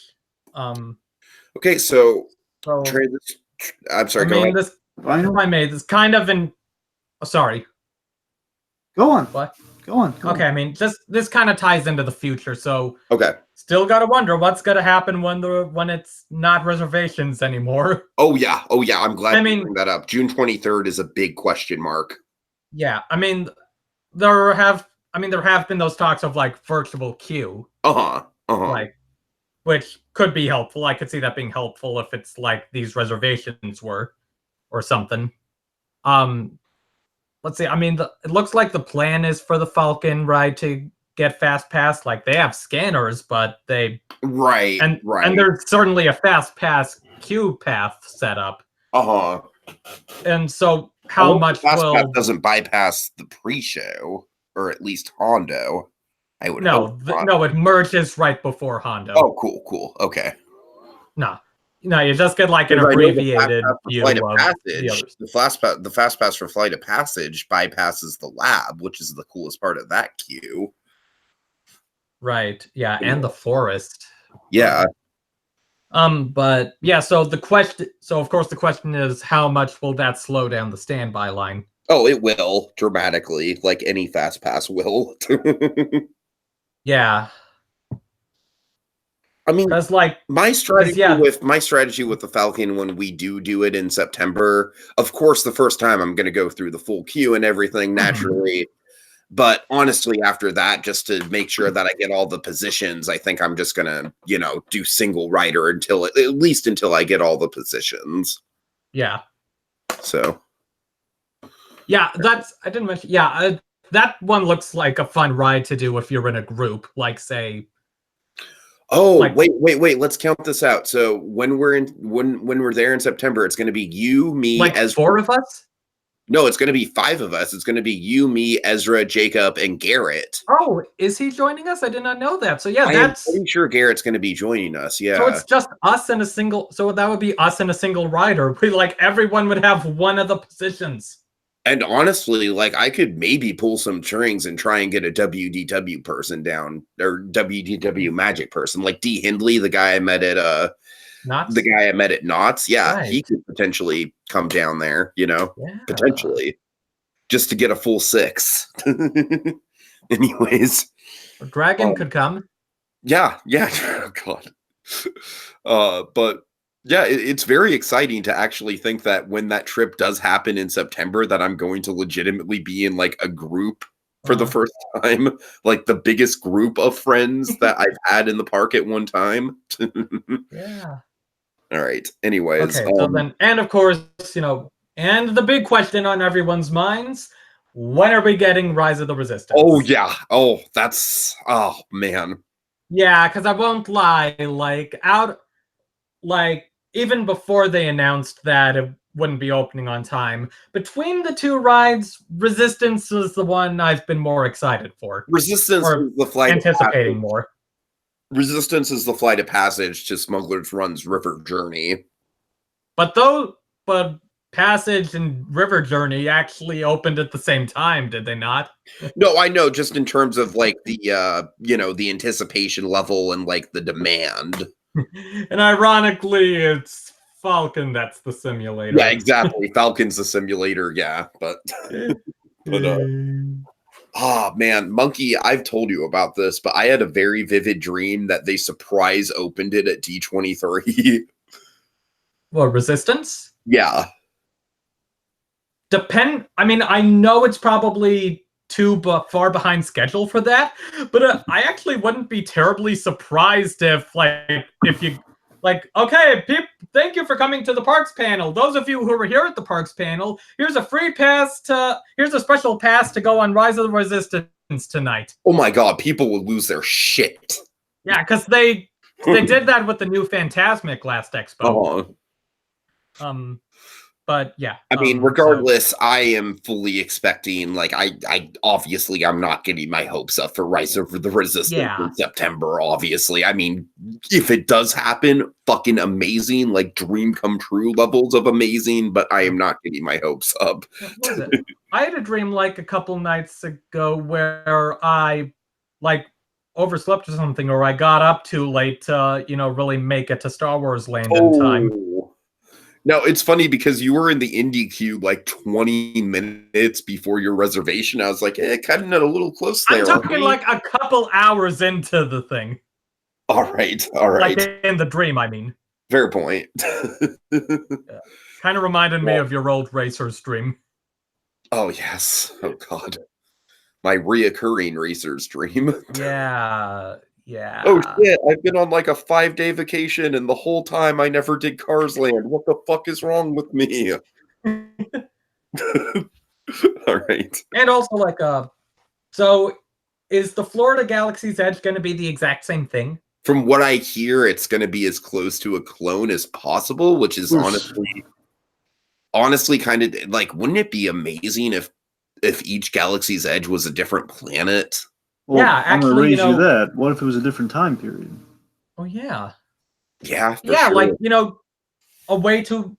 Okay, so I'm sorry. Go ahead. This kind of sorry. Go on. What? Go on. Okay, I mean, this kind of ties into the future, so still gotta wonder what's gonna happen when it's not reservations anymore. Oh yeah. I'm glad you bring that up. June 23rd is a big question mark. Yeah, I mean, there have been those talks of like virtual queue. Like, which could be helpful. I could see that being helpful if it's like these reservations were, or something. Let's see. I mean, it looks like the plan is for the Falcon ride to get fast pass. Like they have scanners, but they and there's certainly a fast pass queue path set up. And so, how much doesn't bypass the pre-show, or at least Hondo? I would hope not. No, it merges right before Hondo. Oh, cool. Okay. No, you just get like an abbreviated view of the others. The fast pass for Flight of Passage bypasses the lab, which is the coolest part of that queue. Right. Yeah, and the forest. Yeah. But yeah, so of course the question is, how much will that slow down the standby line? Oh, it will dramatically, like any fast pass will. Yeah. I mean, like my strategy with the Falcon when we do it in September, of course, the first time I'm going to go through the full queue and everything naturally. But honestly, after that, just to make sure that I get all the positions, I think I'm just going to, do single rider at least until I get all the positions. Yeah. So. Yeah, I didn't mention. Yeah, that one looks like a fun ride to do if you're in a group, like say. Oh, Like- wait. Let's count this out. So when we're there in September, it's going to be you, me, like Ezra. 4 of us? No, it's going to be 5 of us. It's going to be you, me, Ezra, Jacob, and Garrett. Oh, is he joining us? I did not know that. So yeah, I am that's pretty sure Garrett's going to be joining us. Yeah. so it's just us and a single. So that would be us and a single rider. We like everyone would have one of the positions. And honestly, like I could maybe pull some strings and try and get a WDW person down, or WDW magic person, like D Hindley, the guy I met at Knott's. Yeah, Right. he could potentially come down there, Yeah. potentially, just to get a full 6. Anyways, Dragon could come. yeah. Oh, God. But yeah, it's very exciting to actually think that when that trip does happen in September, that I'm going to legitimately be in like a group for the first time, like the biggest group of friends that I've had in the park at one time. Yeah. All right. Anyways. Okay. So then, and of course, and the big question on everyone's minds: when are we getting Rise of the Resistance? Oh yeah. Oh, man. Yeah, because I won't lie. Even before they announced that it wouldn't be opening on time, between the 2 rides, Resistance was the one I've been more excited for. Resistance Or is the flight anticipating more. Resistance is the flight of passage to Smuggler's Run's River Journey. But Passage and River Journey actually opened at the same time, did they not? No, I know, just in terms of like the the anticipation level and like the demand. And ironically, it's Falcon that's the simulator. Yeah, exactly. Falcon's the simulator, yeah, but man, Monkey, I've told you about this, but I had a very vivid dream that they surprise opened it at D23. What, Resistance? Yeah. I mean, I know it's probably too far behind schedule for that, but I actually wouldn't be terribly surprised if you okay, thank you for coming to the parks panel. Those of you who were here at the parks panel, here's a special pass to go on Rise of the Resistance tonight. Oh my God, people would lose their shit. Yeah, because they did that with the new Phantasmic last expo. But yeah. I mean, regardless, I am fully expecting, like, I obviously I'm not getting my hopes up for Rise of the Resistance in September, obviously. I mean, if it does happen, fucking amazing, like dream come true levels of amazing, but I am not getting my hopes up. What was it? I had a dream like a couple nights ago where I overslept or something, or I got up too late to, really make it to Star Wars Land in time. No, it's funny because you were in the indie queue like 20 minutes before your reservation. I was like, cutting it a little close there. I'm talking like a couple hours into the thing. All right. Like in the dream, I mean. Fair point. Kind of reminded me of your old Racer's dream. Oh, yes. Oh, God. My reoccurring Racer's dream. Yeah. Oh shit, I've been on like a 5-day vacation and the whole time I never did Cars Land. What the fuck is wrong with me? All right. And also so is the Florida Galaxy's Edge going to be the exact same thing? From what I hear, it's going to be as close to a clone as possible, which is honestly kind of like, wouldn't it be amazing if each Galaxy's Edge was a different planet? Well, yeah, actually, I'm gonna raise you that. What if it was a different time period? Oh yeah. Yeah. Yeah, sure. like a way to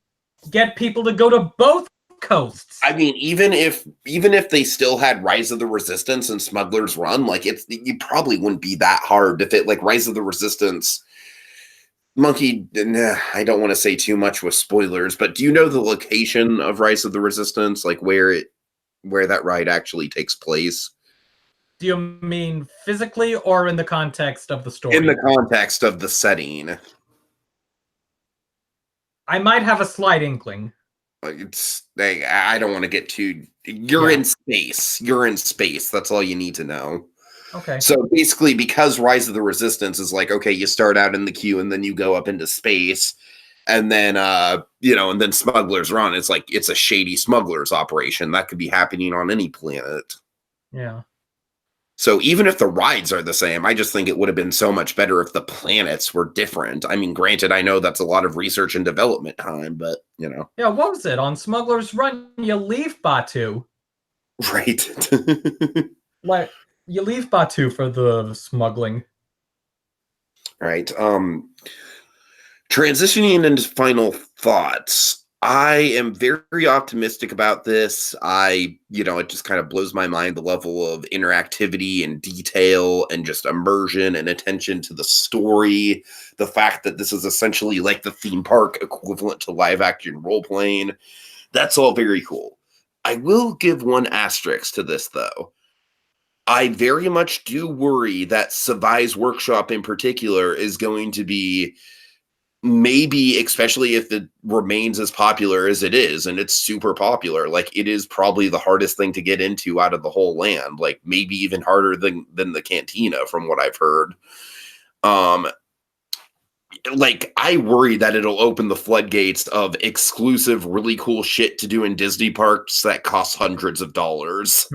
get people to go to both coasts. I mean, even if they still had Rise of the Resistance and Smuggler's Run, like you probably wouldn't be that hard if it like Rise of the Resistance. Monkey, I don't want to say too much with spoilers, but do you know the location of Rise of the Resistance, like where that ride actually takes place? Do you mean physically or in the context of the story? In the context of the setting. I might have a slight inkling. I don't want to get too... You're in space. You're in space. That's all you need to know. Okay. So basically, because Rise of the Resistance is like, okay, you start out in the queue and then you go up into space. And then, and then Smuggler's Run. It's like, it's a shady smuggler's operation. That could be happening on any planet. Yeah. So even if the rides are the same, I just think it would have been so much better if the planets were different. I mean, granted, I know that's a lot of research and development time, but, you know. Yeah, what was it? On Smuggler's Run, you leave Batu. Right. Like, you leave Batu for the smuggling. Right. Transitioning into final thoughts. I am very optimistic about this. It just kind of blows my mind the level of interactivity and detail and just immersion and attention to the story. The fact that this is essentially like the theme park equivalent to live action role playing. That's all very cool. I will give one asterisk to this, though. I very much do worry that Savai's Workshop in particular is going to be, maybe, especially if it remains as popular as it is, and it's super popular, like, it is probably the hardest thing to get into out of the whole land, like, maybe even harder than the Cantina, from what I've heard. Like, I worry that it'll open the floodgates of exclusive, really cool shit to do in Disney parks that costs hundreds of dollars.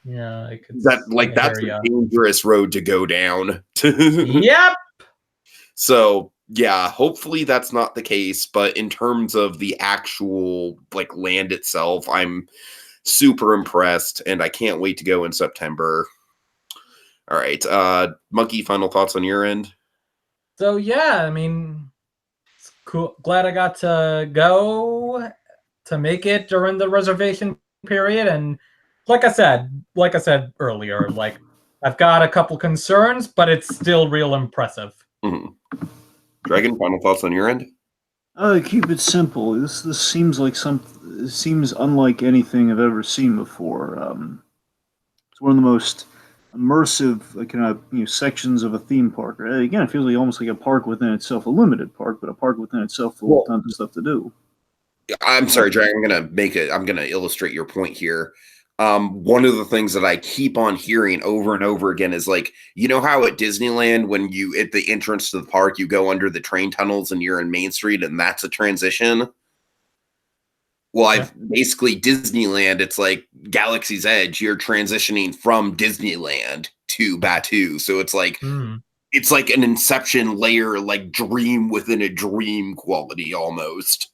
Yeah, I could. That's a dangerous road to go down. Yep. So, yeah, hopefully that's not the case. But in terms of the actual like land itself, I'm super impressed, and I can't wait to go in September. All right, Monkey, final thoughts on your end? So yeah, I mean, it's cool. Glad I got to go to make it during the reservation period, and like I said earlier, like, I've got a couple concerns, but it's still real impressive. Mm-hmm. Dragon, final thoughts on your end? Keep it simple. This seems like it seems unlike anything I've ever seen before. It's one of the most immersive, like, sections of a theme park. Again, it feels like almost like a park within itself, a limited park, but a park within itself full of tons of stuff to do. I'm sorry, Dragon. I'm gonna illustrate your point here. One of the things that I keep on hearing over and over again is, like, you know how at Disneyland, when you at the entrance to the park, you go under the train tunnels and you're in Main Street, and that's a transition. Well, I've basically Disneyland, it's like Galaxy's Edge, you're transitioning from Disneyland to Batu. So it's like it's like an Inception layer, like dream within a dream quality almost.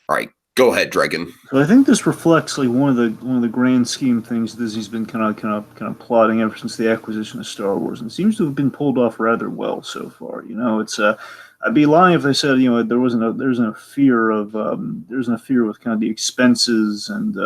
All right, go ahead, Dragon. So I think this reflects like one of the grand scheme things Disney's been kind of plotting ever since the acquisition of Star Wars, and it seems to have been pulled off rather well so far. It's I'd be lying if I said there wasn't a fear with kind of the expenses and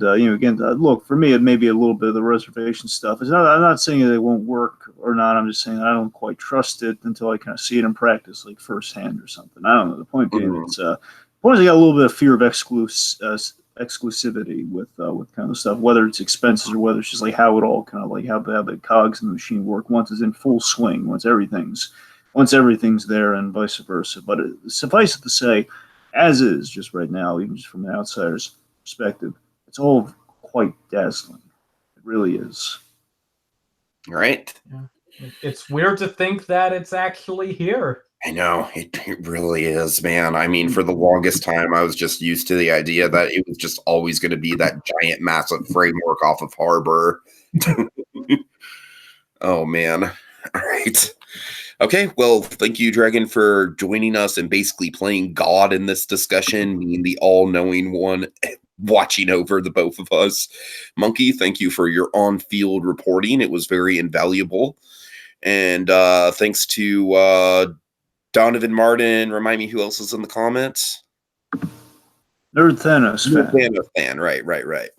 again, look, for me it may be a little bit of the reservation stuff. I'm not saying that it won't work or not. I'm just saying I don't quite trust it until I kind of see it in practice, like firsthand or something. I don't know. The point being, it's I got a little bit of fear of exclusivity with kind of stuff, whether it's expenses or whether it's just like how it all kind of like how the cogs in the machine work once it's in full swing, once everything's there, and vice versa. But suffice it to say, as is just right now, even just from an outsider's perspective, it's all quite dazzling. It really is. All right. Yeah. It's weird to think that it's actually here. I know, it really is, man. I mean, for the longest time, I was just used to the idea that it was just always going to be that giant, massive framework off of Harbor. Oh, man. All right. Okay, well, thank you, Dragon, for joining us and basically playing God in this discussion, being the all-knowing one, watching over the both of us. Monkey, thank you for your on-field reporting. It was very invaluable. And thanks to Donovan Martin. Remind me who else is in the comments? Nerd Thanos fan. Thanos fan. Right.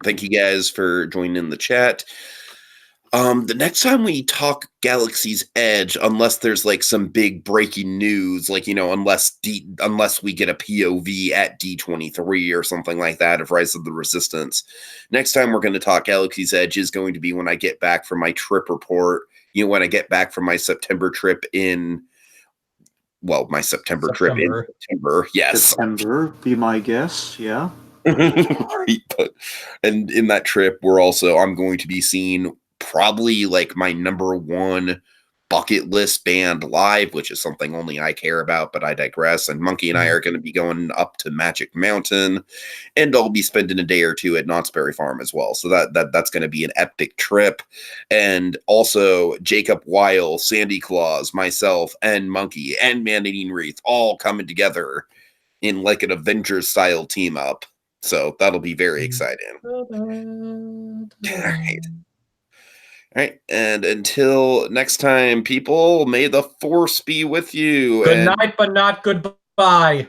Thank you guys for joining in the chat. The next time we talk Galaxy's Edge, unless there's like some big breaking news, like, unless we get a POV at D23 or something like that of Rise of the Resistance, next time we're going to talk Galaxy's Edge is going to be when I get back from my trip report. When I get back from my September trip in. Well, my September trip in September, yes. September, be my guess, yeah. Right, and in that trip, I'm going to be seeing probably like my number one bucket list band live, which is something only I care about, but I digress. And Monkey and I are going to be going up to Magic Mountain, and I'll be spending a day or two at Knott's Berry Farm as well. So that's going to be an epic trip. And also Jacob Weil, Sandy Claus, myself, and Monkey, and Man-Eating Wreath all coming together in like an Avengers style team up. So that'll be very exciting. All right. And until next time, people, may the force be with you. Good night, but not goodbye.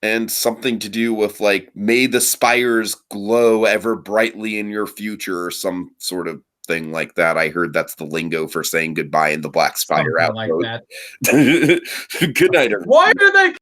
And something to do with like, may the spires glow ever brightly in your future, or some sort of thing like that. I heard that's the lingo for saying goodbye in the Black Spire Outpost. Like that. Good night, everyone. Why do they